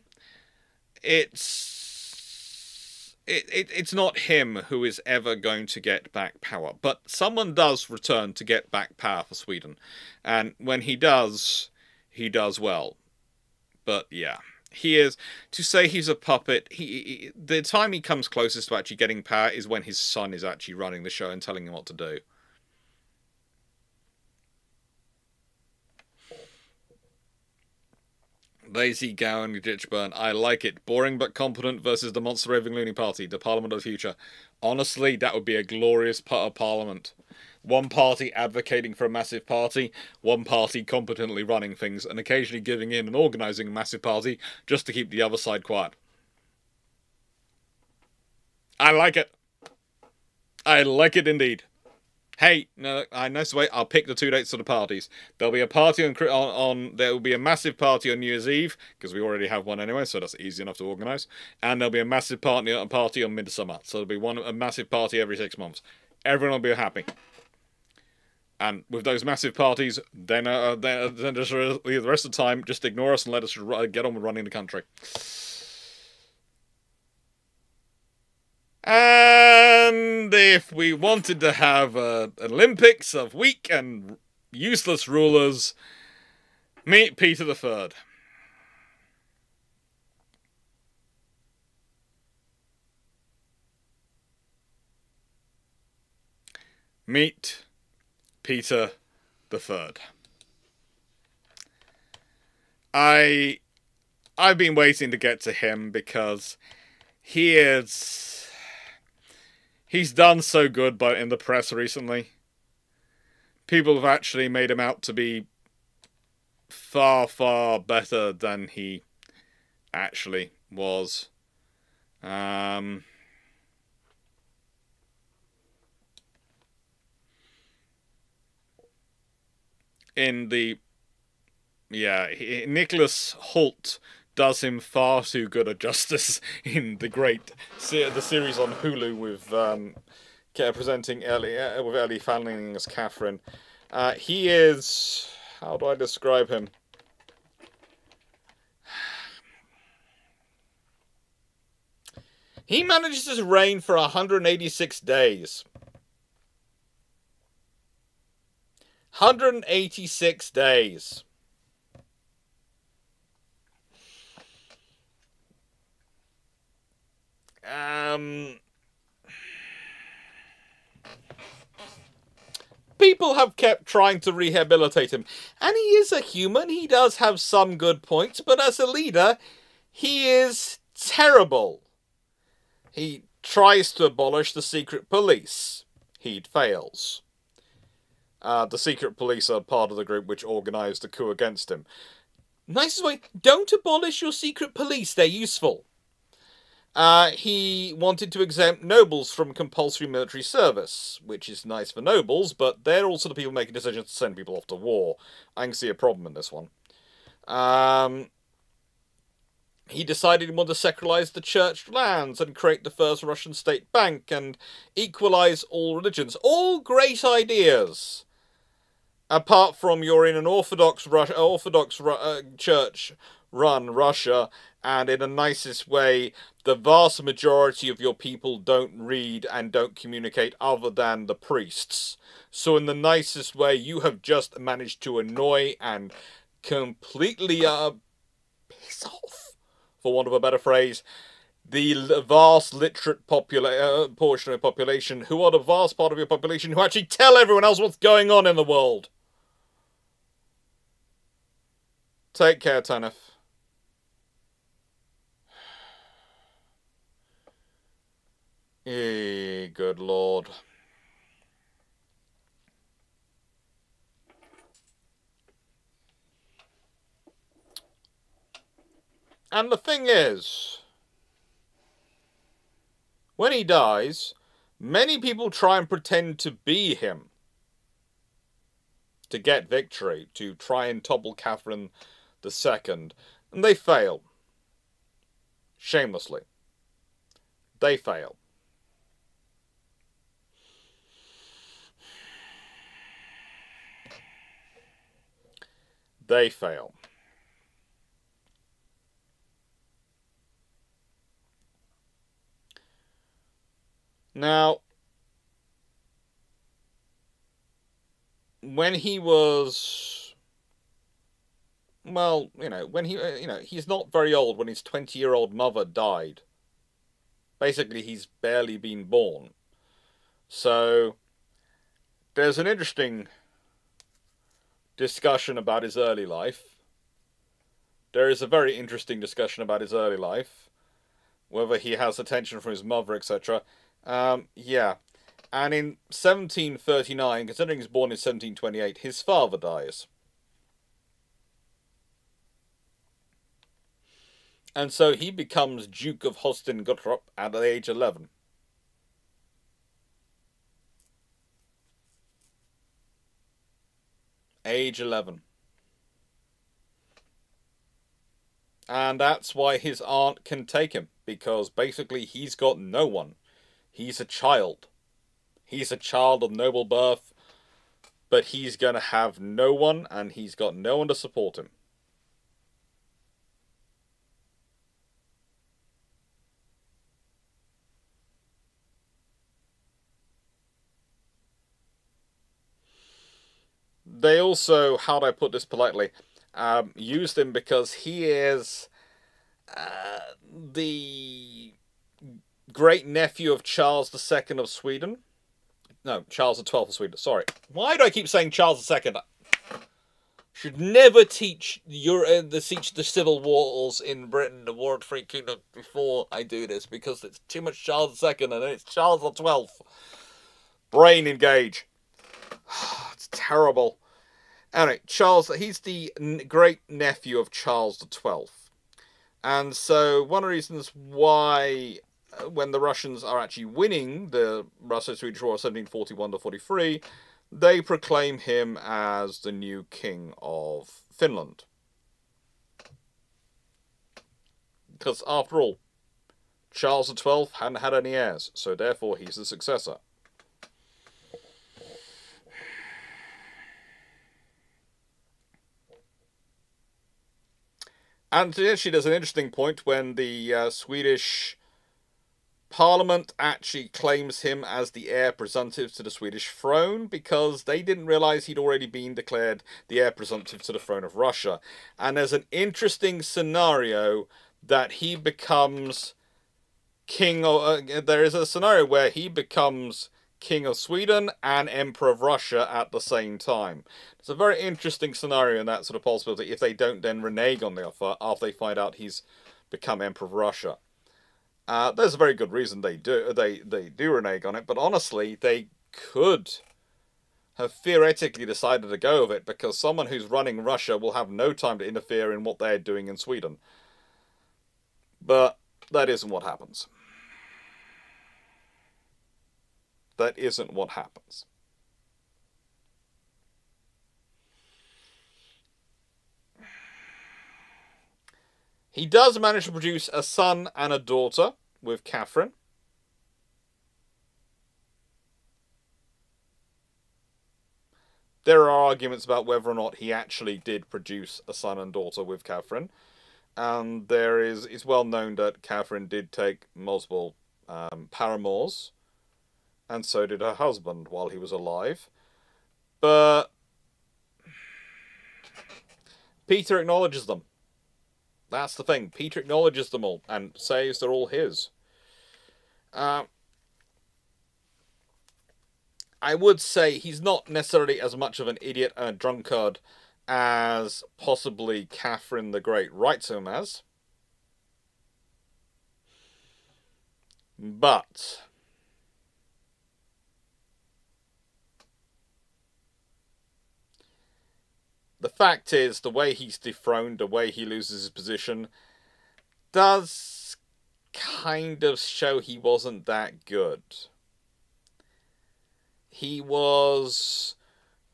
it's not him who is ever going to get back power, but someone does return to get back power for Sweden, and when he does well. But yeah, he is, to say he's a puppet, the time he comes closest to actually getting power is when his son is actually running the show and telling him what to do. Lazy Gowan Ditchburn, I like it. Boring but competent versus the monster raving loony party, the parliament of the future. Honestly, that would be a glorious parliament. One party advocating for a massive party, one party competently running things, and occasionally giving in and organising a massive party just to keep the other side quiet. I like it. I like it indeed. Hey, no, nice way. I'll pick the 2 dates for the parties. There'll be a party there will be a massive party on New Year's Eve, because we already have one anyway, so that's easy enough to organise. And there'll be a massive party on Midsummer, so there'll be a massive party every 6 months. Everyone will be happy. And with those massive parties, then just the rest of the time, just ignore us and let us get on with running the country. And if we wanted to have an Olympics of weak and useless rulers, meet Peter the Third. Meet Peter the Third. I've been waiting to get to him because he's done so good in the press recently. People have actually made him out to be far, far better than he actually was. Nicholas Hoult does him far too good a justice in the series on Hulu with presenting with Ellie Fanning as Catherine. He is, how do I describe him? He manages to reign for 186 days. 186 days. People have kept trying to rehabilitate him, and he is a human. He does have some good points, but as a leader, he is terrible. He tries to abolish the secret police. He fails. The secret police are part of the group which organised the coup against him. Nicest way, don't abolish your secret police, they're useful. He wanted to exempt nobles from compulsory military service, which is nice for nobles, but they're also the people making decisions to send people off to war. I can see a problem in this one. He decided he wanted to secularize the church lands and create the first Russian state bank and equalize all religions. All great ideas. Apart from you're in an Orthodox church-run Russia, and in the nicest way, the vast majority of your people don't read and don't communicate other than the priests. So in the nicest way, you have just managed to annoy and completely piss off, for want of a better phrase, the vast literate portion of the population, who are the vast part of your population who actually tell everyone else what's going on in the world. Take care, Tanith. Good lord. And the thing is, when he dies, many people try and pretend to be him to get victory, to try and topple Catherine II, and they fail. Shamelessly. They fail. They fail. Now, when he was, well, he's not very old when his 20-year-old mother died. Basically, he's barely been born. So, there's an interesting discussion about his early life. There is a very interesting discussion about his early life. Whether he has attention from his mother, etc. Yeah. And in 1739, considering he's born in 1728, his father dies. And so he becomes Duke of Holstein-Gottorp at age 11. Age 11. And that's why his aunt can take him, because basically he's got no one. He's a child. He's a child of noble birth, but he's going to have no one, and he's got no one to support him. they also, how do I put this politely, used him because he is the great nephew of Charles II of Sweden. No, Charles XII of Sweden. Sorry. Why do I keep saying Charles II? Should never teach the civil wars in Britain, the War of the Free Kingdom, before I do this, because it's too much Charles II and then it's Charles XII. Brain engage. It's terrible. Anyway, Charles, he's the great nephew of Charles XII. And so one of the reasons why, when the Russians are actually winning the Russo-Swedish War of 1741-43, they proclaim him as the new king of Finland. Because, after all, Charles XII hadn't had any heirs, so therefore he's the successor. And actually, there's an interesting point when the Swedish Parliament actually claims him as the heir presumptive to the Swedish throne, because they didn't realise he'd already been declared the heir presumptive to the throne of Russia. And there's an interesting scenario that he becomes king of... there is a scenario where he becomes king of Sweden and emperor of Russia at the same time. It's a very interesting scenario in that sort of possibility, if they don't then renege on the offer after they find out he's become emperor of Russia. There's a very good reason they do renege on it, but honestly, they could have theoretically decided to go with it, because someone who's running Russia will have no time to interfere in what they're doing in Sweden. But that isn't what happens. That isn't what happens. He does manage to produce a son and a daughter with Catherine. There are arguments about whether or not he actually did produce a son and daughter with Catherine. And it's well known that Catherine did take multiple paramours, and so did her husband while he was alive. But Peter acknowledges them. That's the thing. Peter acknowledges them all and says they're all his. I would say he's not necessarily as much of an idiot and a drunkard as possibly Catherine the Great writes him as. But the fact is, the way he's dethroned, the way he loses his position, does kind of show he wasn't that good. He was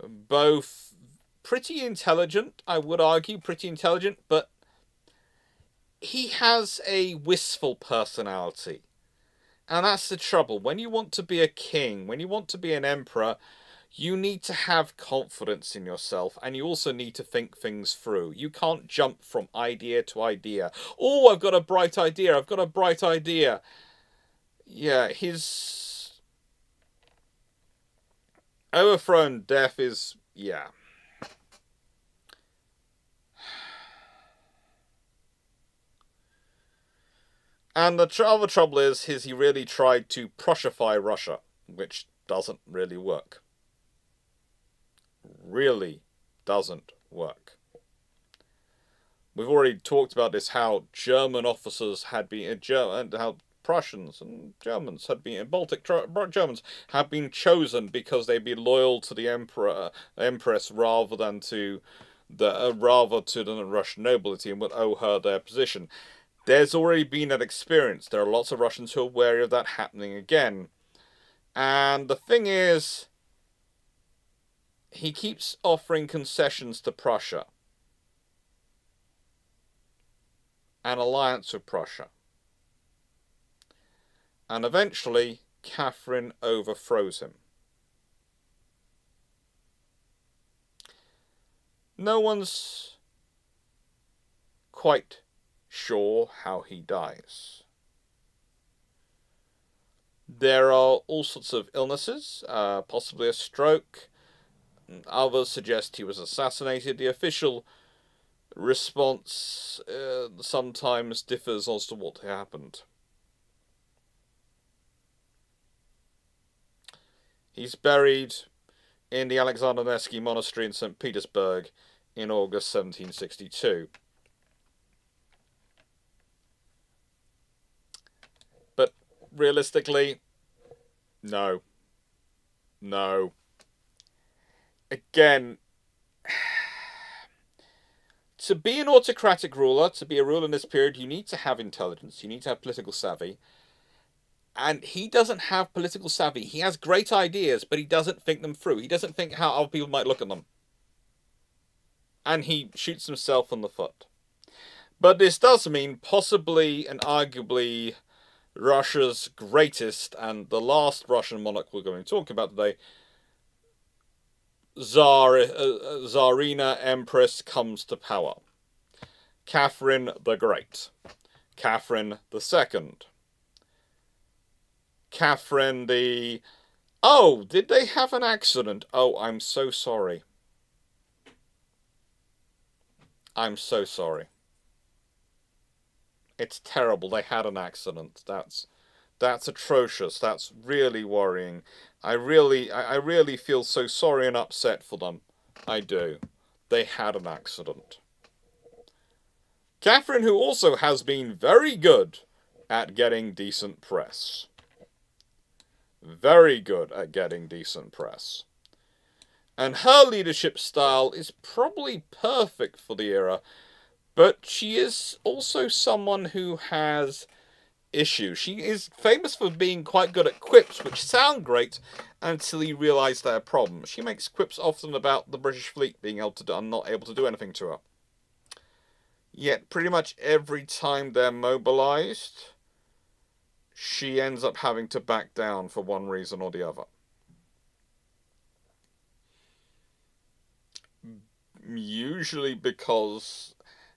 both pretty intelligent, I would argue, pretty intelligent, but he has a wistful personality. And that's the trouble. When you want to be a king, when you want to be an emperor, you need to have confidence in yourself, and you also need to think things through. You can't jump from idea to idea. Oh, I've got a bright idea. I've got a bright idea. Yeah, his overthrown death is, yeah. And the other trouble is he really tried to Prussiafy Russia, which doesn't really work. Really doesn't work. We've already talked about this, how German officers had been, how Prussians and Germans had been, Baltic Germans had been chosen because they'd be loyal to the empress rather to the Russian nobility, and would owe her their position. There's already been that experience. There are lots of Russians who are wary of that happening again. And the thing is, he keeps offering concessions to Prussia. An alliance with Prussia. And eventually, Catherine overthrows him. No one's quite sure how he dies. There are all sorts of illnesses, possibly a stroke, Others suggest he was assassinated. The official response sometimes differs as to what happened. He's buried in the Alexander Nevsky Monastery in St. Petersburg in August 1762. But realistically, no. No. Again, to be an autocratic ruler, to be a ruler in this period, you need to have intelligence, you need to have political savvy. And he doesn't have political savvy. He has great ideas, but he doesn't think them through. He doesn't think how other people might look at them. And he shoots himself in the foot. But this does mean possibly and arguably Russia's greatest and the last Russian monarch we're going to talk about today, Tsarina Empress, comes to power. Catherine the Great. Catherine the Second. Catherine the... Oh, did they have an accident? Oh, I'm so sorry. I'm so sorry. It's terrible. They had an accident. That's atrocious. That's really worrying. I really feel so sorry and upset for them. I do. They had an accident. Catherine, who also has been very good at getting decent press. Very good at getting decent press. And her leadership style is probably perfect for the era, but she is also someone who has issues. She is famous for being quite good at quips, which sound great until you realise they're problems. She makes quips often about the British fleet being able to do, and not able to do anything to her. Yet pretty much every time they're mobilised, she ends up having to back down for one reason or the other. Usually because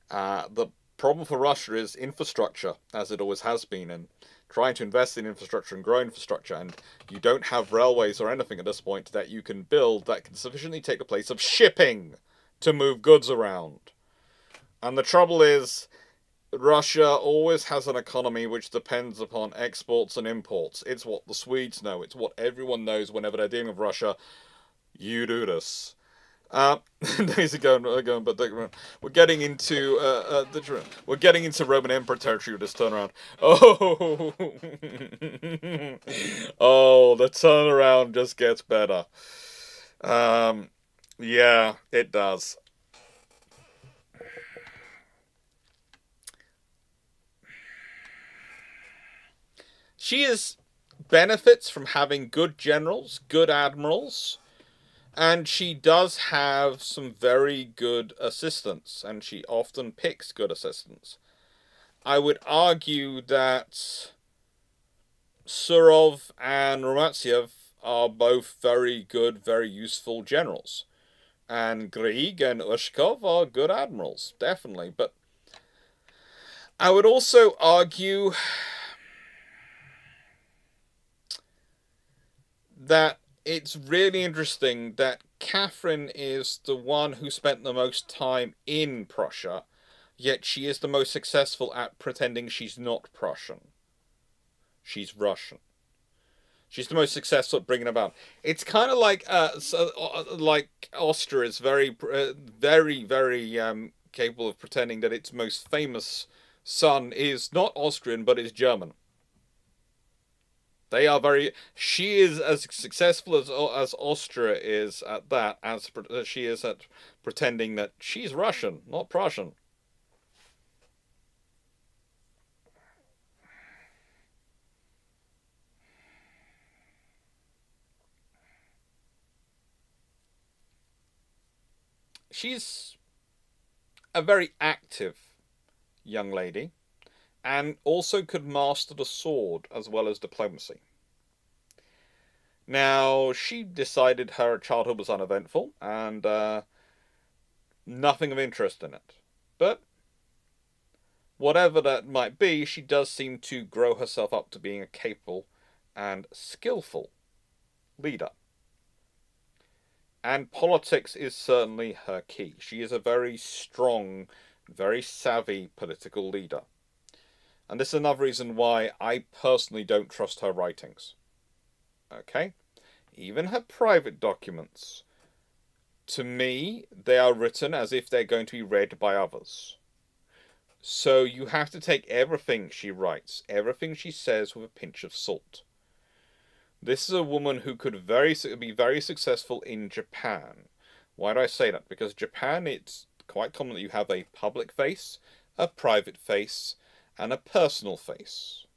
the problem for Russia is infrastructure, as it always has been, and trying to invest in infrastructure and grow infrastructure, and you don't have railways or anything at this point that you can build that can sufficiently take the place of shipping to move goods around. And the trouble is, Russia always has an economy which depends upon exports and imports. It's what the Swedes know. It's what everyone knows whenever they're dealing with Russia. You do this. Days ago, but we're getting into we're getting into Roman Emperor territory with this turnaround. Oh, oh, the turnaround just gets better. Yeah, it does. She benefits from having good generals, good admirals, and she does have some very good assistants, and she often picks good assistants. I would argue that Surov and Romatsiev are both very good, very useful generals. And Grieg and Ushkov are good admirals, definitely. But I would also argue that it's really interesting that Catherine is the one who spent the most time in Prussia, yet she is the most successful at pretending she's not Prussian. She's Russian. She's the most successful at bringing about. It's kind of like Austria is very capable of pretending that its most famous son is not Austrian but is German. They are very... She is as successful as Austria is at that, as she is at pretending that she's Russian, not Prussian. She's a very active young lady, and also could master the sword as well as diplomacy. Now, she decided her childhood was uneventful, and nothing of interest in it. But, whatever that might be, she does seem to grow herself up to being a capable and skillful leader. And politics is certainly her key. She is a very strong, very savvy political leader. And this is another reason why I personally don't trust her writings. Okay? Even her private documents. To me, they are written as if they're going to be read by others. So you have to take everything she writes, everything she says with a pinch of salt. This is a woman who could be very successful in Japan. Why do I say that? Because Japan, it's quite common that you have a public face, a private face, and a personal face.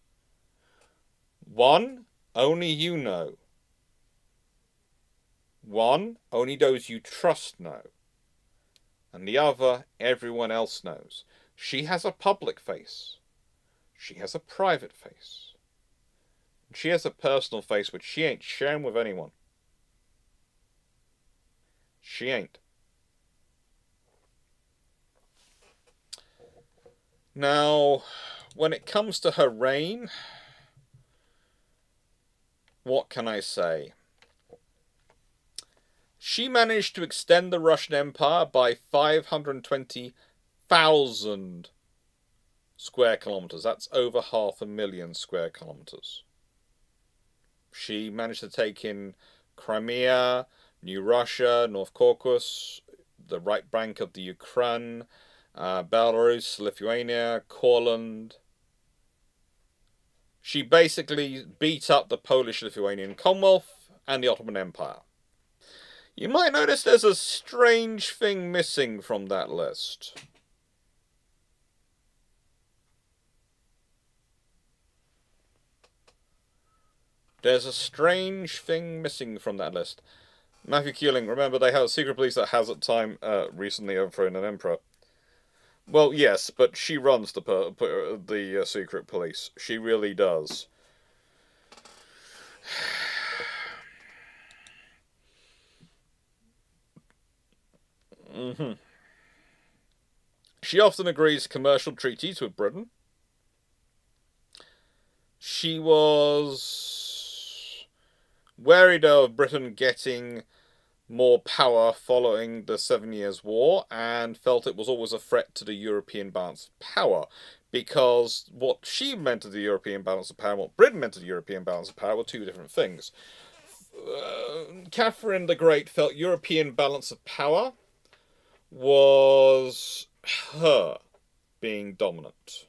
One, only you know. One, only those you trust know. And the other, everyone else knows. She has a public face. She has a private face. She has a personal face which she ain't sharing with anyone. She ain't. Now, when it comes to her reign, what can I say? She managed to extend the Russian Empire by 520,000 square kilometers. That's over 500,000 square kilometers. She managed to take in Crimea, New Russia, North Caucasus, the right bank of the Ukraine, Belarus, Lithuania, Courland. She basically beat up the Polish-Lithuanian Commonwealth and the Ottoman Empire. You might notice there's a strange thing missing from that list. There's a strange thing missing from that list. Matthew Keeling, remember they have a secret police that has at time recently overthrown an emperor. Well, yes, but she runs the secret police. She really does. She often agrees commercial treaties with Britain. She was wary of Britain getting more power following the 7 Years' War and felt it was always a threat to the European balance of power, because what she meant to the European balance of power and what Britain meant to the European balance of power were two different things. Catherine the Great felt European balance of power was her being dominant.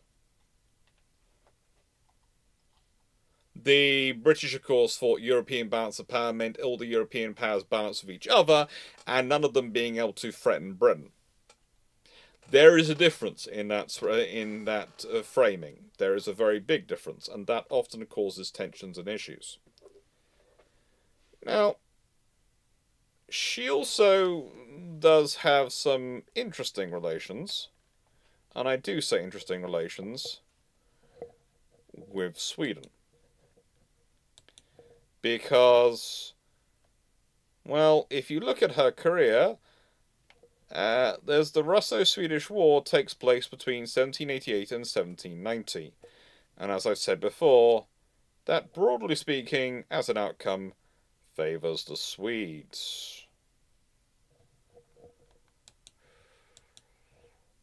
The British, of course, thought European balance of power meant all the European powers balanced with each other, and none of them being able to threaten Britain. There is a difference in that framing. There is a very big difference, and that often causes tensions and issues. Now, she also does have some interesting relations, and I do say interesting relations, with Sweden. Because, well, if you look at her career, there's the Russo-Swedish War takes place between 1788 and 1790. And as I've said before, that, broadly speaking, as an outcome, favours the Swedes.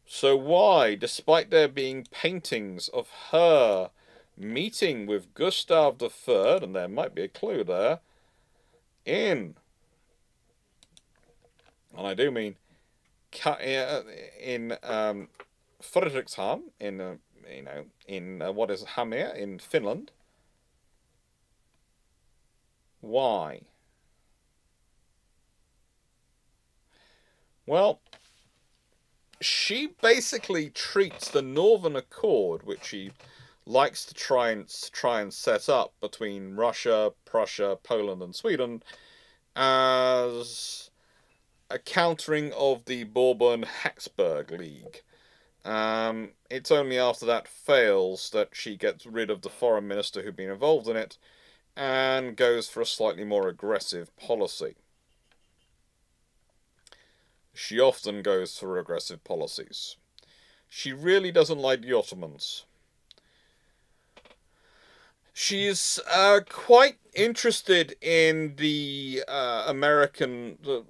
So why, despite there being paintings of her meeting with Gustav III, and there might be a clue there, and I do mean in Fredrikshamn, in what is Hamir in Finland. Why? Well, she basically treats the Northern Accord, which she likes to try and set up between Russia, Prussia, Poland, and Sweden, as a countering of the Bourbon-Habsburg League. It's only after that fails that she gets rid of the foreign minister who'd been involved in it, and goes for a slightly more aggressive policy. She often goes for aggressive policies. She really doesn't like the Ottomans. she's quite interested in the the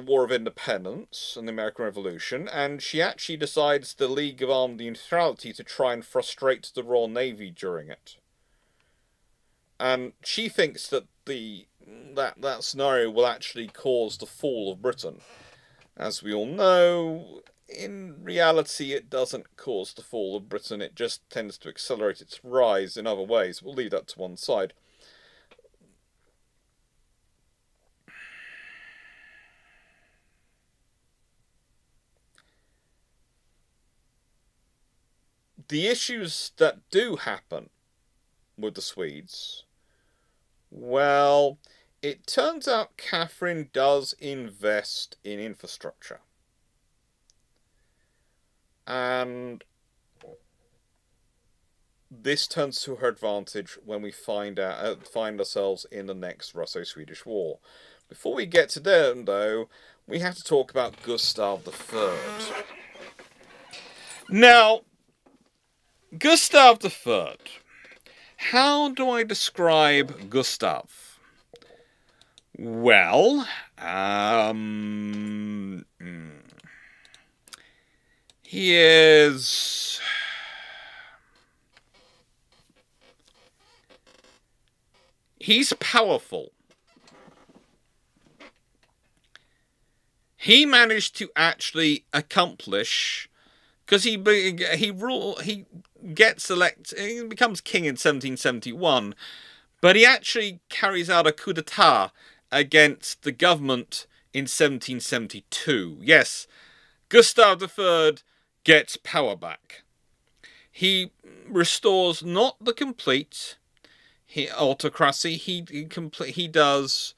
War of Independence and the American Revolution, and she actually decides the League of Armed Neutrality to try and frustrate the Royal Navy during it. And she thinks that that scenario will actually cause the fall of Britain. As we all know, in reality, it doesn't cause the fall of Britain. It just tends to accelerate its rise in other ways. We'll leave that to one side. The issues that do happen with the Swedes, well, it turns out Catherine does invest in infrastructure. And this turns to her advantage when we find ourselves in the next Russo-Swedish War. Before we get to them, though, we have to talk about Gustav III. Now, Gustav III. How do I describe Gustav? Well, he is... he's powerful. He managed to actually accomplish, because he gets elected, he becomes king in 1771, but he actually carries out a coup d'etat against the government in 1772. Yes, Gustav III gets power back. He restores not the complete autocracy. He does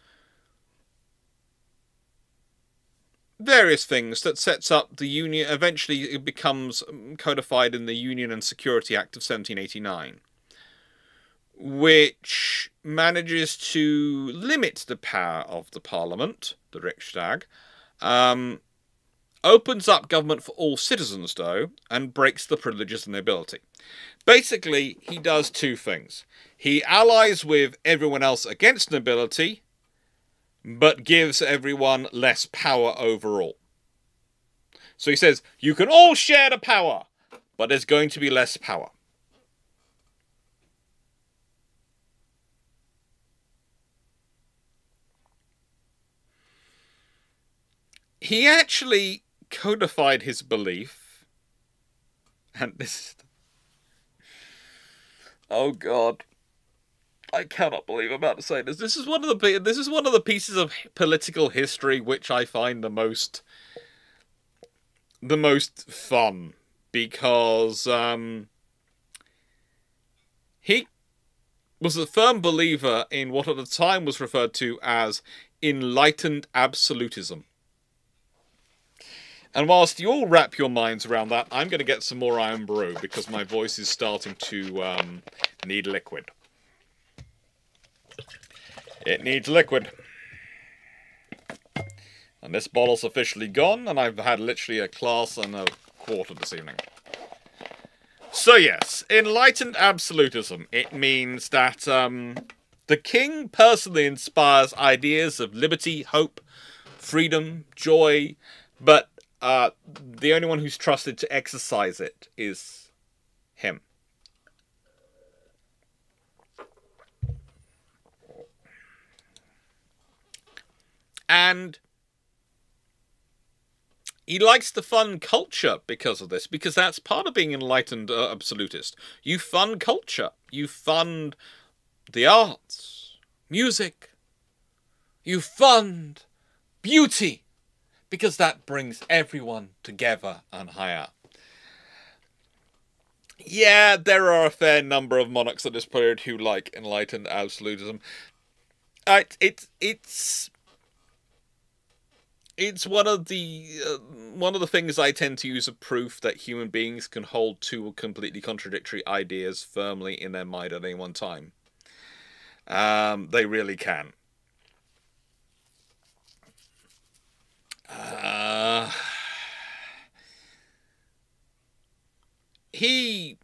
various things that sets up the Union. Eventually, it becomes codified in the Union and Security Act of 1789, which manages to limit the power of the Parliament, the Riksdag, opens up government for all citizens, though, and breaks the privileges of nobility. Basically, he does two things. He allies with everyone else against nobility, but gives everyone less power overall. So he says, you can all share the power, but there's going to be less power. He actually codified his belief, and this... oh God, I cannot believe I'm about to say this. This is one of the pieces of political history which I find the most fun, because he was a firm believer in what at the time was referred to as enlightened absolutism. And whilst you all wrap your minds around that, I'm going to get some more iron brew because my voice is starting to need liquid. It needs liquid. And this bottle's officially gone, and I've had literally a glass and a quarter this evening. So yes, enlightened absolutism. It means that the king personally inspires ideas of liberty, hope, freedom, joy, but the only one who's trusted to exercise it is him. And he likes to fund culture because of this, because that's part of being enlightened absolutist. You fund culture. You fund the arts, music. You fund beauty, because that brings everyone together and higher. Yeah, there are a fair number of monarchs at this period who like enlightened absolutism. It's one of the things I tend to use as proof that human beings can hold two completely contradictory ideas firmly in their mind at any one time. They really can. He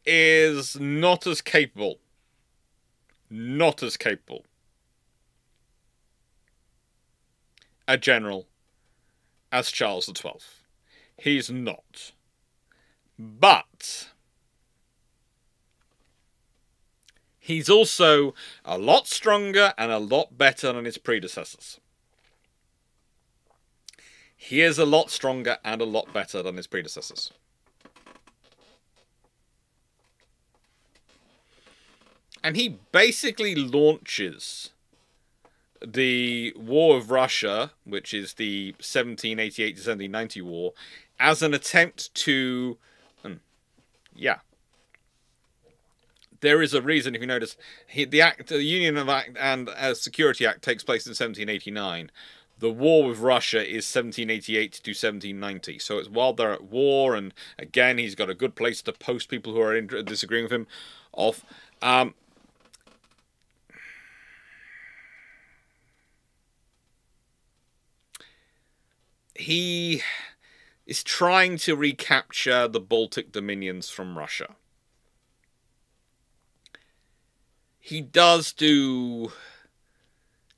is not as capable not as capable a general as Charles XII. He's not. But he's also a lot stronger and a lot better than his predecessors. He is a lot stronger and a lot better than his predecessors. And he basically launches the War of Russia, which is the 1788 to 1790 war, as an attempt to... yeah. There is a reason, if you notice, the Union of Act and Security Act takes place in 1789. The war with Russia is 1788 to 1790. So it's while they're at war, and again, he's got a good place to post people who are disagreeing with him off. He is trying to recapture the Baltic dominions from Russia. He does do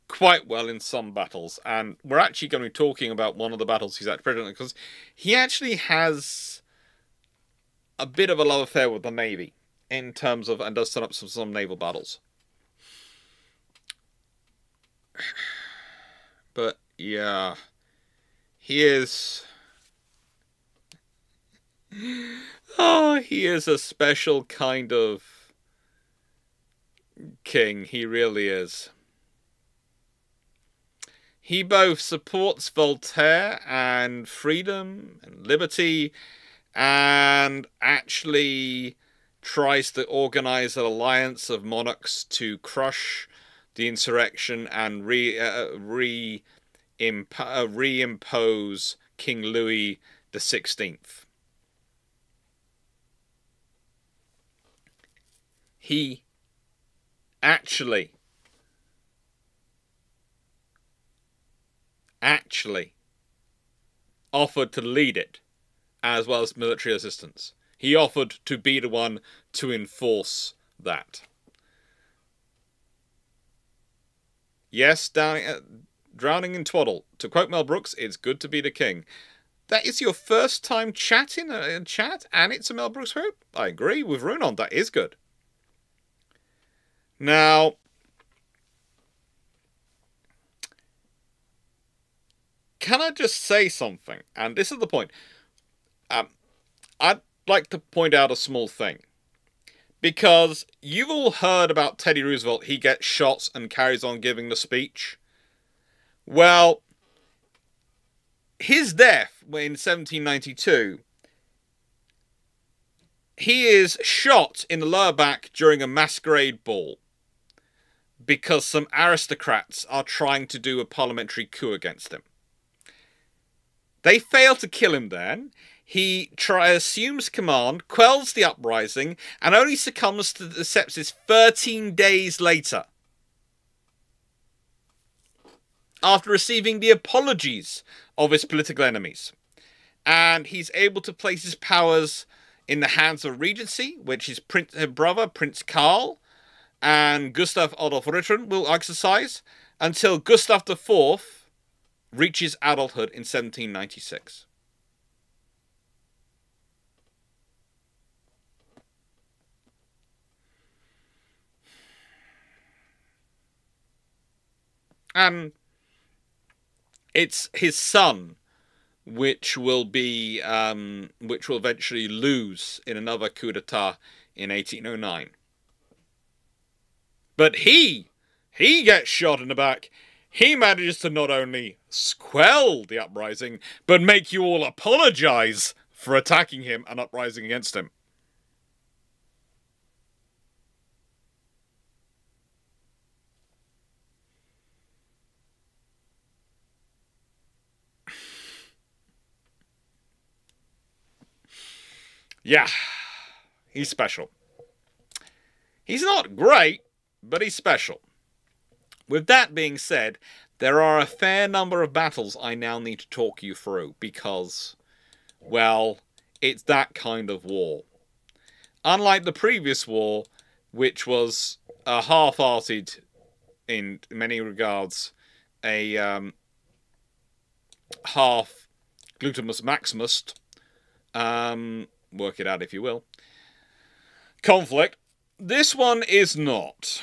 quite well in some battles, and we're actually going to be talking about one of the battles he's at present, because he actually has a bit of a love affair with the Navy in terms of, and does set up some naval battles. But yeah, he is... oh, he is a special kind of king. He really is. He both supports Voltaire and freedom and liberty, and actually tries to organize an alliance of monarchs to crush the insurrection and reimpose King Louis XVI. He actually offered to lead it, as well as military assistance. He offered to be the one to enforce that. Yes, drowning in twaddle. To quote Mel Brooks, it's good to be the king. That is your first time chatting in chat, and it's a Mel Brooks quote? I agree with Runon, that is good. Now, can I just say something? And this is the point. I'd like to point out a small thing. Because you've all heard about Teddy Roosevelt. He gets shot and carries on giving the speech. Well, his death in 1792, he is shot in the lower back during a masquerade ball. Because some aristocrats are trying to do a parliamentary coup against him. They fail to kill him then. He assumes command, quells the uprising, and only succumbs to the sepsis 13 days later. After receiving the apologies of his political enemies. And he's able to place his powers in the hands of Regency, which his brother, Prince Karl, and Gustav Adolf Rittern will exercise, until Gustav IV reaches adulthood in 1796. And it's his son which will eventually lose in another coup d'etat in 1809. But he gets shot in the back. He manages to not only quell the uprising, but make you all apologize for attacking him and uprising against him. Yeah, he's special. He's not great, but he's special. With that being said, there are a fair number of battles I now need to talk you through because, well, it's that kind of war. Unlike the previous war, which was a half-hearted, in many regards, a half glutamus maximus, work it out if you will, conflict. This one is not.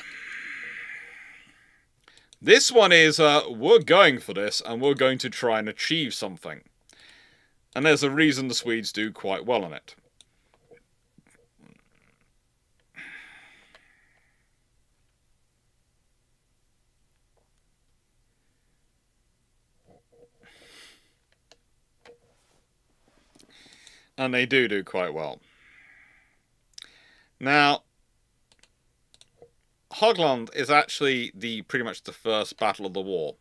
This one is, we're going for this, and we're going to try and achieve something. And there's a reason the Swedes do quite well on it. And they do quite well. Now, Hogland is actually pretty much the first battle of the war.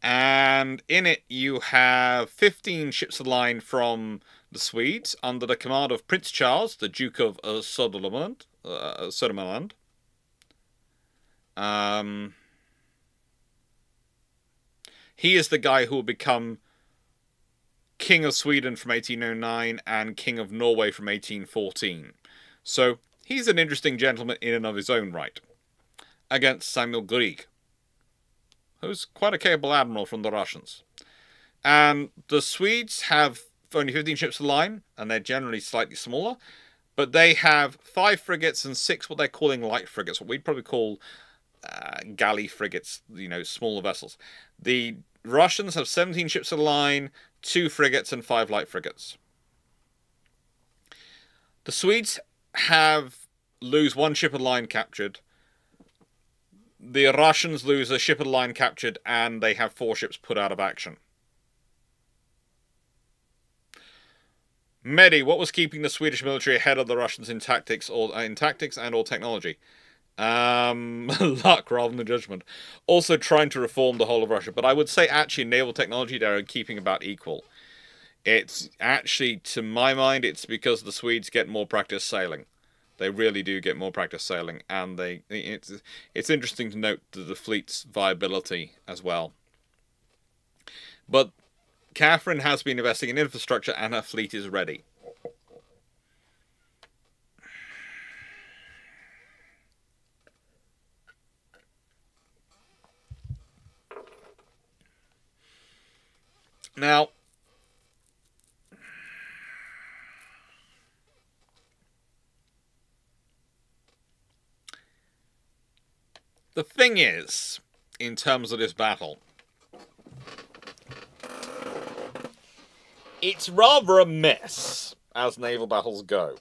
And in it you have 15 ships of the line from the Swedes under the command of Prince Charles, the Duke of Södermanland. He is the guy who will become King of Sweden from 1809 and King of Norway from 1814. So he's an interesting gentleman in and of his own right. Against Samuel Grieg, who's quite a capable admiral from the Russians. And the Swedes have only 15 ships of the line, and they're generally slightly smaller. But they have 5 frigates and 6 what they're calling light frigates, what we'd probably call galley frigates, smaller vessels. The Russians have 17 ships of the line, 2 frigates and 5 light frigates. The Swedes lose 1 ship of the line captured. The Russians lose a ship of the line captured, and they have 4 ships put out of action. Mehdi, what was keeping the Swedish military ahead of the Russians in tactics and or technology? Luck rather than judgment. Also trying to reform the whole of Russia. But I would say actually naval technology they're keeping about equal. It's actually, to my mind, it's because the Swedes get more practice sailing. They really do get more practice sailing, and it's interesting to note the fleet's viability as well. But Catherine has been investing in infrastructure, and her fleet is ready. Now, the thing is, in terms of this battle, it's rather a mess as naval battles go.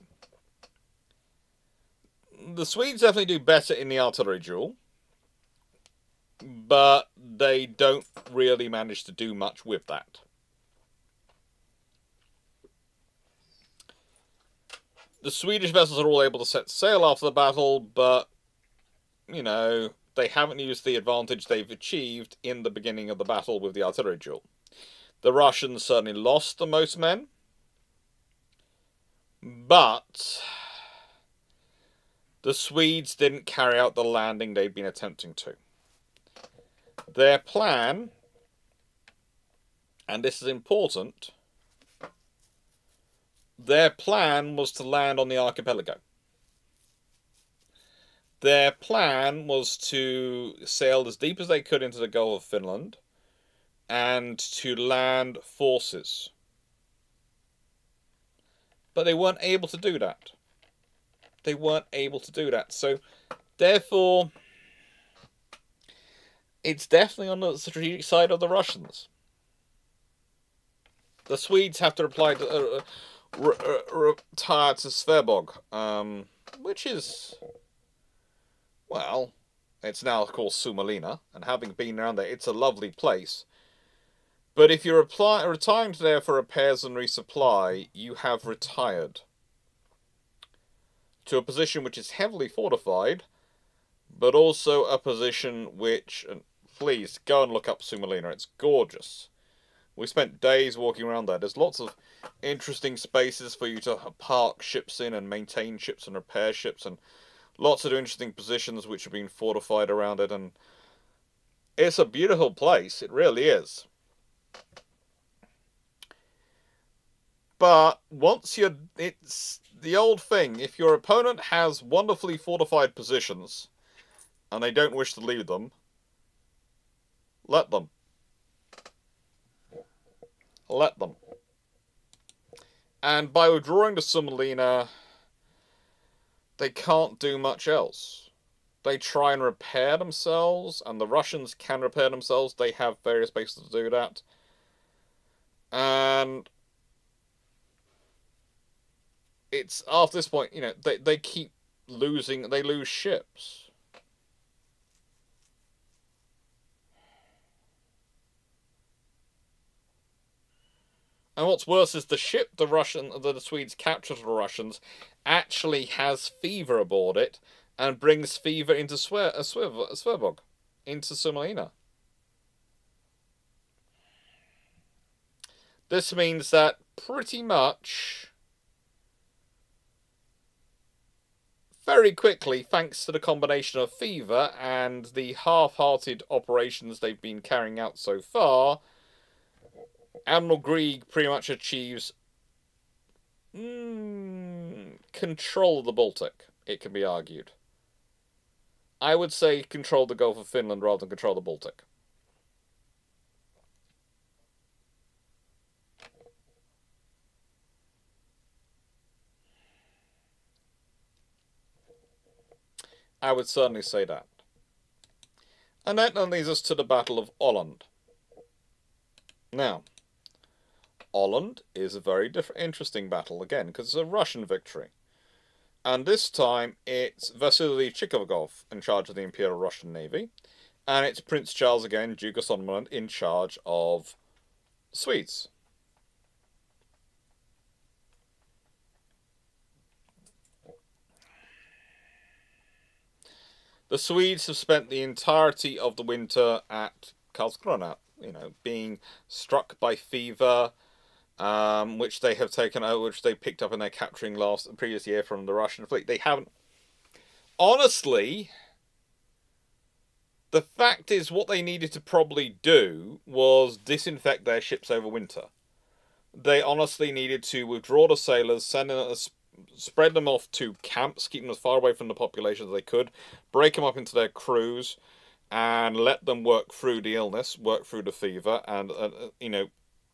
The Swedes definitely do better in the artillery duel, but they don't really manage to do much with that. The Swedish vessels are all able to set sail after the battle, but, they haven't used the advantage they've achieved in the beginning of the battle with the artillery duel. The Russians certainly lost the most men, but the Swedes didn't carry out the landing they'd been attempting to. Their plan, and this is important, their plan was to land on the archipelago. Their plan was to sail as deep as they could into the Gulf of Finland and to land forces. But they weren't able to do that. They weren't able to do that. So, therefore, it's definitely on the strategic side of the Russians. The Swedes have to retire to Sveaborg, which is, well, it's now called Suomenlinna, and having been around there, it's a lovely place. But if you're retiring to there for repairs and resupply, you have retired to a position which is heavily fortified, but also a position which, and please go and look up Suomenlinna, it's gorgeous. We spent days walking around there. There's lots of interesting spaces for you to park ships in and maintain ships and repair ships, and lots of interesting positions which have been fortified around it, and it's a beautiful place, it really is. But once the old thing, if your opponent has wonderfully fortified positions, and they don't wish to leave them, let them. Let them. And by withdrawing to Semolina, they can't do much else. They try and repair themselves, and the Russians can repair themselves. They have various bases to do that. And it's after this point, you know, they keep losing, they lose ships. And what's worse is the ship the Swedes capture to the Russians actually has fever aboard it and brings fever into Sveaborg, into Semolina. This means that pretty much very quickly, thanks to the combination of fever and the half-hearted operations they've been carrying out so far, Admiral Grieg pretty much achieves control of the Baltic, it can be argued. I would say control the Gulf of Finland rather than control the Baltic. I would certainly say that. And that then leads us to the Battle of Åland. Now, Åland is a very interesting battle again, because it's a Russian victory. And this time, it's Vasily Chikovgov in charge of the Imperial Russian Navy, and it's Prince Charles again, Duke of Sonderland, in charge of Swedes. The Swedes have spent the entirety of the winter at Karlskrona, you know, being struck by fever, which they have taken over, which they picked up in their capturing previous year from the Russian fleet. They haven't. Honestly, the fact is, what they needed to probably do was disinfect their ships over winter. They honestly needed to withdraw the sailors, spread them off to camps, keep them as far away from the population as they could, break them up into their crews, and let them work through the illness, work through the fever, and you know,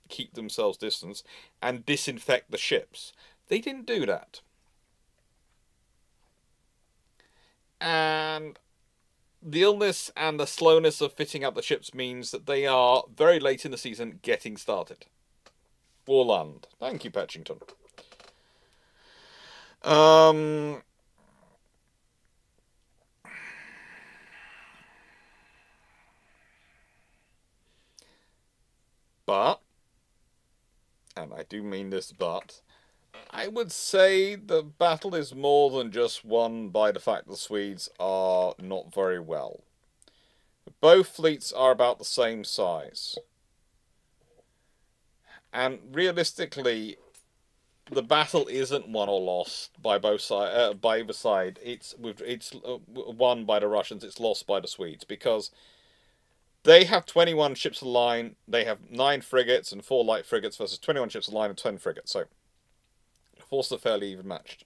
keep themselves distance, and disinfect the ships. They didn't do that. And the illness and the slowness of fitting up the ships means that they are very late in the season getting started. Åland. Thank you, Petchington. But, and I do mean this but, I would say the battle is more than just won by the fact the Swedes are not very well. Both fleets are about the same size. And realistically, the battle isn't won or lost by both sides. By either side, it's won by the Russians. It's lost by the Swedes because they have 21 ships of the line. They have 9 frigates and 4 light frigates versus 21 ships of the line and 10 frigates. So, the forces are fairly even matched.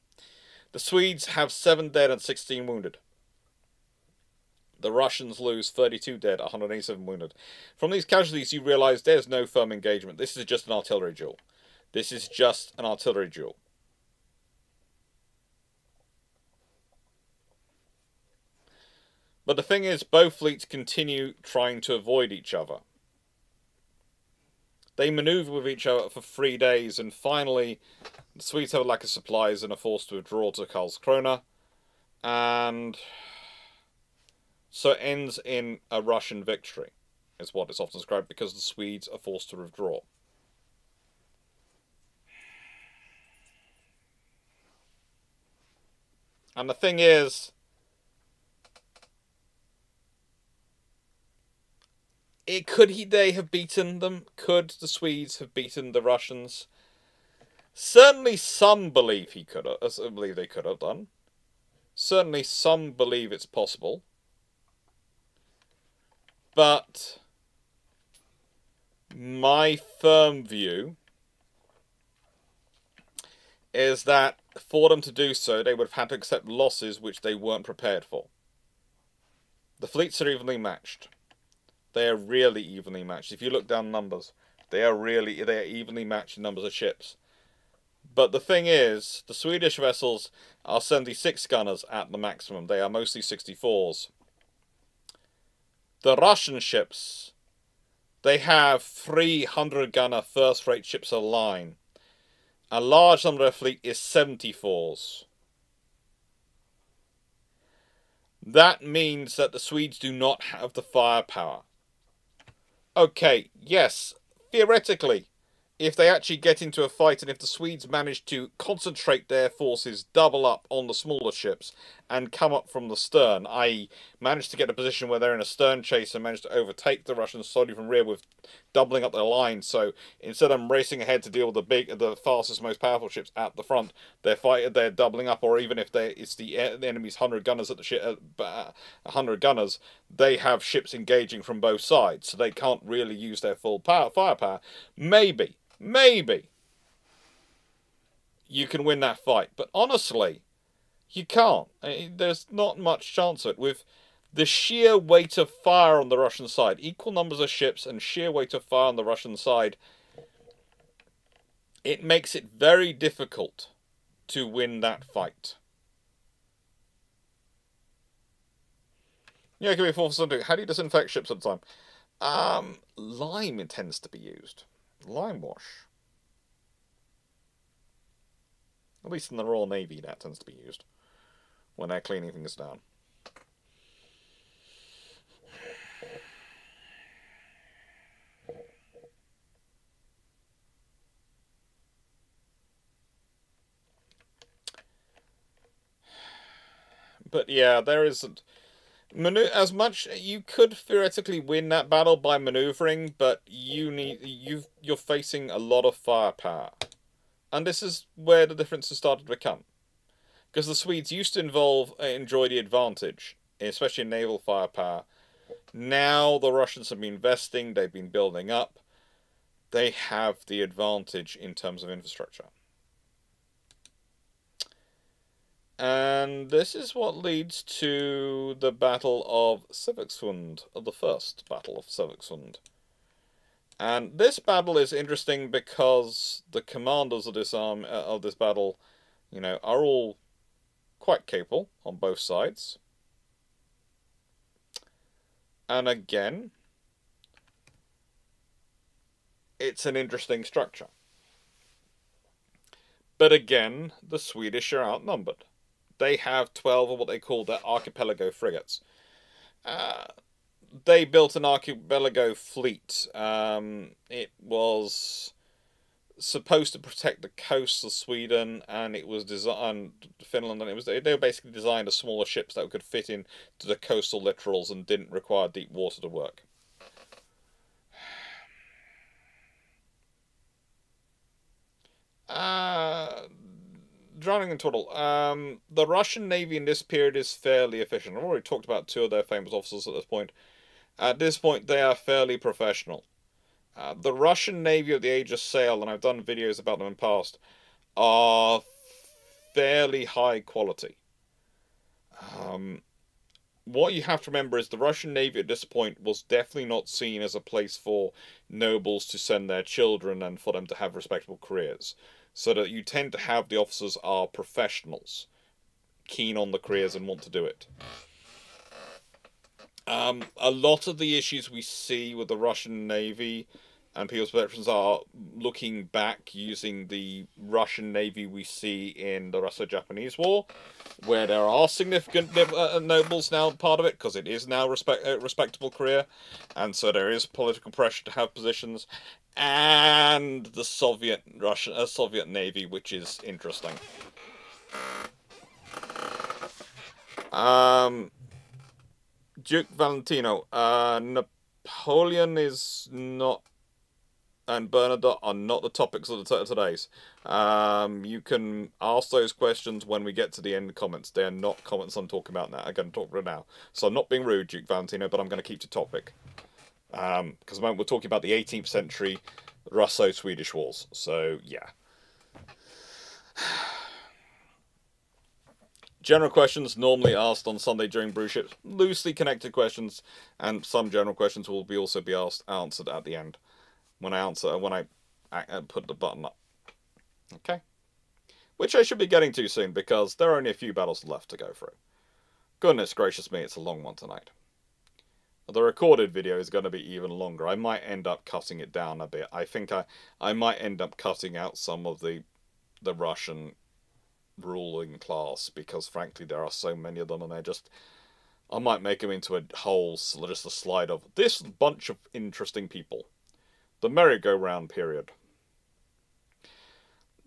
The Swedes have 7 dead and 16 wounded. The Russians lose 32 dead, 187 wounded. From these casualties, you realise there's no firm engagement. This is just an artillery duel. This is just an artillery duel. But the thing is, both fleets continue trying to avoid each other. They manoeuvre with each other for 3 days, and finally, the Swedes have a lack of supplies and are forced to withdraw to Karlskrona. And so it ends in a Russian victory, is what it's often described, because the Swedes are forced to withdraw. And the thing is, they have beaten them? Could the Swedes have beaten the Russians? Certainly some believe they could have done. Certainly some believe it's possible. But my firm view is that for them to do so, they would have had to accept losses which they weren't prepared for. The fleets are evenly matched. They are really evenly matched. If you look down numbers, they are evenly matched in numbers of ships. But the thing is, the Swedish vessels are 76 gunners at the maximum. They are mostly 64s. The Russian ships, they have 300 gunner first-rate ships of the line. A large number of their fleet is 74s. That means that the Swedes do not have the firepower. Okay, yes, theoretically, if they actually get into a fight and if the Swedes manage to concentrate their forces, double up on the smaller ships and come up from the stern, i.e. manage to get a position where they're in a stern chase and manage to overtake the Russians slowly from rear with doubling up their lines, so instead of them racing ahead to deal with the fastest, most powerful ships at the front, they're doubling up, or even if it's the enemy's 100 gunners at the ship, 100 gunners, they have ships engaging from both sides, so they can't really use their full firepower. Maybe you can win that fight, but honestly, you can't. There's not much chance of it. With the sheer weight of fire on the Russian side, equal numbers of ships and sheer weight of fire on the Russian side, it makes it very difficult to win that fight. Yeah, it can be 4-2. How do you disinfect ships at the time? Lime intends to be used. Lime wash. At least in the Royal Navy, that tends to be used when they're cleaning things down. But yeah, there isn't as much. You could theoretically win that battle by maneuvering, but you're facing a lot of firepower, and this is where the difference has started to become. Because the Swedes used to enjoy the advantage, especially in naval firepower. Now the Russians have been investing, they've been building up. They have the advantage in terms of infrastructure. And this is what leads to the Battle of Siversund, the first Battle of Siversund. And this battle is interesting because the commanders of this battle, are all quite capable on both sides. And again, it's an interesting structure. But again, the Swedish are outnumbered. They have 12 of what they call their archipelago frigates. They built an archipelago fleet. It was supposed to protect the coasts of Sweden, and it was designed Finland, and they were basically designed as smaller ships that could fit into the coastal littorals and didn't require deep water to work. Drowning in total. The Russian Navy in this period is fairly efficient. I've already talked about 2 of their famous officers at this point. At this point, they are fairly professional. The Russian Navy of the Age of Sail, and I've done videos about them in the past, are fairly high quality. What you have to remember is the Russian Navy at this point was definitely not seen as a place for nobles to send their children and for them to have respectable careers. So that you tend to have the officers are professionals, keen on the careers and want to do it. A lot of the issues we see with the Russian Navy and people's perceptions are looking back using the Russian Navy we see in the Russo-Japanese War, where there are significant nobles now part of it, because it is now a respectable career, and so there is political pressure to have positions, and the Soviet Navy, which is interesting. Duke Valentino, Napoleon is not, and Bernadotte are not the topics of today's. You can ask those questions when we get to the end comments. They are not comments I'm talking about now. I'm going to talk about it now. So I'm not being rude, Duke Valentino, but I'm going to keep to topic. Because at the moment we're talking about the 18th century Russo-Swedish wars. So, yeah. General questions normally asked on Sunday during brew ships, loosely connected questions, and some general questions will also be answered at the end when I put the button up. Okay, which I should be getting to soon because there are only a few battles left to go through. Goodness gracious me, it's a long one tonight. The recorded video is going to be even longer. I might end up cutting it down a bit. I think I might end up cutting out some of the Russian ruling class because frankly there are so many of them and I might make them into a whole just a slide of this bunch of interesting people. The merry-go-round period.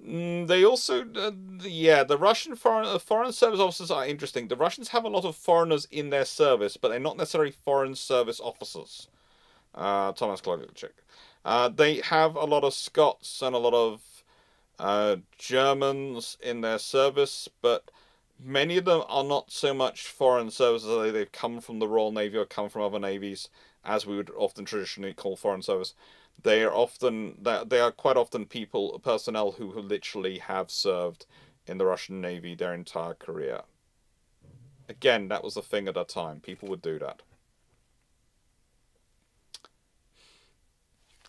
They also, the Russian foreign service officers are interesting. The Russians have a lot of foreigners in their service, but they're not necessarily foreign service officers. Thomas Clarke. They have a lot of Scots and a lot of Germans in their service, but many of them are not so much foreign services. They've come from the Royal Navy or come from other navies, as we would often traditionally call foreign service. They are quite often personnel who literally have served in the Russian Navy their entire career. Again, that was a thing at that time. People would do that.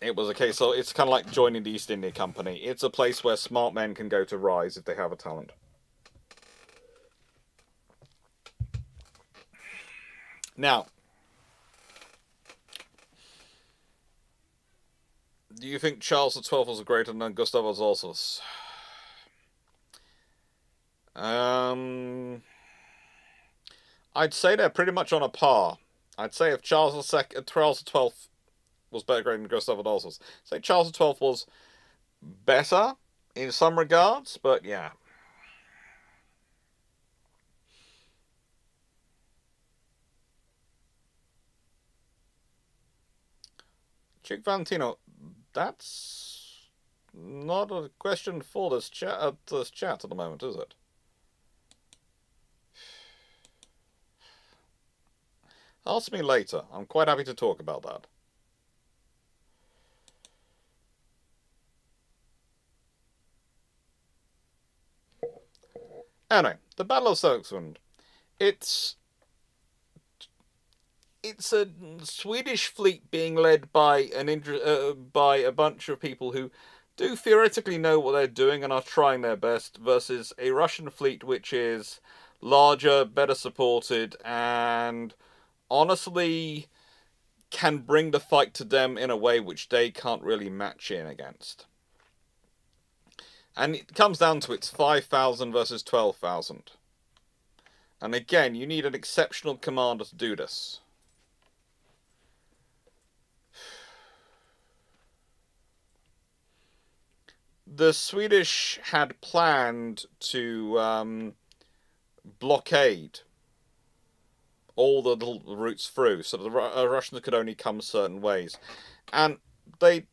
It was a case, so it's kind of like joining the East India Company. It's a place where smart men can go to rise if they have a talent. Now, do you think Charles XII was greater than Gustav Adolphus? I'd say they're pretty much on a par. I'd say if Charles XII was better greater than Gustav Adolphus, say Charles XII was better in some regards, but yeah. Duke Valentino, that's not a question for this chat at the moment, is it? Ask me later. I'm quite happy to talk about that. Anyway, the Battle of Stokeland. It's a Swedish fleet being led by by a bunch of people who do theoretically know what they're doing and are trying their best, versus a Russian fleet which is larger, better supported, and honestly can bring the fight to them in a way which they can't really match in against. And it comes down to it's 5,000 versus 12,000. And again, you need an exceptional commander to do this. The Swedish had planned to blockade all the little routes through, so the Russians could only come certain ways. And they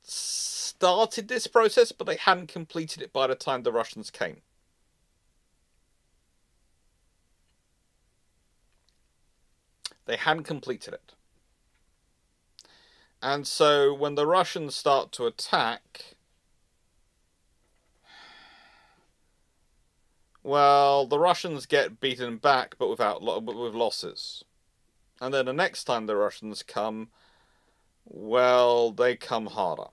started this process, but they hadn't completed it by the time the Russians came. They hadn't completed it. And so when the Russians start to attack, well, the Russians get beaten back, but with losses. And then the next time the Russians come, well, they come harder.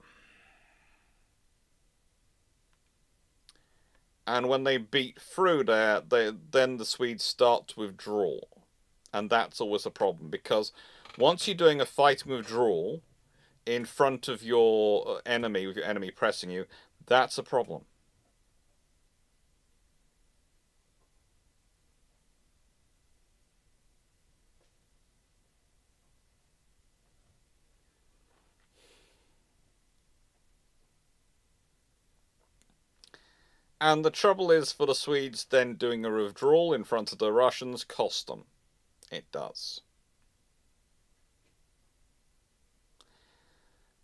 And when they beat through there, then the Swedes start to withdraw. And that's always a problem, because once you're doing a fighting withdrawal in front of your enemy, with your enemy pressing you, that's a problem. And the trouble is, for the Swedes, then doing a withdrawal in front of the Russians cost them. It does.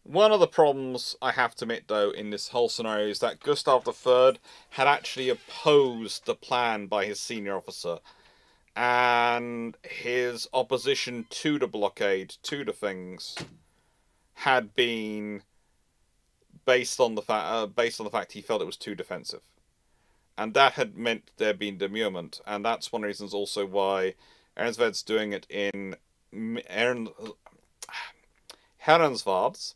One of the problems, I have to admit, though, in this whole scenario is that Gustav III had actually opposed the plan by his senior officer. And his opposition to the blockade, to the things, had been based on the fact he felt it was too defensive. And that had meant there being demurrament, and that's one of the reasons also why Ehrensved's doing it in Herrensvards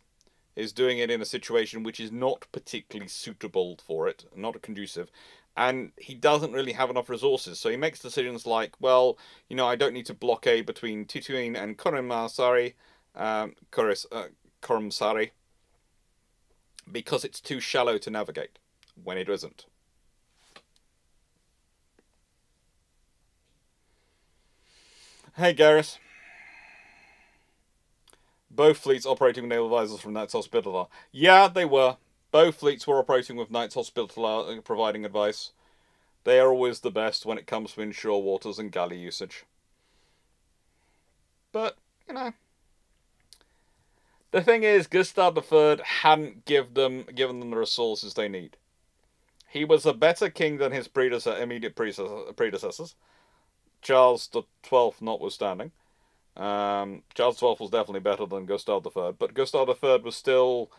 is doing it in a situation which is not particularly suitable for it, not conducive, and he doesn't really have enough resources, so he makes decisions like, well, you know, I don't need to blockade between Tituin and Kurumsari, because it's too shallow to navigate, when it isn't. Hey, Garrus. Both fleets operating with naval advisors from Knights Hospitaller. Yeah, they were. Both fleets were operating with Knights Hospitaller providing advice. They are always the best when it comes to inshore waters and galley usage. But, you know, the thing is, Gustav III hadn't given them the resources they need. He was a better king than his immediate predecessors, Charles XII notwithstanding. Charles XII was definitely better than Gustav III, but Gustav III was still...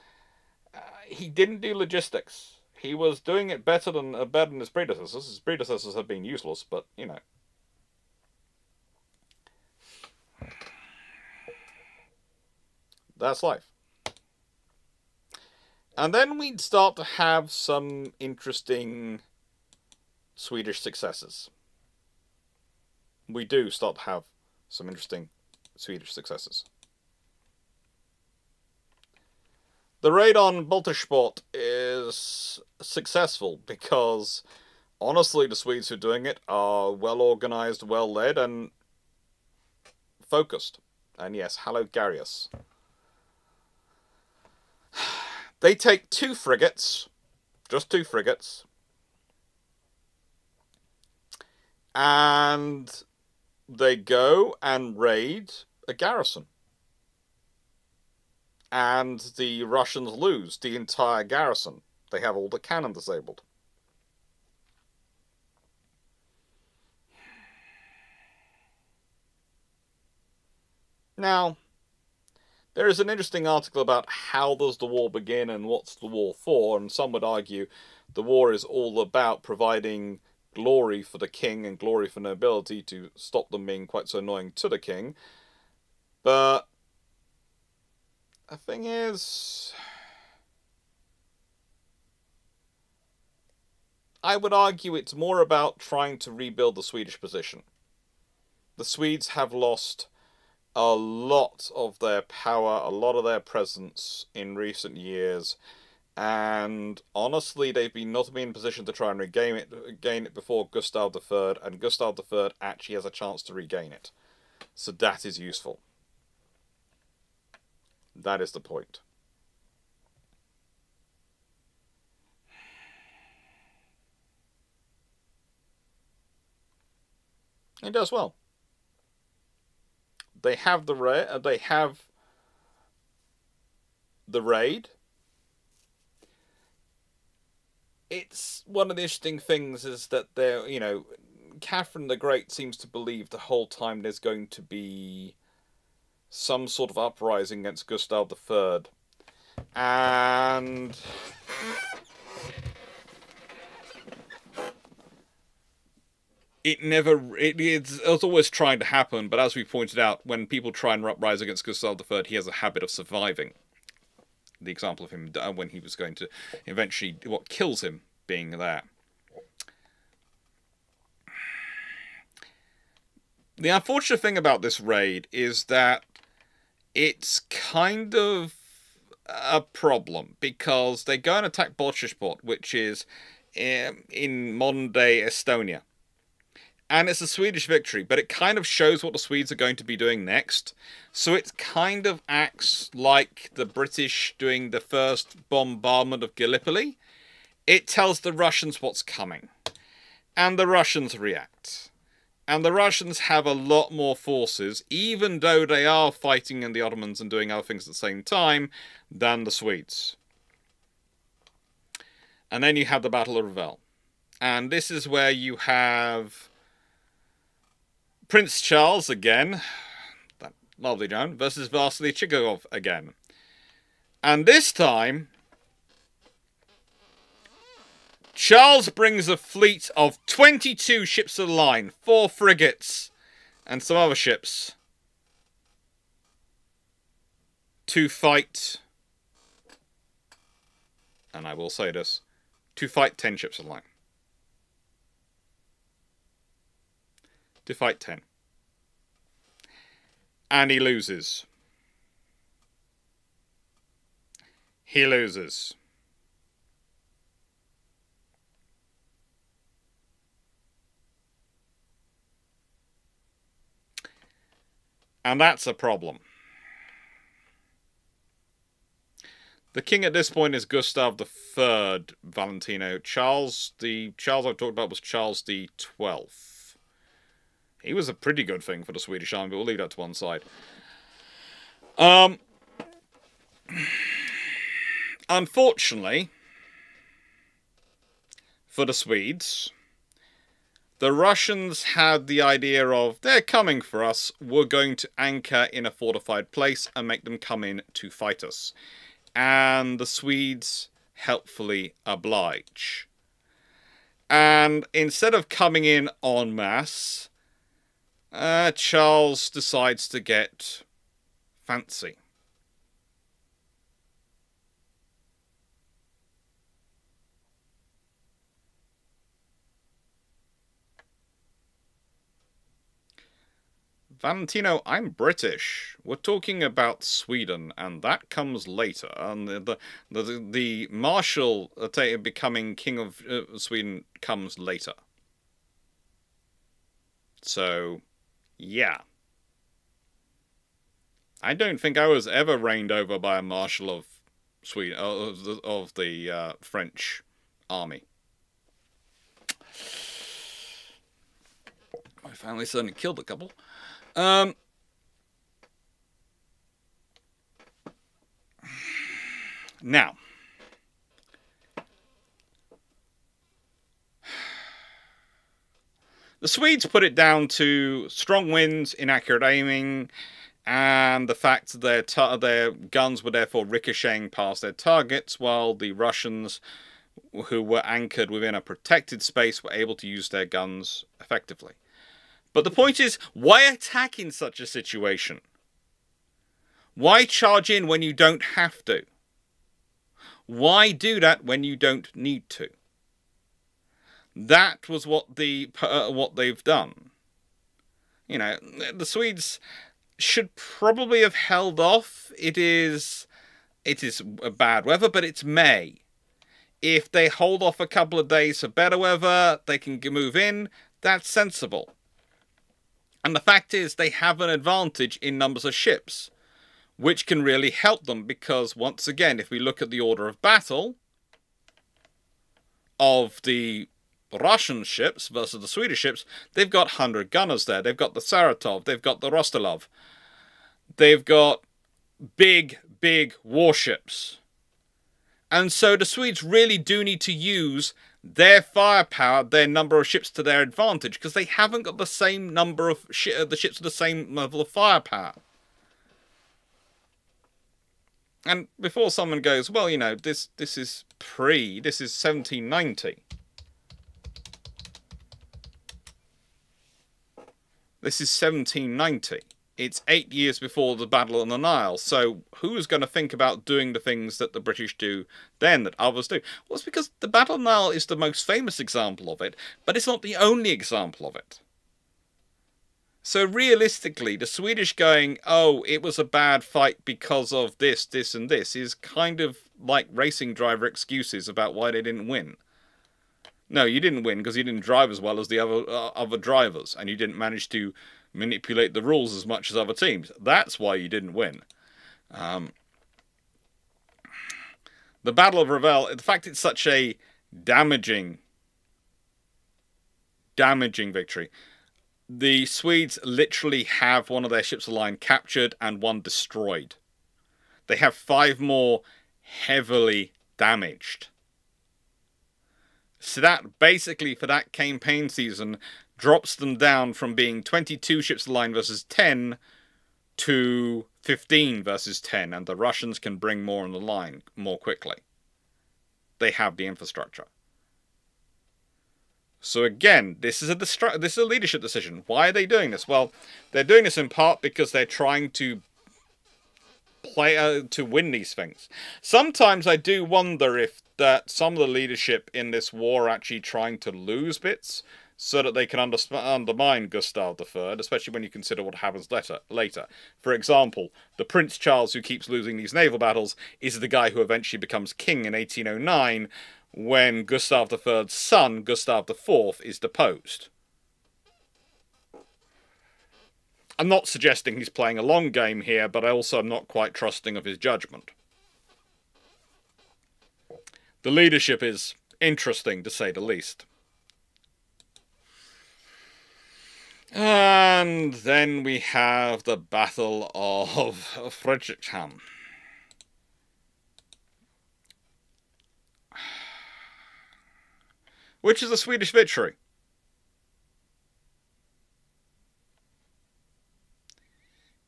he didn't do logistics. He was doing it better than his predecessors. His predecessors had been useless, but, you know. That's life. And then we'd start to have some interesting Swedish successes. We do start to have some interesting Swedish successes. The raid on Baltisport is successful because, honestly, the Swedes who are doing it are well organized, well led, and focused. And yes, hello, Garius. They take 2 frigates, just 2 frigates, and they go and raid a garrison. And the Russians lose the entire garrison. They have all the cannon disabled. Now, there is an interesting article about how does the war begin and what's the war for, and some would argue the war is all about providing glory for the king and glory for nobility to stop them being quite so annoying to the king. But the thing is, I would argue it's more about trying to rebuild the Swedish position. The Swedes have lost a lot of their power, a lot of their presence in recent years, and honestly, they've not been in a position to try and regain it before Gustav III, and Gustav III actually has a chance to regain it. So that is useful. That is the point. It does well. They have the raid. It's one of the interesting things is that they're, you know, Catherine the Great seems to believe the whole time there's going to be some sort of uprising against Gustav III. And it's always trying to happen, but as we pointed out, when people try and uprise against Gustav III, he has a habit of surviving. The example of him when he was going to eventually, what kills him being there. The unfortunate thing about this raid is that it's kind of a problem, because they go and attack Baltisport, which is in modern-day Estonia. And it's a Swedish victory, but it kind of shows what the Swedes are going to be doing next. So it kind of acts like the British doing the first bombardment of Gallipoli. It tells the Russians what's coming. And the Russians react. And the Russians have a lot more forces, even though they are fighting in the Ottomans and doing other things at the same time, than the Swedes. And then you have the Battle of Ravel. And this is where you have Prince Charles again, that lovely gentleman, versus Vasily Chigagov again. And this time, Charles brings a fleet of 22 ships of the line, 4 frigates, and some other ships to fight, and I will say this, to fight 10 ships of the line. To fight 10. And he loses. He loses. And that's a problem. The king at this point is Gustav III Valentino. Charles I've talked about was Charles the 12th. He was a pretty good thing for the Swedish army, but we'll leave that to one side. Unfortunately, for the Swedes, the Russians had the idea of, they're coming for us, we're going to anchor in a fortified place and make them come in to fight us. And the Swedes helpfully oblige. And instead of coming in en masse, Charles decides to get fancy. Valentino, I'm British. We're talking about Sweden, and that comes later. And the Marshal becoming king of Sweden comes later. So, yeah. I don't think I was ever reigned over by a Marshal of Sweden, of the French army. My family certainly killed a couple. Now, the Swedes put it down to strong winds, inaccurate aiming, and the fact that their guns were therefore ricocheting past their targets, while the Russians, who were anchored within a protected space, were able to use their guns effectively. But the point is, why attack in such a situation? Why charge in when you don't have to? Why do that when you don't need to? That was what they've done. You know, the Swedes should probably have held off. It is bad weather, but it's May. If they hold off a couple of days for better weather, they can move in. That's sensible. And the fact is, they have an advantage in numbers of ships, which can really help them, because, once again, if we look at the order of battle of the Russian ships versus the Swedish ships, they've got 100 gunners there. They've got the Saratov, they've got the Rostilov. They've got big, big warships. And so the Swedes really do need to use their firepower, their number of ships to their advantage, because they haven't got the same number of the ships with the same level of firepower. And before someone goes, well, you know, this is 1790. This is 1790. It's 8 years before the Battle of the Nile. So who's going to think about doing the things that the British do then that others do? Well, it's because the Battle of the Nile is the most famous example of it, but it's not the only example of it. So realistically, the Swedish going, oh, it was a bad fight because of this, this, and this, is kind of like racing driver excuses about why they didn't win. No, you didn't win because you didn't drive as well as the other drivers, and you didn't manage to manipulate the rules as much as other teams. That's why you didn't win. The Battle of Revel, the fact it's such a damaging victory. The Swedes literally have one of their ships of the line captured and one destroyed. They have 5 more heavily damaged. So that basically, for that campaign season, drops them down from being 22 ships of the line versus 10 to 15 versus 10, and the Russians can bring more on the line more quickly. They have the infrastructure. So again, this is a leadership decision. Why are they doing this? Well, they're doing this in part because they're trying to to win these things. Sometimes I do wonder if that some of the leadership in this war are actually trying to lose bits so that they can undermine Gustav III, especially when you consider what happens later. For example, the Prince Charles who keeps losing these naval battles is the guy who eventually becomes king in 1809 when Gustav III's son, Gustav IV, is deposed. I'm not suggesting he's playing a long game here, but I also am not quite trusting of his judgment. The leadership is interesting, to say the least. And then we have the Battle of Frederikshamn. Which is a Swedish victory.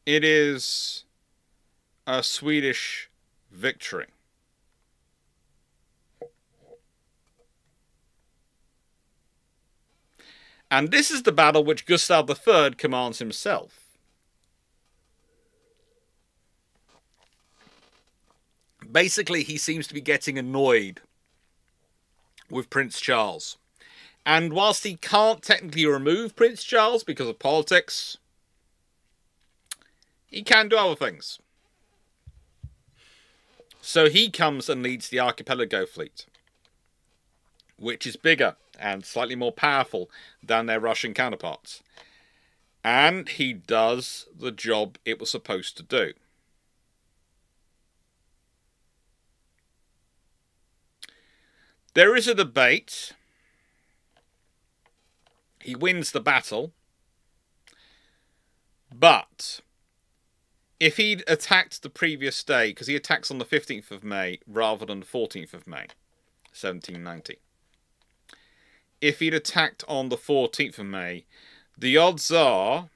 It is a Swedish victory. And this is the battle which Gustav III commands himself. Basically, he seems to be getting annoyed with Prince Charles. And whilst he can't technically remove Prince Charles because of politics, he can do other things. So he comes and leads the Archipelago fleet, which is bigger and slightly more powerful than their Russian counterparts. And he does the job it was supposed to do. There is a debate. He wins the battle. But if he'd attacked the previous day, because he attacks on the 15th of May rather than the 14th of May, 1790. If he'd attacked on the 14th of May, the odds are,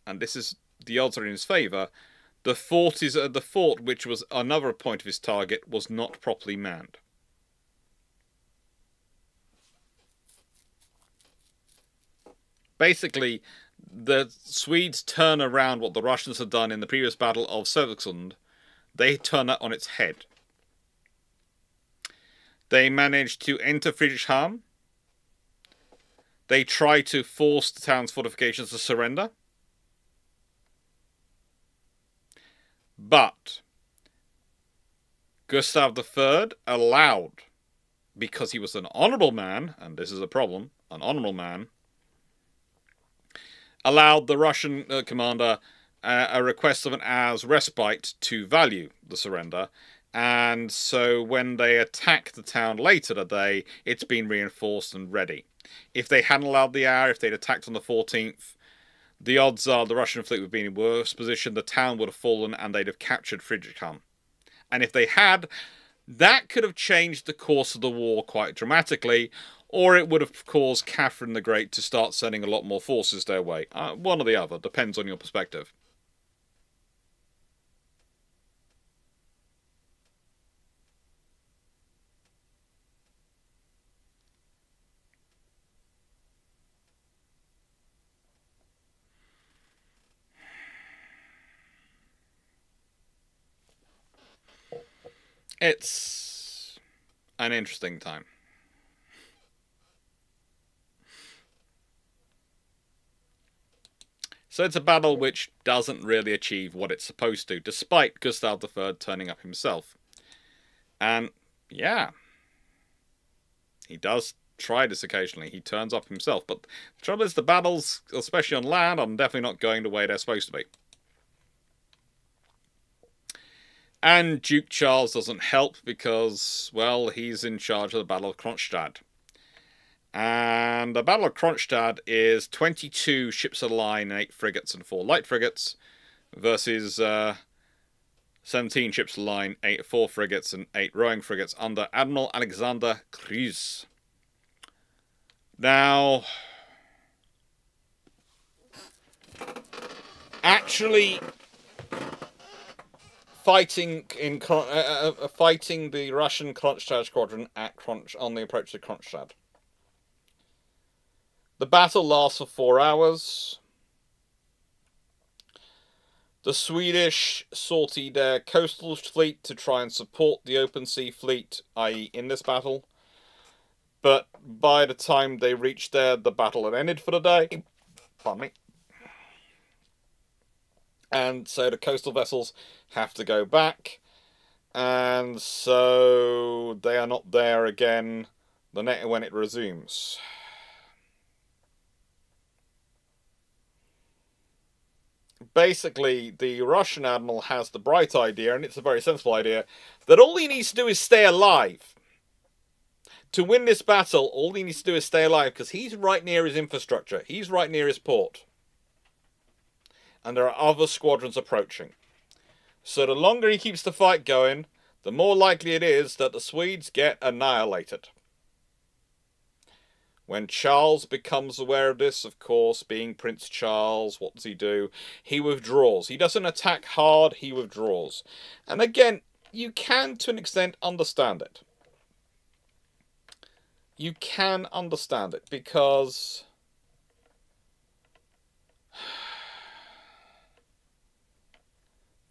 and the odds are in his favour, the fort, which was another point of his target, was not properly manned. Basically, the Swedes turn around what the Russians had done in the previous battle of Södertälje. They turn that on its head. They managed to enter Frederikshamn. They try to force the town's fortifications to surrender. But Gustav III allowed, because he was an honourable man, and this is a problem, an honourable man, allowed the Russian commander a request of an hour's respite to value the surrender. And so when they attack the town later today, it's been reinforced and ready. If they hadn't allowed the hour, if they'd attacked on the 14th, the odds are the Russian fleet would have been in worse position, the town would have fallen, and they'd have captured Frederikshamn. And if they had, that could have changed the course of the war quite dramatically, or it would have caused Catherine the Great to start sending a lot more forces their way. One or the other, depends on your perspective. It's an interesting time. So it's a battle which doesn't really achieve what it's supposed to, despite Gustav III turning up himself. And, yeah, he does try this occasionally. He turns up himself. But the trouble is, the battles, especially on land, are definitely not going the way they're supposed to be. And Duke Charles doesn't help because, well, he's in charge of the Battle of Kronstadt. And the Battle of Kronstadt is 22 ships of the line, 8 frigates and 4 light frigates, versus 17 ships of the line, 4 frigates and 8 rowing frigates under Admiral Alexander Kruse. Now, actually fighting the Russian Kronstadt squadron on the approach to Kronstadt. The battle lasts for 4 hours. The Swedish sortied their coastal fleet to try and support the open sea fleet, i.e. in this battle. But by the time they reached there, the battle had ended for the day. Pardon me. And so the coastal vessels have to go back. And so they are not there again when it resumes. Basically, the Russian admiral has the bright idea, and it's a very sensible idea, that all he needs to do is stay alive. To win this battle, all he needs to do is stay alive, because he's right near his infrastructure. He's right near his port. And there are other squadrons approaching. So the longer he keeps the fight going, the more likely it is that the Swedes get annihilated. When Charles becomes aware of this, of course, being Prince Charles, what does he do? He withdraws. He doesn't attack hard, he withdraws. And again, you can, to an extent, understand it. You can understand it, because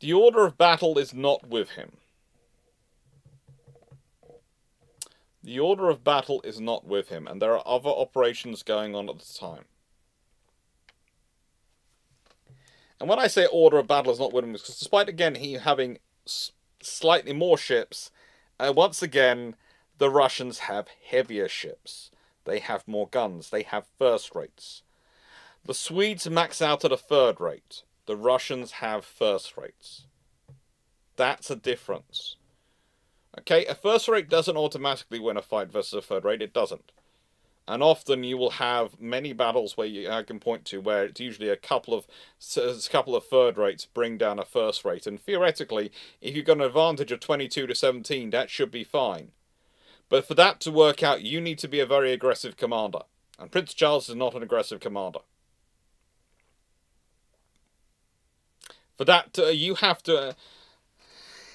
the order of battle is not with him. The order of battle is not with him, and there are other operations going on at the time. And when I say order of battle is not with him, because despite, again, he having slightly more ships, once again, the Russians have heavier ships. They have more guns. They have first rates. The Swedes max out at a third rate. The Russians have first rates. That's a difference. Okay, a first rate doesn't automatically win a fight versus a third rate. It doesn't. And often you will have many battles where I can point to where it's usually a couple of third rates bring down a first rate. And theoretically, if you've got an advantage of 22 to 17, that should be fine. But for that to work out, you need to be a very aggressive commander. And Prince Charles is not an aggressive commander. For that, you have to...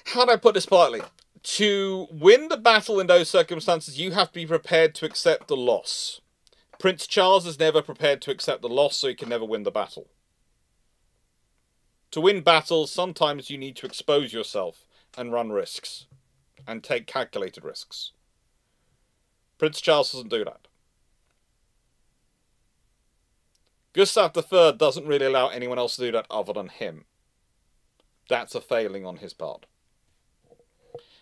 how do I put this politely? To win the battle in those circumstances, you have to be prepared to accept the loss. Prince Charles is never prepared to accept the loss, so he can never win the battle. To win battles, sometimes you need to expose yourself and run risks. And take calculated risks. Prince Charles doesn't do that. Gustav III doesn't really allow anyone else to do that other than him. That's a failing on his part.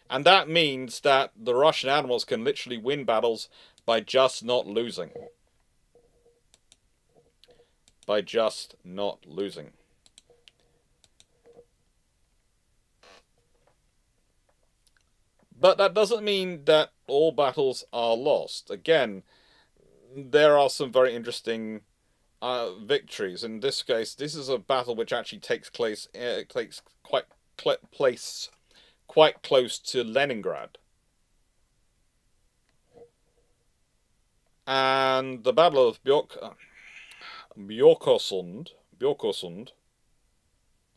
And that means that the Russian admirals can literally win battles by just not losing. By just not losing. But that doesn't mean that all battles are lost. Again, there are some very interesting victories. In this case, this is a battle which actually takes place quite close to Leningrad. And the Battle of Bjorkosund, I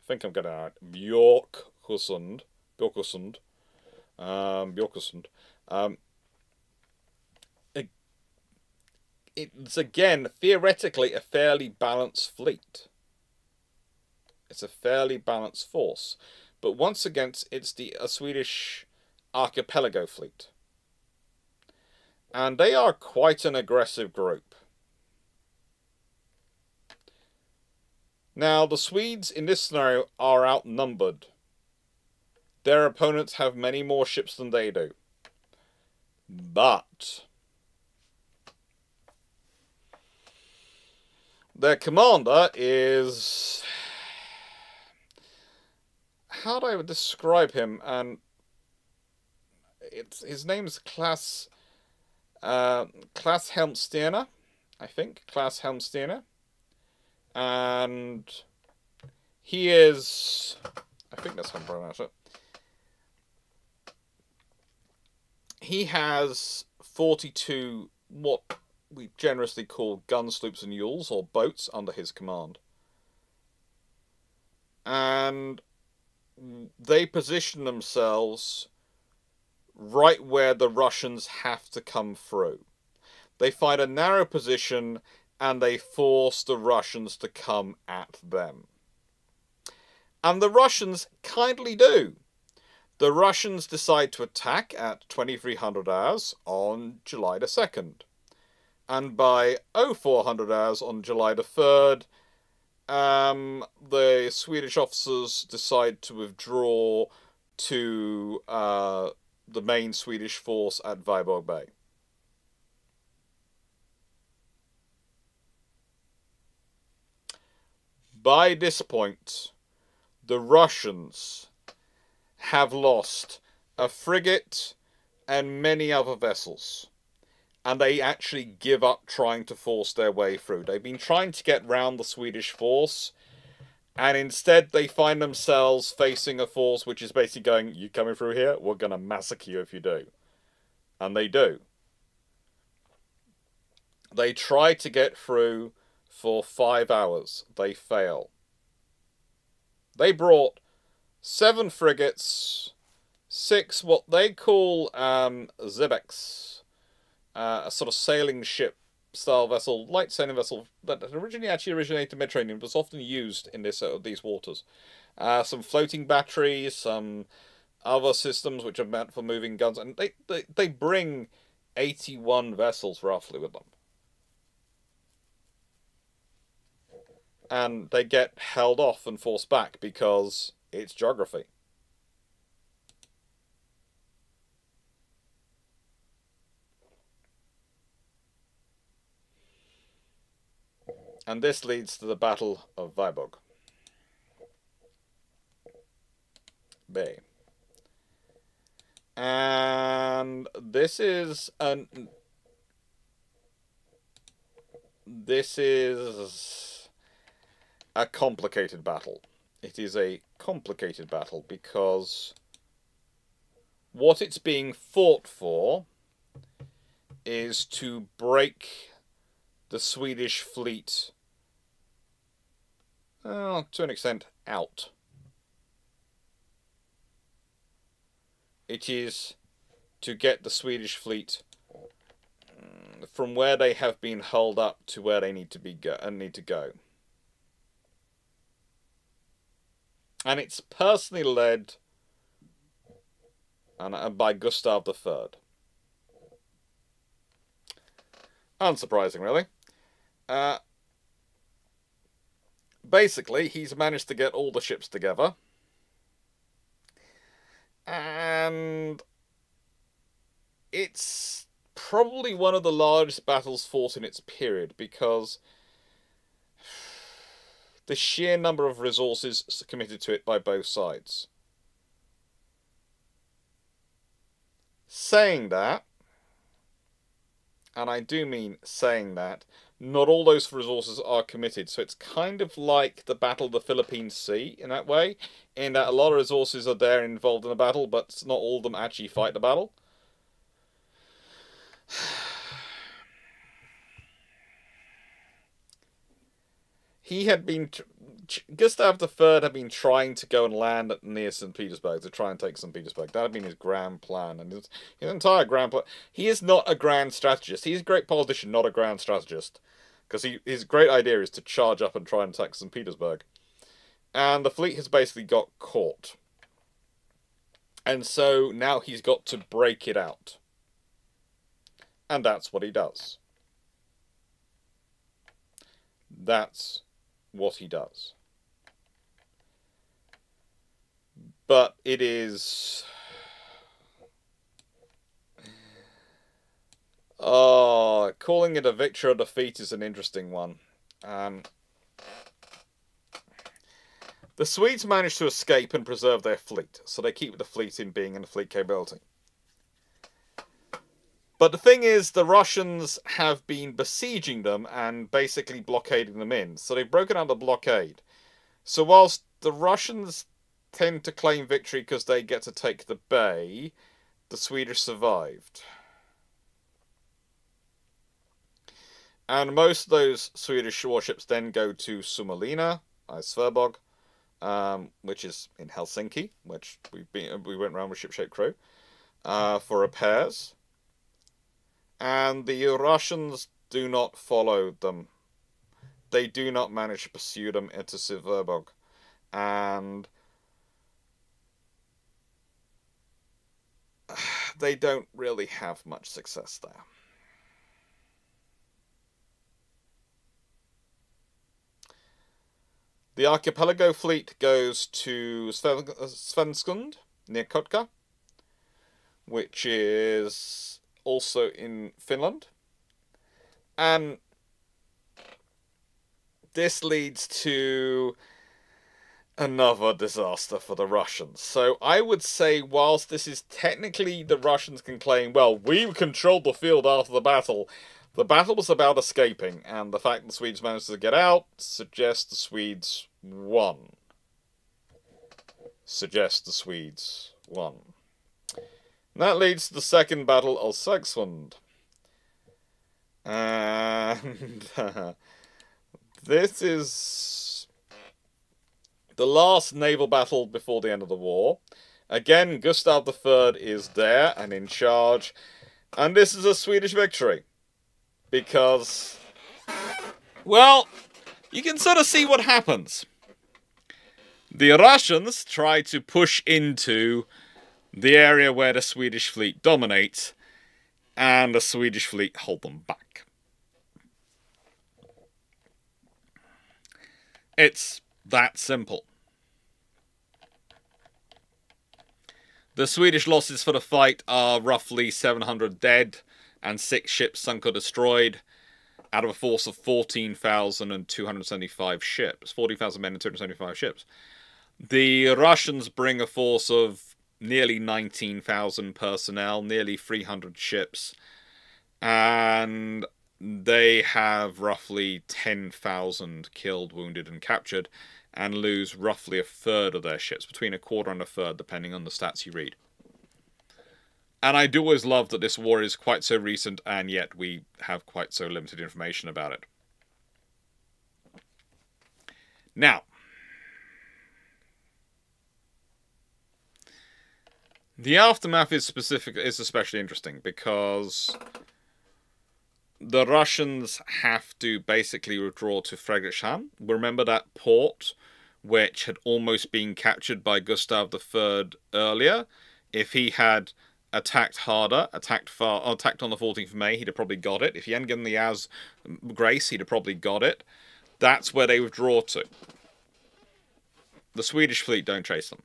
think I'm getting it right, Bjorkosund. It's again, theoretically, a fairly balanced fleet. It's a fairly balanced force. But once again, it's a Swedish archipelago fleet. And they are quite an aggressive group. Now, the Swedes in this scenario are outnumbered. Their opponents have many more ships than they do. But their commander is... how do I describe him? And his name's Klaas Helmstierna, I think. Klaas Helmstierna. And he is... I think that's how I'm pronouncing it. He has 42 what we generously call gun sloops and yawls, or boats, under his command. And they position themselves right where the Russians have to come through. They find a narrow position and they force the Russians to come at them. And the Russians kindly do. The Russians decide to attack at 2300 hours on July the 2nd. And by 0400 hours on July the 3rd, the Swedish officers decide to withdraw to the main Swedish force at Viborg Bay. By this point, the Russians have lost a frigate and many other vessels. And they actually give up trying to force their way through. They've been trying to get round the Swedish force, and instead they find themselves facing a force which is basically going, you coming through here? We're going to massacre you if you do. And they do. They try to get through for 5 hours. They fail. They brought 7 frigates, 6 what they call Zebeks, a sort of sailing ship style vessel, light sailing vessel that actually originated in the Mediterranean, but was often used in these waters. Some floating batteries, some other systems which are meant for moving guns, and they bring 81 vessels roughly with them. And they get held off and forced back because it's geography. And this leads to the Battle of Viborg Bay. And this is a complicated battle. It is a complicated battle because what it's being fought for is to break the Swedish fleet, to an extent, out. It is to get the Swedish fleet from where they have been held up to where they need to go. And it's personally led by Gustav III. Unsurprising, really. Basically, he's managed to get all the ships together. And it's probably one of the largest battles fought in its period because the sheer number of resources committed to it by both sides. Saying that, and I do mean saying that, not all those resources are committed. So it's kind of like the Battle of the Philippine Sea in that way, in that a lot of resources are there involved in the battle, but not all of them actually fight the battle. Gustav III had been trying to go and land near St. Petersburg to try and take St. Petersburg. That had been his grand plan, and his entire grand plan. He is not a grand strategist. He's a great politician, not a grand strategist. Because his great idea is to charge up and try and attack St. Petersburg. And the fleet has basically got caught. And so now he's got to break it out. And that's what he does. That's what he does. But it is... calling it a victory or defeat is an interesting one. The Swedes managed to escape and preserve their fleet, so they keep the fleet in being and the fleet capability. But the thing is, the Russians have been besieging them and basically blockading them in. So they've broken out the blockade. So whilst the Russians tend to claim victory because they get to take the bay, the Swedish survived. And most of those Swedish warships then go to Suomenlinna, Sveaborg, which is in Helsinki, which we went around with ship-shape crew, for repairs. And the Russians do not follow them they do not manage to pursue them into Silverberg. And they don't really have much success there. The archipelago fleet goes to Svenskund, near Kotka, which is also in Finland. And this leads to another disaster for the Russians. So I would say, whilst this is technically, the Russians can claim, well, we controlled the field after the battle was about escaping, and the fact the Swedes managed to get out suggests the Swedes won. And that leads to the Second Battle of Saxmund. And this is the last naval battle before the end of the war. Again, Gustav III is there and in charge. And this is a Swedish victory. Because, well, you can sort of see what happens. The Russians try to push into the area where the Swedish fleet dominates, and the Swedish fleet hold them back. It's that simple. The Swedish losses for the fight are roughly 700 dead and 6 ships sunk or destroyed out of a force of 14,275 ships. 40,000 men and 275 ships. The Russians bring a force of nearly 19,000 personnel, nearly 300 ships, and they have roughly 10,000 killed, wounded, and captured, and lose roughly a third of their ships, between a quarter and a third, depending on the stats you read. And I do always love that this war is quite so recent, and yet we have quite so limited information about it. Now, the aftermath is especially interesting, because the Russians have to basically withdraw to Frederikshamn. Remember that port which had almost been captured by Gustav III earlier? If he had attacked harder, attacked on the 14th of May, he'd have probably got it. If he hadn't given the As grace, he'd have probably got it. That's where they withdraw to. The Swedish fleet don't chase them.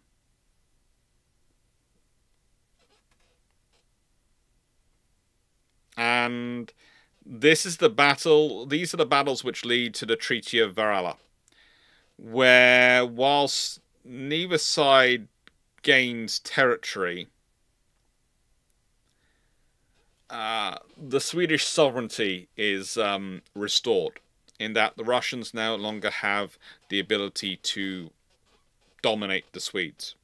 And this is the battle. These are the battles which lead to the Treaty of Varala, where whilst neither side gains territory, the Swedish sovereignty is restored, in that the Russians no longer have the ability to dominate the Swedes.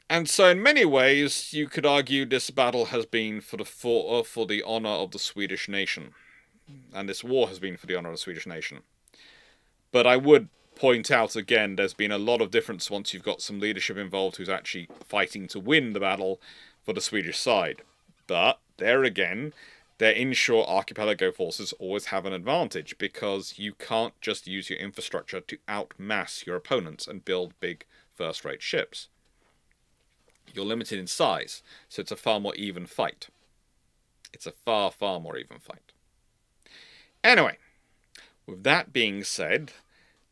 And so in many ways, you could argue this battle has been for the honor of the Swedish nation. And this war has been for the honor of the Swedish nation. But I would point out again, there's been a lot of difference once you've got some leadership involved who's actually fighting to win the battle for the Swedish side. But there again, their inshore archipelago forces always have an advantage, because you can't just use your infrastructure to outmass your opponents and build big first-rate ships. You're limited in size, so it's a far more even fight. It's a far, far more even fight. Anyway, with that being said,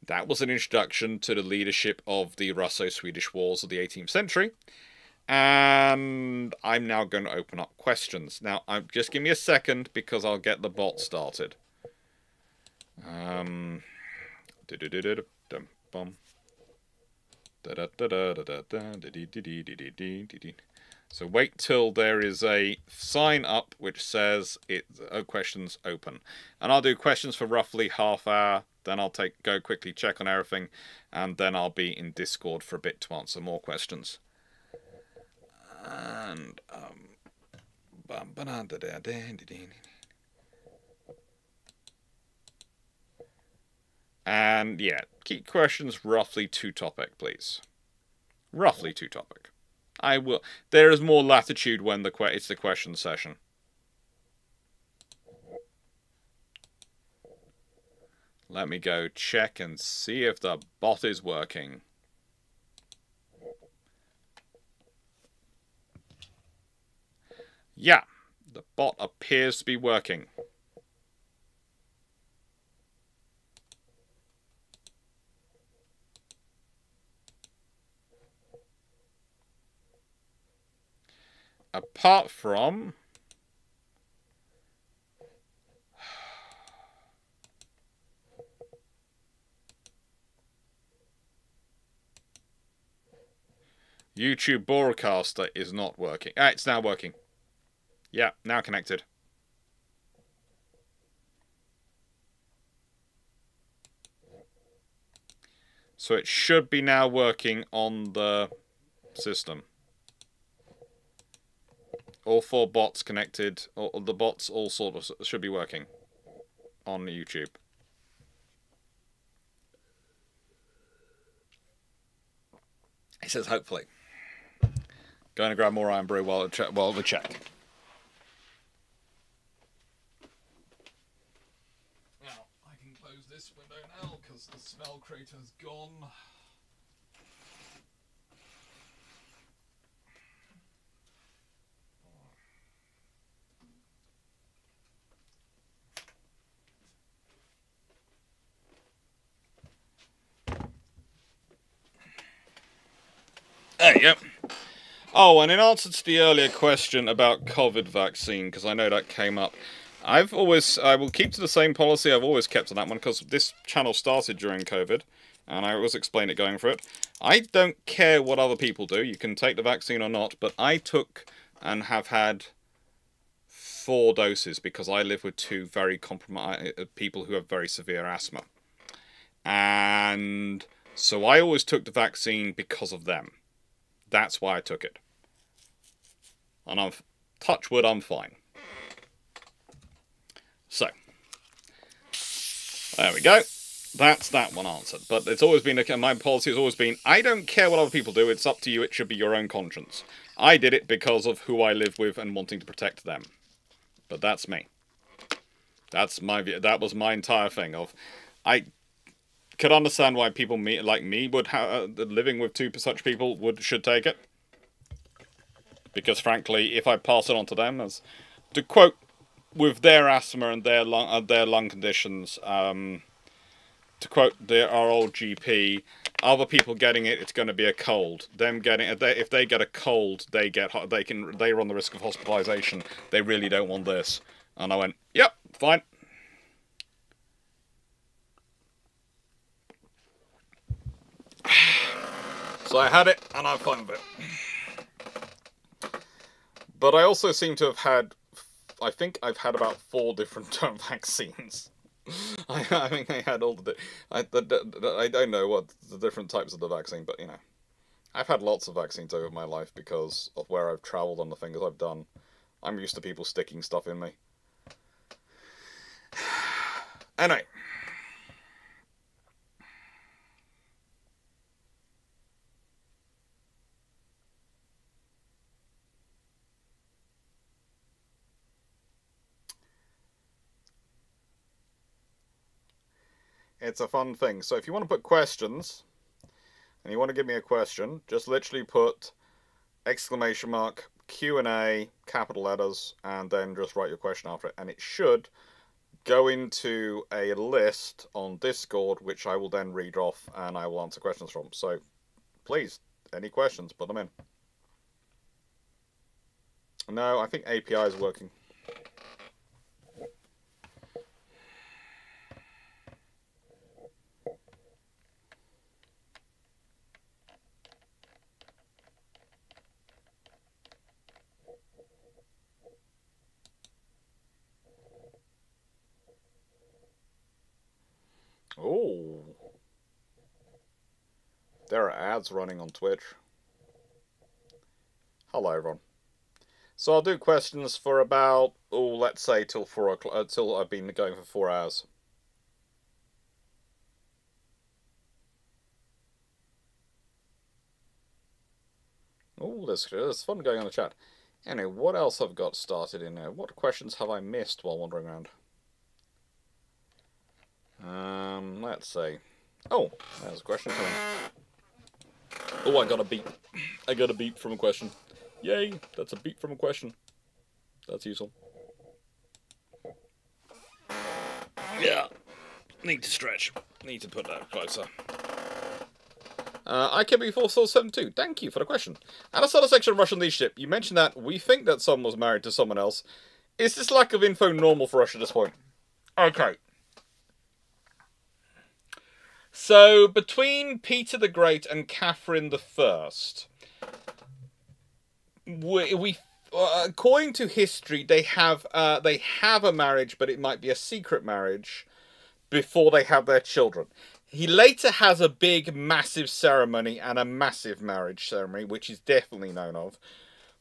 that was an introduction to the leadership of the Russo-Swedish wars of the 18th century. And I'm now going to open up questions. Now, just give me a second, because I'll get the bot started. So wait till there is a sign up which says questions open, and I'll do questions for roughly half hour. Then I'll go quickly check on everything, and then I'll be in Discord for a bit to answer more questions. And yeah, keep questions roughly to topic, please. Roughly to topic. I will. There is more latitude when it's the question session. Let me go check and see if the bot is working. Yeah, the bot appears to be working. Apart from... YouTube broadcaster is not working. Ah, it's now working. Yeah, now connected. So it should be now working on the system. All 4 bots connected, or the bots all sort of should be working on YouTube. He says hopefully. Going to grab more iron brew while we check. Now, I can close this window now because the smell crater's gone. There you go. Oh, and in answer to the earlier question about COVID vaccine, because I know that came up, I will keep to the same policy I've always kept on that one, because this channel started during COVID, and I always explain it going for it. I don't care what other people do, you can take the vaccine or not, but I took and have had 4 doses, because I live with 2 very compromised people who have very severe asthma. And so I always took the vaccine because of them. That's why I took it. And touch wood, I'm fine. So, there we go. That's that one answered. But it's always been, my policy has always been, I don't care what other people do, it's up to you, it should be your own conscience. I did it because of who I live with and wanting to protect them. But that's me. That's my view. That was my entire thing of, I could understand why people like me would have, living with 2 such people should take it. Because frankly, if I pass it on to them, as to quote, with their asthma and their lung conditions, to quote our old GP, other people getting it, it's going to be a cold. Them getting it, if they get a cold, they run the risk of hospitalisation. They really don't want this. And I went, yep, fine. So I had it, and I'm fine with it. But I also seem to have had, I think I've had about 4 different vaccines. I think I had all I don't know what the different types of the vaccine, but you know, I've had lots of vaccines over my life because of where I've travelled and the things I've done. I'm used to people sticking stuff in me. Anyway. It's a fun thing. So if you want to put questions, and you want to give me a question, just literally put exclamation mark, Q&A, capital letters, and then just write your question after it. And it should go into a list on Discord, which I will then read off and I will answer questions from. So please, any questions, put them in. No, I think API is working. Oh, there are ads running on Twitch. Hello, everyone. So I'll do questions for about, let's say till 4 o'clock, till I've been going for 4 hours. Oh, there's fun going on in the chat. Anyway, what else have I got started in there? What questions have I missed while wandering around? Let's see. Oh, there's a question coming. Oh, I got a beep. I got a beep from a question. Yay, that's a beep from a question. That's useful. Yeah, need to stretch. Need to put that closer. IKB472, thank you for the question. At a sort of section of Russian leadership, you mentioned that we think that someone was married to someone else. Is this lack of info normal for Russia at this point? Okay. So, between Peter the Great and Catherine the First, according to history, they have a marriage, but it might be a secret marriage before they have their children. He later has a big, massive ceremony and a massive marriage ceremony, which is definitely known of.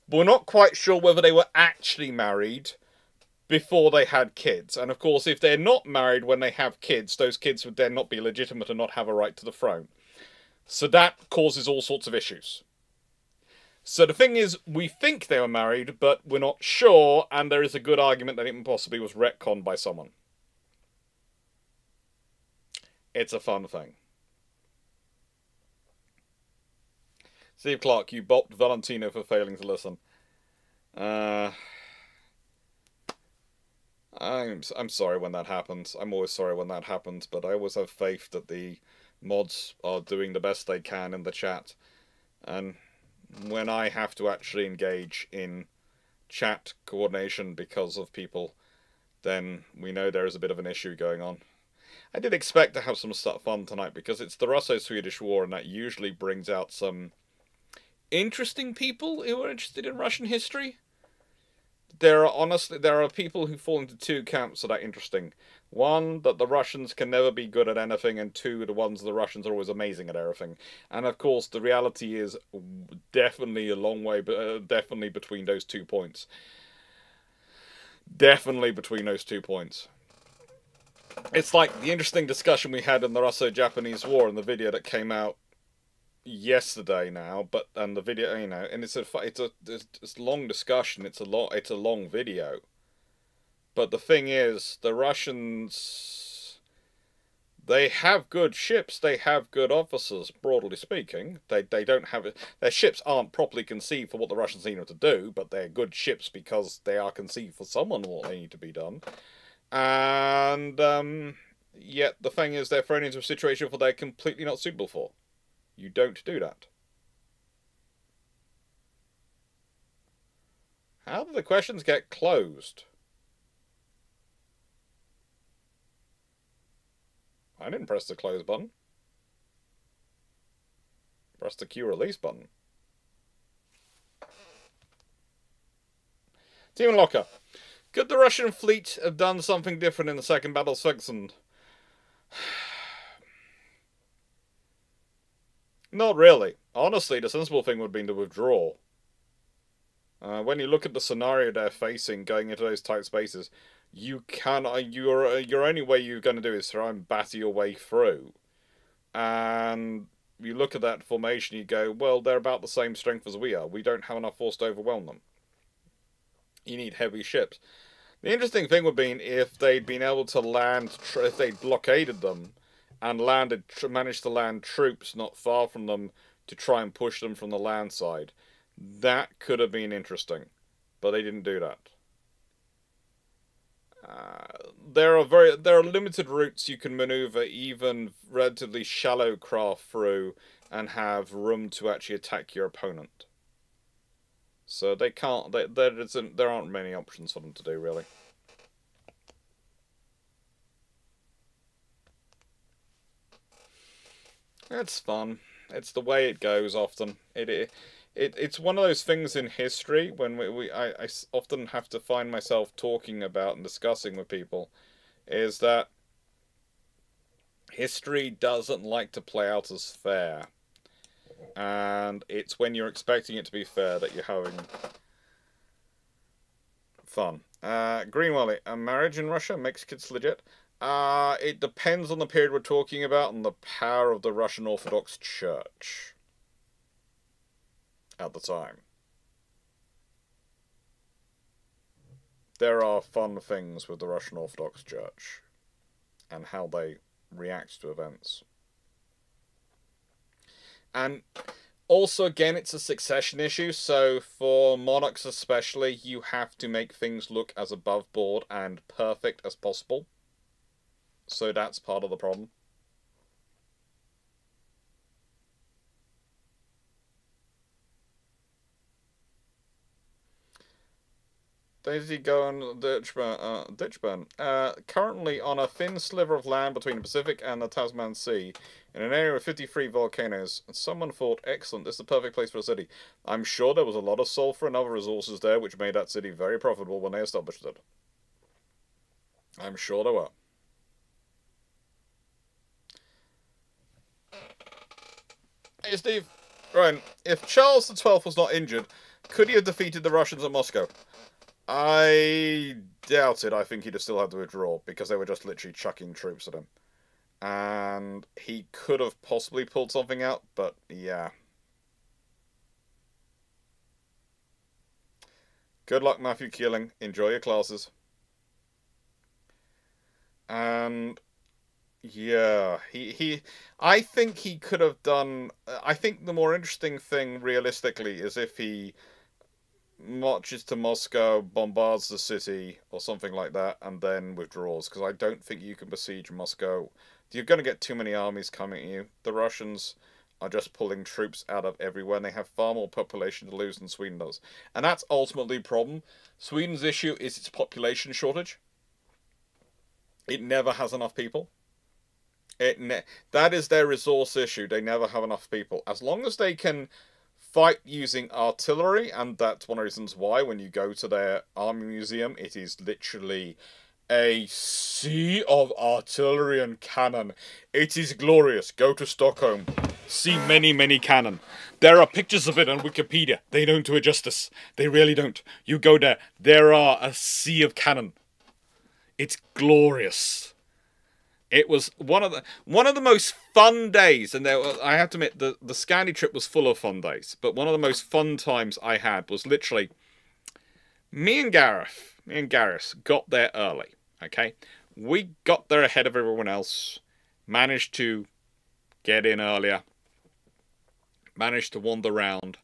But we're not quite sure whether they were actually married before they had kids. And of course, if they're not married when they have kids, those kids would then not be legitimate and not have a right to the throne. So that causes all sorts of issues. So the thing is, we think they were married, but we're not sure, and there is a good argument that it possibly was retconned by someone. It's a fun thing. Steve Clarke, you bopped Valentino for failing to listen. I'm sorry when that happens. I'm always sorry when that happens, but I always have faith that the mods are doing the best they can in the chat. And when I have to actually engage in chat coordination because of people, then we know there is a bit of an issue going on. I did expect to have some fun tonight because it's the Russo-Swedish War, and that usually brings out some interesting people who are interested in Russian history. There are people who fall into two camps that are interesting. One, that the Russians can never be good at anything, and two, the Russians are always amazing at everything. And of course, the reality is definitely a long way, definitely between those 2 points. Definitely between those 2 points. It's like the interesting discussion we had in the Russo-Japanese War in the video that came out yesterday now, and the video, and it's a long discussion. It's a long video. But the thing is, the Russians, they have good ships, they have good officers, broadly speaking. They don't have it. Their ships aren't properly conceived for what the Russians need them to do, but they're good ships because they are conceived for someone what they need to be done. And yet the thing is, they're thrown into a situation where they're completely not suitable for. You don't do that. How do the questions get closed? I didn't press the close button. Press the Q release button. Team Locker. Could the Russian fleet have done something different in the Second Battle of Sogdiana? Not really. Honestly, the sensible thing would have been to withdraw. When you look at the scenario they're facing going into those tight spaces, your only way you're going to do is try and batter your way through. And you look at that formation, you go, well, they're about the same strength as we are. We don't have enough force to overwhelm them. You need heavy ships. The interesting thing would be if they'd been able to land, if they'd blockaded them and managed to land troops not far from them to try and push them from the land side. That could have been interesting, but they didn't do that. There are limited routes you can maneuver even relatively shallow craft through and have room to actually attack your opponent. So they can't. There aren't many options for them to do, really. It's fun. It's the way it goes often. It's one of those things in history when I often have to find myself talking about and discussing with people, is that history doesn't like to play out as fair. And it's when you're expecting it to be fair that you're having fun. Greenwally, a marriage in Russia makes kids legit? It depends on the period we're talking about and the power of the Russian Orthodox Church at the time. There are fun things with the Russian Orthodox Church and how they react to events. And also, again, it's a succession issue, so for monarchs especially, you have to make things look as above board and perfect as possible. So that's part of the problem. Daisy go on Ditchburn. Currently on a thin sliver of land between the Pacific and the Tasman Sea, in an area of 53 volcanoes. Someone thought, excellent, this is the perfect place for a city. I'm sure there was a lot of sulfur and other resources there, which made that city very profitable when they established it. I'm sure there were. Hey, Steve. Ryan, if Charles XII was not injured, could he have defeated the Russians at Moscow? I doubt it. I think he'd have still had to withdraw because they were just literally chucking troops at him. And he could have possibly pulled something out, but yeah. Good luck, Matthew Keeling. Enjoy your classes. And yeah, I think he could have done. I think the more interesting thing, realistically, is if he marches to Moscow, bombards the city, or something like that, and then withdraws. Because I don't think you can besiege Moscow. You're going to get too many armies coming at you. The Russians are just pulling troops out of everywhere, and they have far more population to lose than Sweden does. And that's ultimately the problem. Sweden's issue is its population shortage. It never has enough people. That is their resource issue. They never have enough people. As long as they can fight using artillery, and that's one of the reasons why when you go to their army museum, it is literally a sea of artillery and cannon. It is glorious. Go to Stockholm. See many, many cannon. There are pictures of it on Wikipedia. They don't do it justice. They really don't. You go there. There are a sea of cannon. It's glorious. It was one of the most fun days, and I have to admit the Scandi trip was full of fun days. But one of the most fun times I had was literally me and Gareth got there early. Okay, we got there ahead of everyone else. Managed to get in earlier. Managed to wander around.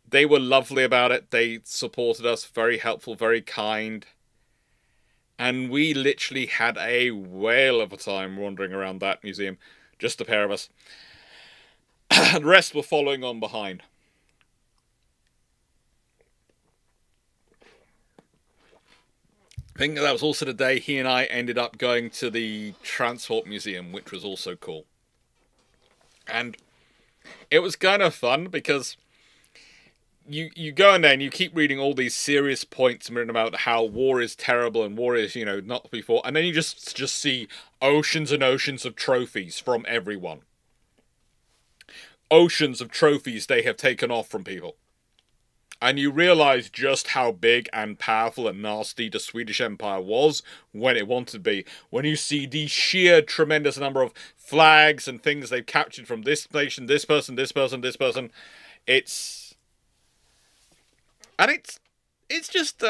They were lovely about it. They supported us, very helpful, very kind. And we literally had a whale of a time wandering around that museum. Just the pair of us. The rest were following on behind. I think that was also the day he and I ended up going to the Transport Museum, which was also cool. And it was kind of fun because you go in there and you keep reading all these serious points written about how war is terrible and war is, not before. And then you just see oceans and oceans of trophies from everyone. Oceans of trophies they have taken off from people. And you realise just how big and powerful and nasty the Swedish Empire was when it wanted to be. When you see the sheer tremendous number of flags and things they've captured from this nation, this person, this person, this person. It's just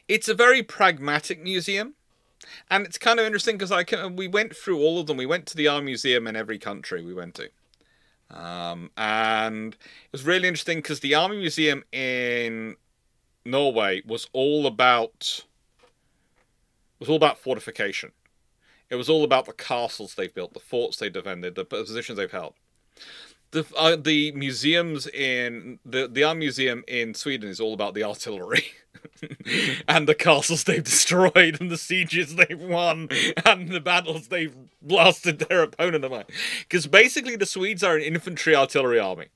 it's a very pragmatic museum. And it's kind of interesting because we went through all of them. We went to the Army Museum in every country we went to. And it was really interesting because the Army Museum in Norway was all about fortification. It was all about the castles they've built, the forts they defended, the positions they've held. The museums in the Army Museum in Sweden is all about the artillery and the castles they've destroyed and the sieges they've won and the battles they've blasted their opponent away. Because basically the Swedes are an infantry artillery army.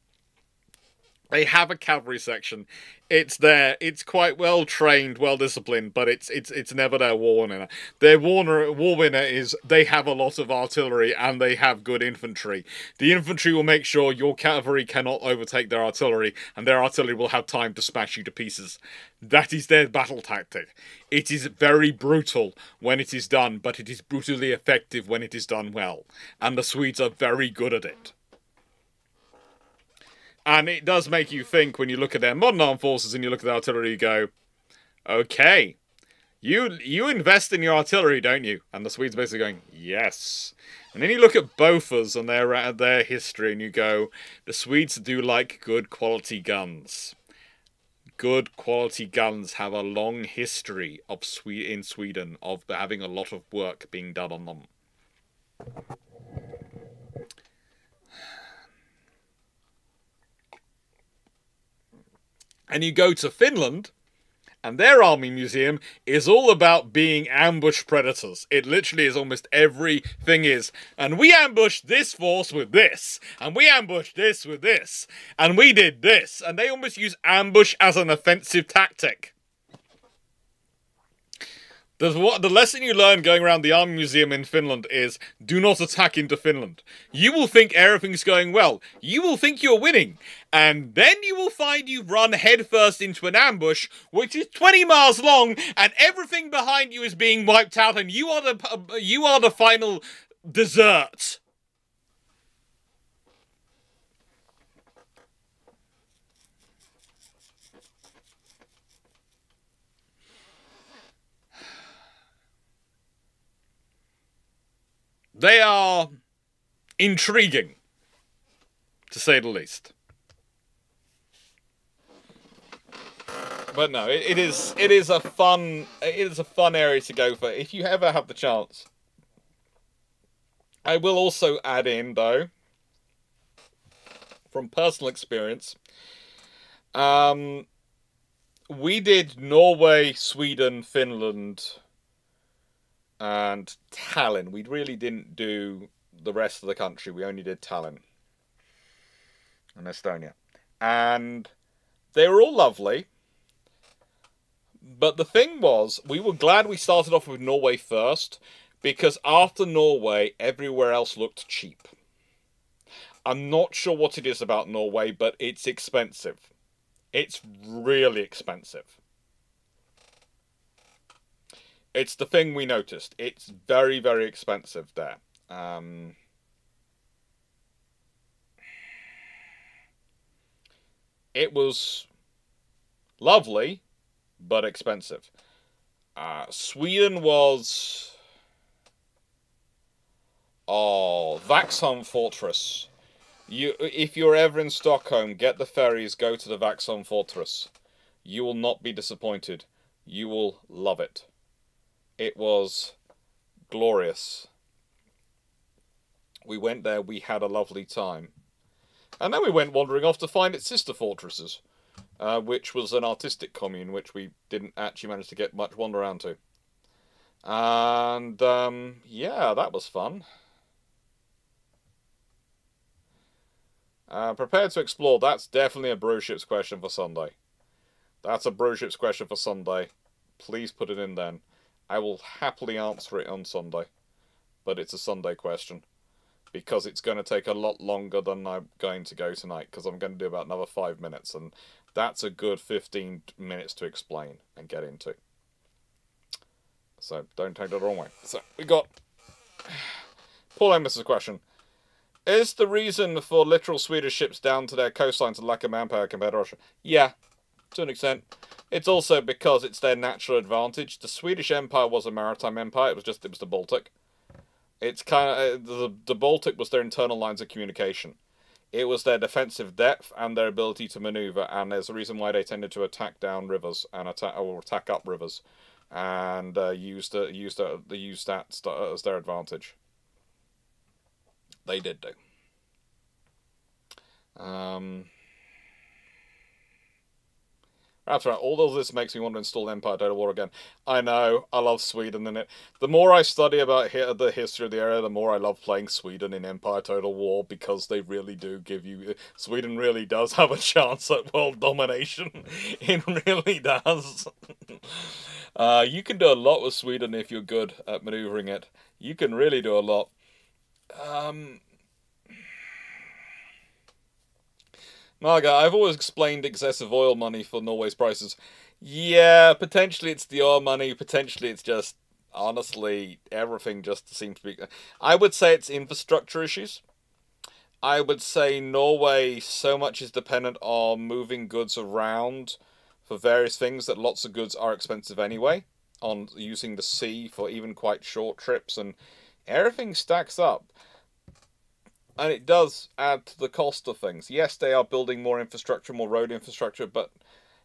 They have a cavalry section. It's there. It's quite well trained, well disciplined, but it's never their war winner. Their war winner is they have a lot of artillery and they have good infantry. The infantry will make sure your cavalry cannot overtake their artillery, and their artillery will have time to smash you to pieces. That is their battle tactic. It is very brutal when it is done, but it is brutally effective when it is done well. And the Swedes are very good at it. And it does make you think when you look at their modern armed forces and you look at the artillery, you go, okay, You invest in your artillery, don't you? And the Swedes basically going, yes. And then you look at Bofors and their history, and you go, the Swedes do like good quality guns. Good quality guns have a long history of in Sweden of having a lot of work being done on them. And you go to Finland, and their army museum is all about being ambush predators. It literally is almost everything is. And we ambushed this force with this. And we ambushed this with this. And we did this. And they almost use ambush as an offensive tactic. The lesson you learn going around the army museum in Finland is do not attack into Finland. You will think everything's going well. You will think you're winning. And then you will find you've run headfirst into an ambush, which is 20 miles long, and everything behind you is being wiped out, and you are the final dessert. They are intriguing, to say the least. But no, it is a fun area to go for if you ever have the chance. I will also add in though, from personal experience, we did Norway, Sweden, Finland, and Tallinn. We really didn't do the rest of the country. We only did Tallinn and Estonia. And they were all lovely. But the thing was, we were glad we started off with Norway first, because after Norway, everywhere else looked cheap. I'm not sure what it is about Norway, but it's expensive. It's really expensive. It's the thing we noticed. It's very, very expensive there. It was lovely, but expensive. Sweden was... Oh, Vaxholm Fortress. If you're ever in Stockholm, get the ferries, go to the Vaxholm Fortress. You will not be disappointed. You will love it. It was glorious. We went there, we had a lovely time. And then we went wandering off to find its sister fortresses, which was an artistic commune, which we didn't actually manage to get much wander around to. And, yeah, that was fun. Prepared to explore, that's definitely a Brewships question for Sunday. That's a Brewships question for Sunday. Please put it in then. I will happily answer it on Sunday. But it's a Sunday question. Because it's going to take a lot longer than I'm going to go tonight. Because I'm going to do about another 5 minutes. And that's a good 15 minutes to explain and get into. So don't take that the wrong way. So we got Paul Amos' question. Is the reason for literal Swedish ships down to their coastlines and lack of manpower compared to Russia? Yeah, to an extent. It's also because it's their natural advantage. The Swedish Empire was a maritime empire. It was the Baltic. It's kind of the Baltic was their internal lines of communication. It was their defensive depth and their ability to maneuver, and there's a reason why they tended to attack down rivers and attack up rivers, and use that as their advantage. They did do. That's right. All of this makes me want to install Empire Total War again. I know. I love Sweden in it. The more I study about the history of the area, the more I love playing Sweden in Empire Total War, because they really do give you... Sweden really does have a chance at world domination. It really does. You can do a lot with Sweden if you're good at maneuvering it. You can really do a lot. Marga, I've always explained excessive oil money for Norway's prices. Yeah, potentially it's the oil money, potentially it's just, honestly, everything just seems to be... I would say it's infrastructure issues. I would say Norway so much is dependent on moving goods around for various things that lots of goods are expensive anyway. on using the sea for even quite short trips, and everything stacks up. And it does add to the cost of things. Yes, they are building more infrastructure, more road infrastructure, but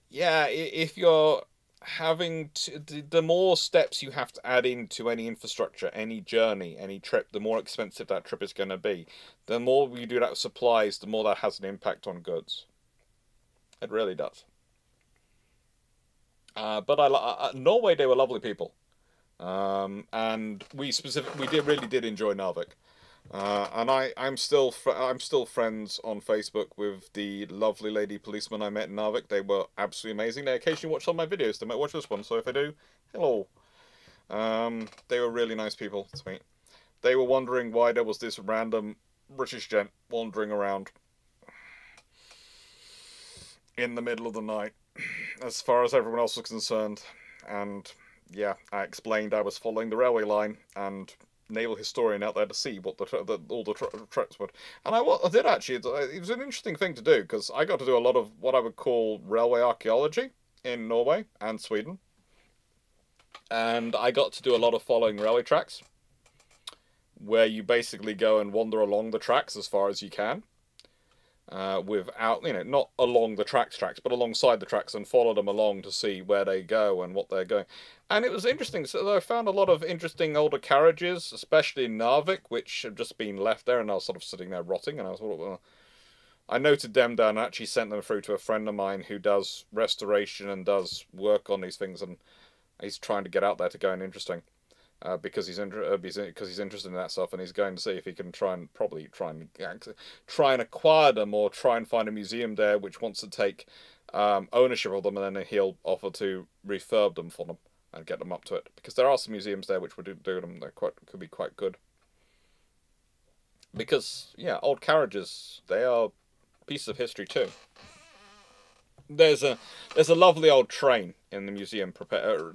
yeah, if you're having to, the more steps you have to add into any infrastructure, any journey, any trip, the more expensive that trip is going to be. The more you do that with supplies, the more that has an impact on goods. It really does. But Norway, they were lovely people, and we really did enjoy Narvik. And I'm still friends on Facebook with the lovely lady policeman I met in Narvik. They were absolutely amazing. They occasionally watch some of my videos. They might watch this one, so if they do, hello. They were really nice people to meet. They were wondering why there was this random British gent wandering around in the middle of the night, as far as everyone else was concerned. And yeah, I explained I was following the railway line and naval historian out there to see what all the tracks were. And I did actually. It was an interesting thing to do, because I got to do a lot of what I would call railway archaeology in Norway and Sweden. And I got to do a lot of following railway tracks, where you basically go and wander along the tracks as far as you can. Without, not along the tracks, but alongside the tracks, and follow them along to see where they go and what they're going. And it was interesting. So I found a lot of interesting older carriages, especially in Narvik, which have just been left there and are sort of sitting there rotting. And I thought, well, I noted them down and actually sent them through to a friend of mine who does restoration and does work on these things, and he's trying to get out there to go and interesting. Because he's interested in that stuff, and he's going to see if he can try and acquire them, or try and find a museum there which wants to take ownership of them, and then he'll offer to refurb them for them and get them up to it. Because there are some museums there which would do them. They could be quite good. Because yeah, old carriages, they are pieces of history too. There's a lovely old train in the museum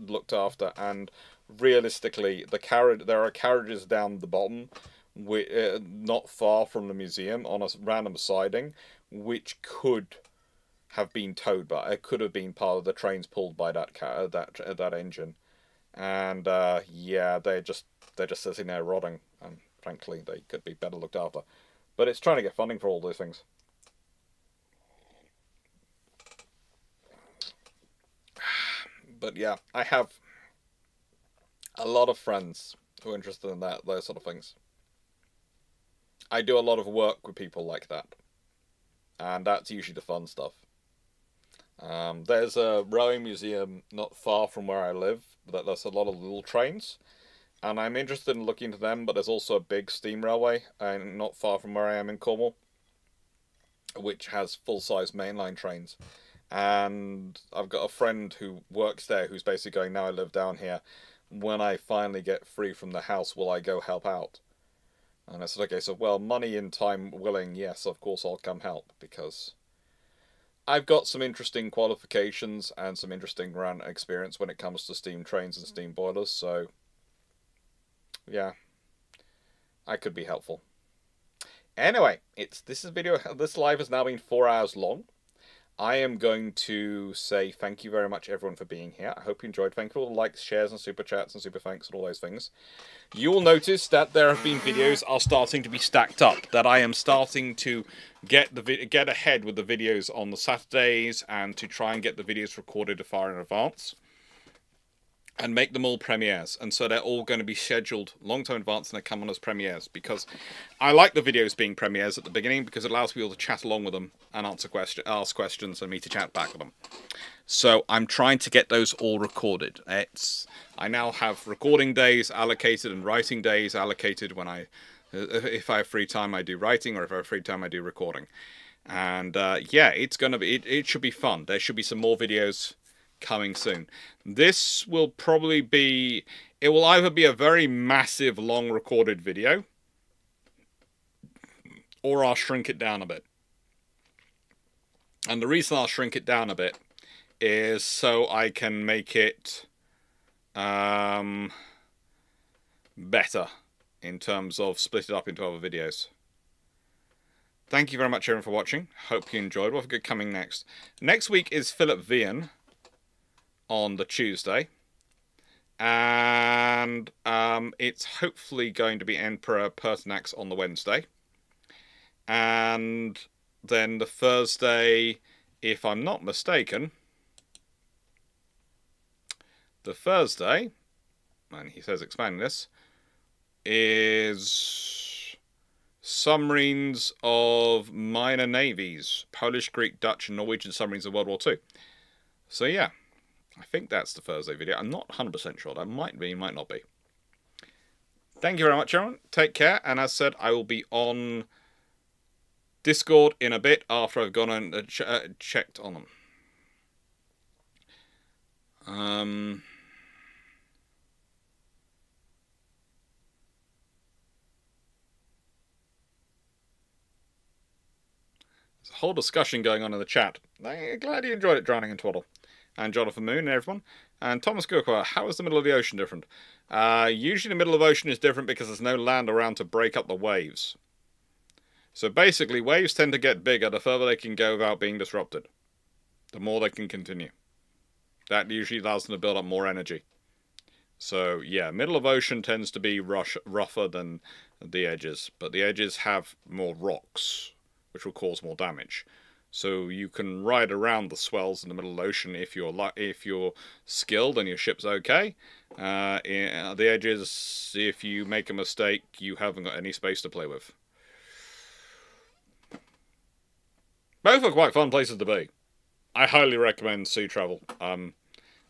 looked after, and realistically, there are carriages down the bottom, not far from the museum, on a random siding, which could have been towed by. It could have been part of the trains pulled by that engine, and yeah, they're just sitting there rotting, and frankly, they could be better looked after. But it's trying to get funding for all those things. But yeah, I have a lot of friends who are interested in those sort of things. I do a lot of work with people like that, and that's usually the fun stuff. There's a rowing museum not far from where I live there's a lot of little trains, and I'm interested in looking into them. But there's also a big steam railway, not far from where I am in Cornwall, which has full-size mainline trains. And I've got a friend who works there who's basically going, now I live down here, when I finally get free from the house, will I go help out? And I said, okay, so, well, money and time willing, yes, of course I'll come help, because I've got some interesting qualifications and some interesting run experience when it comes to steam trains and steam boilers, so yeah, I could be helpful. Anyway, this live has now been 4 hours long. I am going to say thank you very much, everyone, for being here. I hope you enjoyed. Thank you for all the likes, shares, and super chats, and super thanks, and all those things. You will notice that there have been videos are starting to be stacked up. That I am starting to get ahead with the videos on the Saturdays, and to try and get the videos recorded far in advance, and make them all premieres. And so they're all going to be scheduled long time in advance, and they come on as premieres, because I like the videos being premieres at the beginning, because it allows people to chat along with them and ask questions, and me to chat back with them. So I'm trying to get those all recorded. I now have recording days allocated and writing days allocated. When if I have free time, I do writing, or if I have free time, I do recording. And yeah, it should be fun. There should be some more videos coming soon. This will probably be, it will either be a very massive long recorded video, or I'll shrink it down a bit. And the reason I'll shrink it down a bit is so I can make it better in terms of split it up into other videos. Thank you very much, everyone, for watching. Hope you enjoyed. What have we got coming next? Next week is Philip Vian on the Tuesday, And it's hopefully going to be Emperor Pertinax on the Wednesday. And then the Thursday, if I'm not mistaken, the Thursday, and he says expanding this, is submarines of minor navies, Polish, Greek, Dutch, and Norwegian submarines of World War II. So yeah, I think that's the Thursday video. I'm not 100% sure. That might be, might not be. Thank you very much, everyone. Take care, and as said, I will be on Discord in a bit after I've gone and checked on them. There's a whole discussion going on in the chat. I'm glad you enjoyed it, Drowning in Twaddle. And Jonathan Moon and everyone. And Thomas Gurkwa, how is the middle of the ocean different? Usually the middle of the ocean is different because there's no land around to break up the waves. So basically, waves tend to get bigger the further they can go without being disrupted. The more they can continue. That usually allows them to build up more energy. So yeah, middle of ocean tends to be rougher than the edges. But the edges have more rocks, which will cause more damage. So you can ride around the swells in the middle of the ocean if you're skilled and your ship's okay. The edges, if you make a mistake, you haven't got any space to play with. Both are quite fun places to be. I highly recommend sea travel. I'm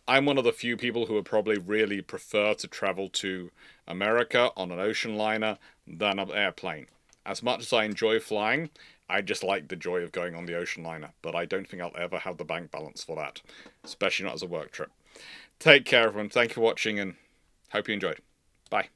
one of the few people who would probably really prefer to travel to America on an ocean liner than an airplane. As much as I enjoy flying, I just like the joy of going on the ocean liner, but I don't think I'll ever have the bank balance for that, especially not as a work trip. Take care, everyone. Thank you for watching, and hope you enjoyed. Bye.